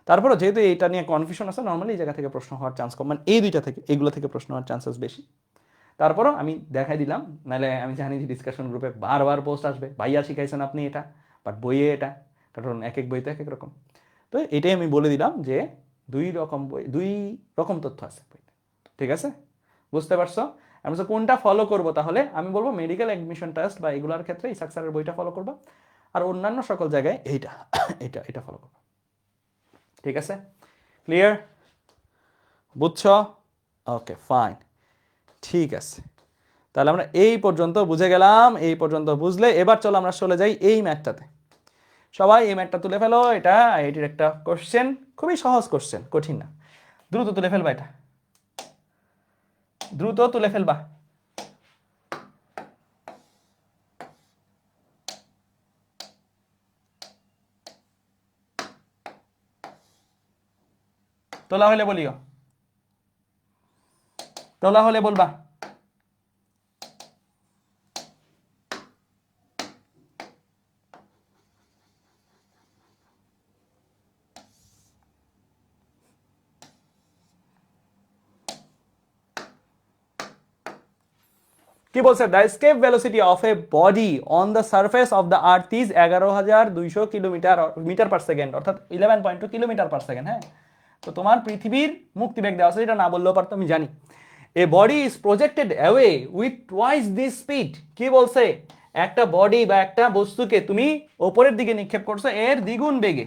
তারপরে যেহেতু এইটা নিয়ে কনফিউশন আছে, নর্মালি এই জায়গা থেকে প্রশ্ন হওয়ার চান্স কম, মানে এই দুইটা থেকে, এগুলো থেকে প্রশ্ন হওয়ার চান্সেস বেশি। তারপরও আমি দেখাই দিলাম, নাহলে আমি জানি যে ডিসকাশন গ্রুপে বারবার পোস্ট আসবে, ভাইয়া শিখাইছেন আপনি এটা, বাট বইয়ে এটা, কারণ এক এক বইতে এক এক রকম। তো এটাই আমি বলে দিলাম যে দুই রকম বই, দুই রকম তথ্য আছে বইতে। ঠিক আছে, বুঝতে পারছো? আমি কোনটা ফলো করব? তাহলে আমি বলবো মেডিকেল অ্যাডমিশন টেস্ট বা এগুলোর ক্ষেত্রে ইসাক স্যারের বইটা ফলো করবা, আর অন্যান্য সকল জায়গায় এইটা এটা এটা ফলো করবা। ঠিক আছে, ক্লিয়ার? বুঝছো? ওকে, ফাইন, ঠিক আছে। তাহলে আমরা এই পর্যন্ত বুঝে গেলাম। এই পর্যন্ত বুঝলে এবার চলো আমরা চলে যাই এই ম্যাথটাতে। সবাই এই ম্যাথটা তুলে ফেলো। এটা আইআইটির একটা কোশ্চেন, খুবই সহজ কোশ্চেন, কঠিন না। দ্রুত তুলে ফেলবা, এটা দ্রুত তুলে ফেলবা। তোলা হলে বলিও, তোলা হলে বলবা। কি বলছে? The escape velocity of a body on the surface of the earth is 11,200 metre per second, অর্থাৎ 11.2 কিলোমিটার পার সেকেন্ড। হ্যাঁ, তো তোমার পৃথিবীর মুক্তিবেগ দেওয়া আছে, এটা না বললেও পারতো, আমি জানি। A body is projected away with twice this speed. কি বলছে? একটা বডি বা একটা বস্তুকে তুমি ওপরের দিকে নিক্ষেপ করছো এর দ্বিগুণ বেগে,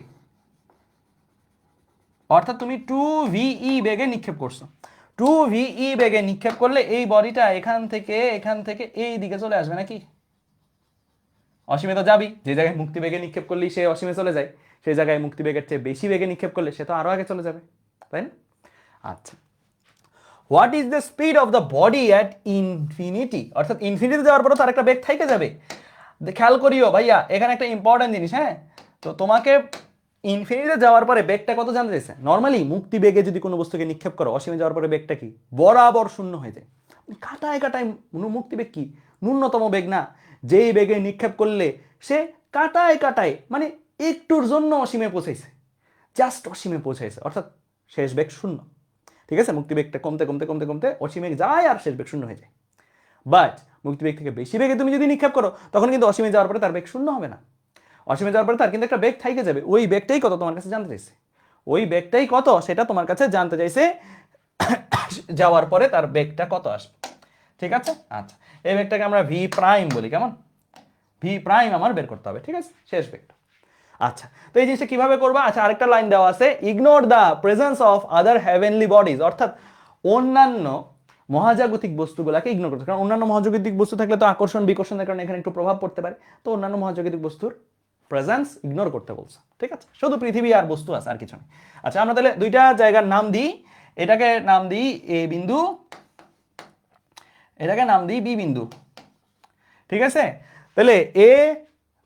অর্থাৎ তুমি 2ve বেগে নিক্ষেপ করছো। 2ve বেগে নিক্ষেপ করলে এই বডিটা এখান থেকে এই দিকে চলে আসবে নাকি? অসীমে তো যাবি, যে জায়গায় মুক্তি বেগে নিক্ষেপ করলেই সে অসীমে চলে যায়, সেই জায়গায় মুক্তি বেগের চেয়ে বেশি বেগে নিক্ষেপ করলে সে তো আরো আগে চলে যাবে, তাই না? আচ্ছা, what is the speed of the body at infinity, অর্থাৎ ইনফিনিটি যাওয়ার পরে তার একটা বেগ থেকে যাবে। খেয়াল করিও ভাইয়া, এখানে একটা ইম্পর্টেন্ট জিনিস, হ্যাঁ, তো তোমাকে ইনফিনিটিতে যাওয়ার পরে বেগটা কত জানতে চাইছে। নর্মালি মুক্তি বেগে যদি কোনো বস্তুকে নিক্ষেপ করো, অসীমে যাওয়ার পরে বেগটা কি বরাবর শূন্য হয়ে যায়। কাটায় কাটায় মুক্তি বেগ কি ন্যূনতম বেগ না, যেই বেগে নিক্ষেপ করলে সে কাটায় কাটায় মানে একটুর জন্য অসীমে পৌঁছাইছে, জাস্ট অসীমে পৌঁছাইছে, অর্থাৎ শেষ বেগ শূন্য। ঠিক আছে, মুক্তি বেগটা কমতে কমতে কমতে কমতে অসীমে যায় আর শেষ বেগ শূন্য হয়ে যায়। বাট মুক্তি বেগ থেকে বেশি বেগে তুমি যদি নিক্ষেপ করো তখন কিন্তু অসীমে যাওয়ার পরে তার বেগ শূন্য হবে না, অসীমে যাওয়ার পরে তার কিন্তু একটা বেগ থেকে যাবে। ওই বেগটাই কত তোমার কাছে জানতে চাইছে, ওই বেগটাই কত সেটা তোমার কাছে জানতে চাইছে, যাওয়ার পরে তার বেগটা কত আসবে। ঠিক আছে, আচ্ছা, এই বেগটাকে আমরা ভি প্রাইম বলি, কেমন? ভি প্রাইম আমার বের করতে হবে, ঠিক আছে, শেষ বেগটা। আচ্ছা, তো এই জিনিসটা কিভাবে করবা? আচ্ছা, আরেকটা লাইন দেওয়া আছে, ignore the presence of other heavenly bodies, অর্থাৎ অন্যান্য মহাজাগতিক বস্তুগুলোকে ইগনোর করতে, কারণ অন্যান্য মহাজাগতিক বস্তু থাকলে তো আকর্ষণ বিকর্ষণের কারণে এখানে একটু প্রভাব পড়তে পারে, তো অন্যান্য মহাজাগতিক বস্তুর প্রেজেন্স ইগনোর করতে বলছে। ঠিক আছে, শুধু পৃথিবী আর বস্তু আছে, আর কিছু নেই। আচ্ছা, আমরা তাহলে দুইটা জায়গার নাম দিই, এটাকে নাম দিই এ বিন্দু, এটাকে নাম দিই বি বিন্দু। ঠিক আছে, তাহলে এ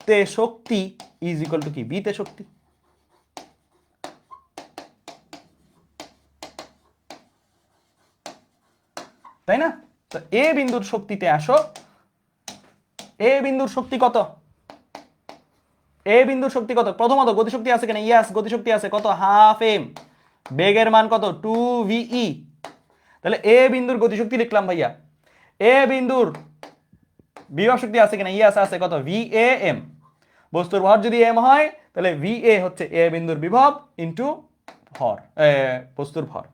তে শক্তি ইজ ইকুয়াল টু কি বি তে শক্তি, তাই না? তো এ বিন্দুর শক্তিতে আসো, এ বিন্দুর শক্তি কত? এ বিন্দুর শক্তি কত? প্রথমত গতিশক্তি আছে কিনা? ইয়াস, গতিশক্তি আছে। কত? Half M. বেগের মান কত? 2ve। তাহলে এ বিন্দুর গতিশক্তি লিখলাম ভাইয়া। এ বিন্দুর বিভব শক্তি আছে কিনা? ইয়াস আছে। কত? vam। বস্তুর ভর যদি m হয় তাহলে va হচ্ছে এ বিন্দুর বিভব ইনটু ভর, বস্তুর ভর।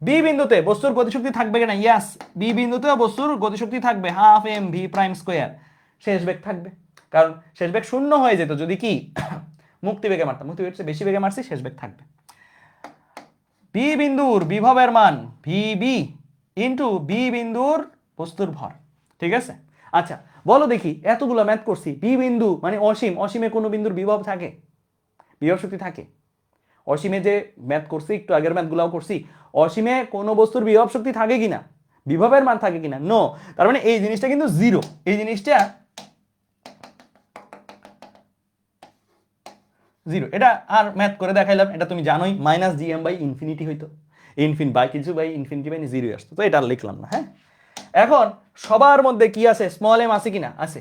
বি বিন্দুতে বস্তুর গতিশক্তি থাকবে কিনা? ইয়াস, বি বিন্দুতে বস্তুর গতিশক্তি থাকবে half M V prime square. শেষ বেগ থাকবে, কারণ শেষ বেগ শূন্য হয়ে যেত যদি কি মুক্তি বেগে মারতাম, মুক্তি বেগে বেশি বেগে মারছি, শেষ বেগ থাকবে। বি বিন্দুর বিভবের মান ভিবি ইন্টু বি বিন্দুর বস্তুর ভর। ঠিক আছে, আচ্ছা বলো দেখি, এতগুলো ম্যাথ করছি, বি বিন্দু মানে অসীম, অসীমে কোনো বিন্দুর বিভব থাকে? বিভব শক্তি থাকে? অসীমে যে ম্যাথ করছি, একটু আগের ম্যাথগুলাও করছি, অসীমে কোনো বস্তুর বিভব শক্তি থাকে কিনা, বিভবের মান থাকে কিনা? নো। তার মানে এই জিনিসটা কিন্তু জিরো, এই জিনিসটা জিরো। এটা আর ম্যাথ করে দেখাইলাম, এটা তুমি জানোই, মাইনাস জিএম বাই ইনফিনিটি হইতো, বাই কিছু বাই ইনফিনিটি বাই জিরো আসতো, তো এটা লিখলাম না। হ্যাঁ, এখন সবার মধ্যে কি আছে? স্মল এম আছে কিনা? আছে।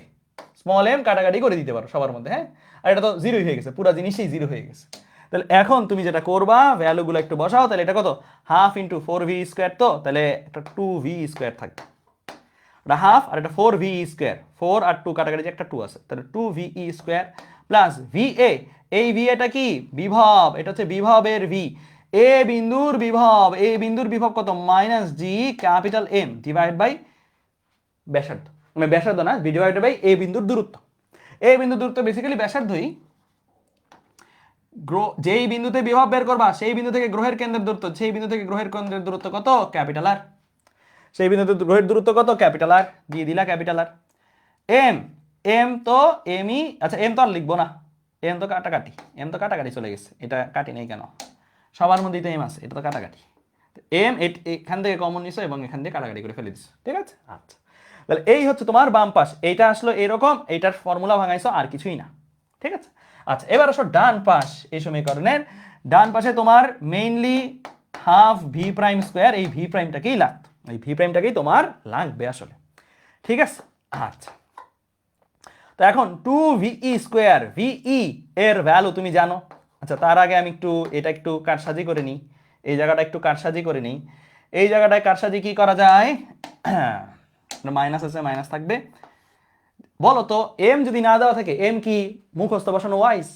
স্মল এম কাটাকাটি করে দিতে পারো সবার মধ্যে। হ্যাঁ, আর এটা তো জিরোই হয়ে গেছে, পুরো জিনিসই জিরো হয়ে গেছে। তাহলে এখন তুমি যেটা করবা, ভ্যালুগুলো একটু বসাও। তাহলে এটা কত? হাফ ইন্টু 4v স্কোয়ার, তো তাহলে একটা 2v স্কোয়ার থাকবে, এটা হাফ আর এটা 4v স্কোয়ার, 4 আর 2 কাটাকাটি যে একটা 2 আছে, তাহলে 2ve স্কোয়ার প্লাস va। এই va কি? বিভব, এটা হচ্ছে বিভবের v। এ বিন্দুর বিভব, এ বিন্দুর বিভব কত? Minus G capital M divide by ব্যাসার্ধ, মানে ব্যাসার্ধ না, ডিভাইড বাই এ বিন্দুর দূরত্ব। এ বিন্দুর দূরত্ব বেসিক্যালি ব্যাসার্ধই। যেই বিন্দুতে বিভব বের করবা সেই বিন্দু থেকে গ্রহের কেন্দ্রের দূরত্ব, সেই বিন্দু থেকে গ্রহের কেন্দ্রের দূরত্ব কত? Capital R. সেই বিন্দুতে গ্রহের দূরত্ব কত? ক্যাপিটাল আর, দিয়ে দিলা ক্যাপিটাল আর। এম, এম তো এমই, আচ্ছা এম তো আর লিখবো না, এম তো কাটাকাটি, এম তো কাটাকাটি চলে গেছে, এটা কাটি নেই কেন? সবার মধ্যেই তো এম আছে, এটা তো কাটাকাটি। এম এখান থেকে কমন নিছো এবং এখান থেকে কাটাকাটি করে ফেলে দিছো। ঠিক আছে, আচ্ছা তাহলে এই হচ্ছে তোমার বাম পাশ, এইটা আসলো এরকম, এইটার ফর্মুলা ভাঙাইছো, আর কিছুই না। ঠিক আছে, আচ্ছা এবার আসো ডান পাশ। এই সমীকরণের ডান পাশে তোমার mainly half V prime square, এই ভি প্রাইমটাকেই লাগতো, এই ভি প্রাইমটাকেই তোমার লাগবে আসলে। ঠিক আছে, আচ্ছা তো এখন 2ve স্কোয়ার, ভিই এর ভ্যালু তুমি জানো। আচ্ছা তার আগে আমি একটু এটা একটু কারসাজি করে নিই, এই জায়গাটা একটু কারসাজি করে নিই। এই জায়গাটায় কারসাজি কি করা যায়? মাইনাস আছে, মাইনাস থাকবে। বলো তো এম যদি না দেওয়া থাকে, এম কি মুখস্থ বসানো ওয়াইজ?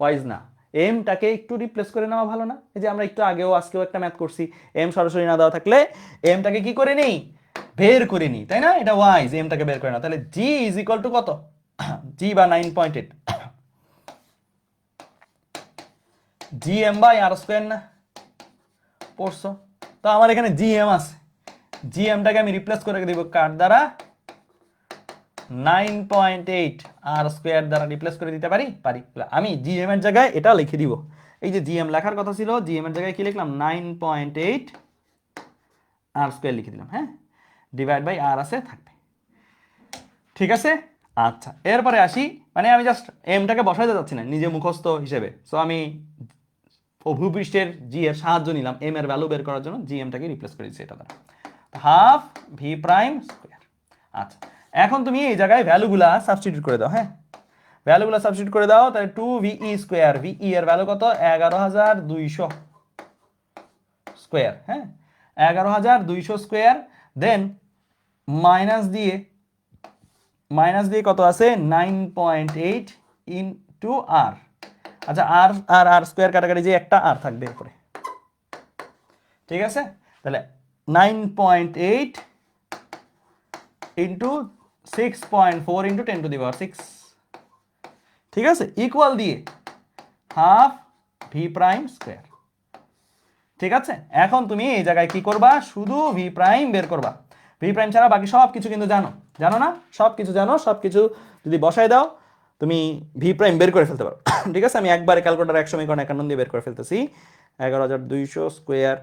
ওয়াইজ না, এমটাকে একটু রিপ্লেস করে নেওয়া ভালো না? এই যে আমরা একটু আগেও আজকেও একটা ম্যাথ করছি, এম সরাসরি না দেওয়া থাকলে এমটাকে কি করে নেই? বের করে নিই, তাই না? এটা ওয়াইজ, এমটাকে বের করে নাও। তাহলে জি ইজ ইকুয়াল টু কত? জি বা 9.8 জিএম বাই আর স্কোয়ার না পড়ছো? তো আমার এখানে জিএম আছে, জিএমটাকে আমি রিপ্লেস করে দিব কার দ্বারা? 9.8 আর স্কোয়ার দ্বারা রিপ্লেস করে দিতে পারি? পারি। আমি জিএম এর জায়গায় এটা লিখে দিব, এই যে জিএম লেখার কথা ছিল, জিএম এর জায়গায় কি লিখলাম? 9.8 আর স্কোয়ার লিখে দিলাম, হ্যাঁ, ডিভাইড বাই আর আছে থাকবে, ঠিক আছে। আচ্ছা, এরপরে আসি, মানে আমি জাস্ট এমটাকে বসাইতে যাচ্ছি না নিজে মুখস্থ হিসেবে, সো আমি ভূপৃষ্ঠের জি এর সাহায্য নিলাম এম এর ভ্যালু বের করার জন্য, জি এমটাকে রিপ্লেস করে দিচ্ছি এটা দ্বারা, হাফ ভি প্রাইম স্কোয়ার। আচ্ছা, এখন তুমি এই জায়গায় ভ্যালুগুলা সাবস্টিটিউট করে দাও, হ্যাঁ, ভ্যালুগুলা সাবস্টিটিউট করে দাও, তাহলে 2VE স্কোয়ার, ভিই এর ভ্যালু কত? 11,200 স্কোয়ার, হ্যাঁ, 11,200 স্কোয়ার, দেন মাইনাস দিয়ে কত আছে? 9.8 ইনটু আর। আচ্ছা, আর আর আর স্কোয়ার কাটাকাটি, যে একটা আর থাকবে এরপরে, ঠিক আছে। তাহলে 9.8 ইন্টু 6.4 ইন্টু 10⁶, ঠিক আছে, ইকুয়াল দিয়ে হাফ ভি প্রাইম স্কোয়ার, ঠিক আছে। এখন তুমি এই জায়গায় কি করবা? শুধু ভি প্রাইম বের করবা, ভি প্রাইম ছাড়া বাকি সব কিছু কিন্তু জানো, জানো না? সব কিছু জানো, সব কিছু যদি বসাই দাও তুমি ভি প্রাইম বের করে ফেলতে পারো, ঠিক আছে। আমি একবারে ক্যালকুলেটার 1 সমীকরণ 51 দিয়ে বের করে ফেলতেছি। 11,200 স্কোয়ার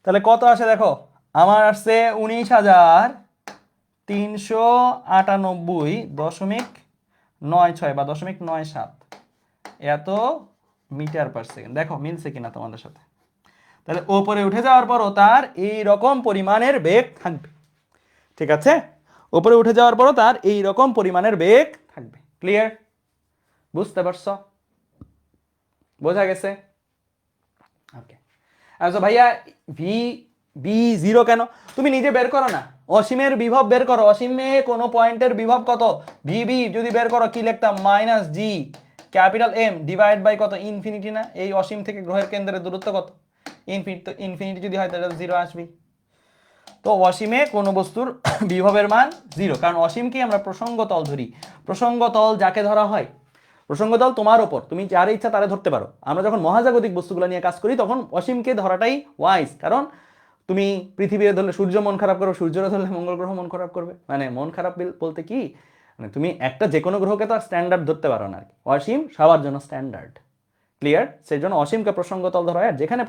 তাহলে কত আসে দেখো, আমার আসছে 19,398.96 বা 0.97 এত মিটার পার সেকেন্ড। দেখো মিলছে কিনা তোমাদের সাথে? তাহলে ওপরে উঠে যাওয়ার পরও তার এই রকম পরিমাণের বেগ থাকবে, ঠিক আছে। ওপরে উঠে যাওয়ার পরও তার এই রকম পরিমাণের বেগ থাকবে। ক্লিয়ার? বুঝতে পারছো? বোঝা গেছে? ওকে। আচ্ছা ভাইয়া, ভি বি জিরো কেন? তুমি নিজে বের করো না, অসীমের বিভব বের করো, অসীমে কোনো পয়েন্টের বিভব কত? ভিবি যদি বের করো কি লিখতাম? Minus G capital M divide by কত? ইনফিনিটি না? এই অসীম থেকে গ্রহের কেন্দ্রের দূরত্ব কত? ইনফিনিটি। তো ইনফিনিটি যদি হয় তাহলে জিরো আসবে। তো অসীমে কোনো বস্তুর বিভবের মান জিরো, কারণ অসীমকে আমরা প্রসঙ্গ তল ধরি। প্রসঙ্গ তল যাকে ধরা হয়, প্রসঙ্গ তল তোমার ওপর, তুমি যার ইচ্ছা তারে ধরতে পারো। আমরা যখন মহাজাগতিক বস্তুগুলো নিয়ে কাজ করি তখন অসীমকে ধরাটাই ওয়াইজ, কারণ তুমি পৃথিবীর ধরলে সূর্য মন খারাপ করবে, সূর্যের ধরলে মঙ্গল গ্রহ মন খারাপ করবে। মানে মন খারাপ বলতে কি, মানে তুমি একটা যে কোনো গ্রহকে তো স্ট্যান্ডার্ড ধরতে পারো না, অসীম সবার জন্য স্ট্যান্ডার্ড। ক্লিয়ার? সেই জন্য অসীমকে প্রসঙ্গতল ধরা হয়, আর যেখানে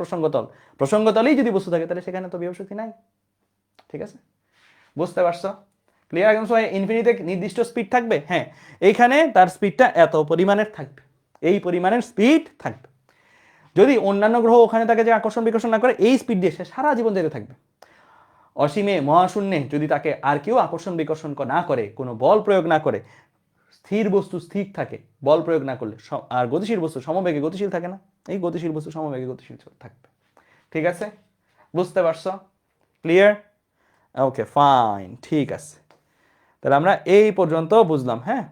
প্রসঙ্গতলেই যদি বস্তু থাকে তাহলে সেখানে তো বিভব শক্তি নাই, ঠিক আছে। বুঝতে পারছো? ক্লিয়ার? একদম সবাই। ইনফিনিটিতে নির্দিষ্ট স্পিড থাকবে, হ্যাঁ, এইখানে তার স্পিডটা এত পরিমাণের থাকবে, এই পরিমাণের স্পিড থাকবে। যদি অন্যান্য গ্রহ ওখানে থাকে যে আকর্ষণ বিকর্ষণ না করে, এই স্পিড দিয়ে সে সারা জীবন যেতে থাকবে। অসীমে মহাশূন্যে যদি তাকে আর কেউ আকর্ষণ বিকর্ষণ না করে, কোনো বল প্রয়োগ না করে, স্থির বস্তু স্থির থাকে বল প্রয়োগ না করলে, আর গতিশীল বস্তু সমবেগে গতিশীল থাকে না, এই গতিশীল বস্তু সমবেগে গতিশীল থাকবে, ঠিক আছে। বুঝতে পারছো? ক্লিয়ার? ওকে, ফাইন, ঠিক আছে। তাহলে আমরা এই পর্যন্ত বুঝলাম, হ্যাঁ।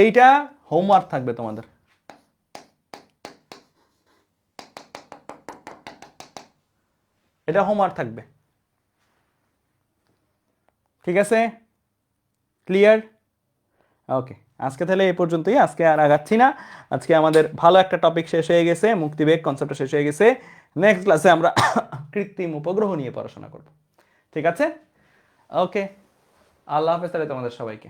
এইটা হোমওয়ার্ক থাকবে তোমাদের, এটা হোমওয়ার্ক থাকবে, ঠিক আছে। ক্লিয়ার? ওকে, আজকে তাহলে এই পর্যন্তই, আজকে আর আগাচ্ছি না। আজকে আমাদের ভালো একটা টপিক শেষ হয়ে গেছে, মুক্তিবেগ কনসেপ্টটা শেষ হয়ে গেছে। নেক্সট ক্লাসে আমরা কৃত্রিম উপগ্রহ নিয়ে পড়াশোনা করব, ঠিক আছে। ওকে, আল্লাহ হাফেজ তাহলে তোমাদের সবাইকে।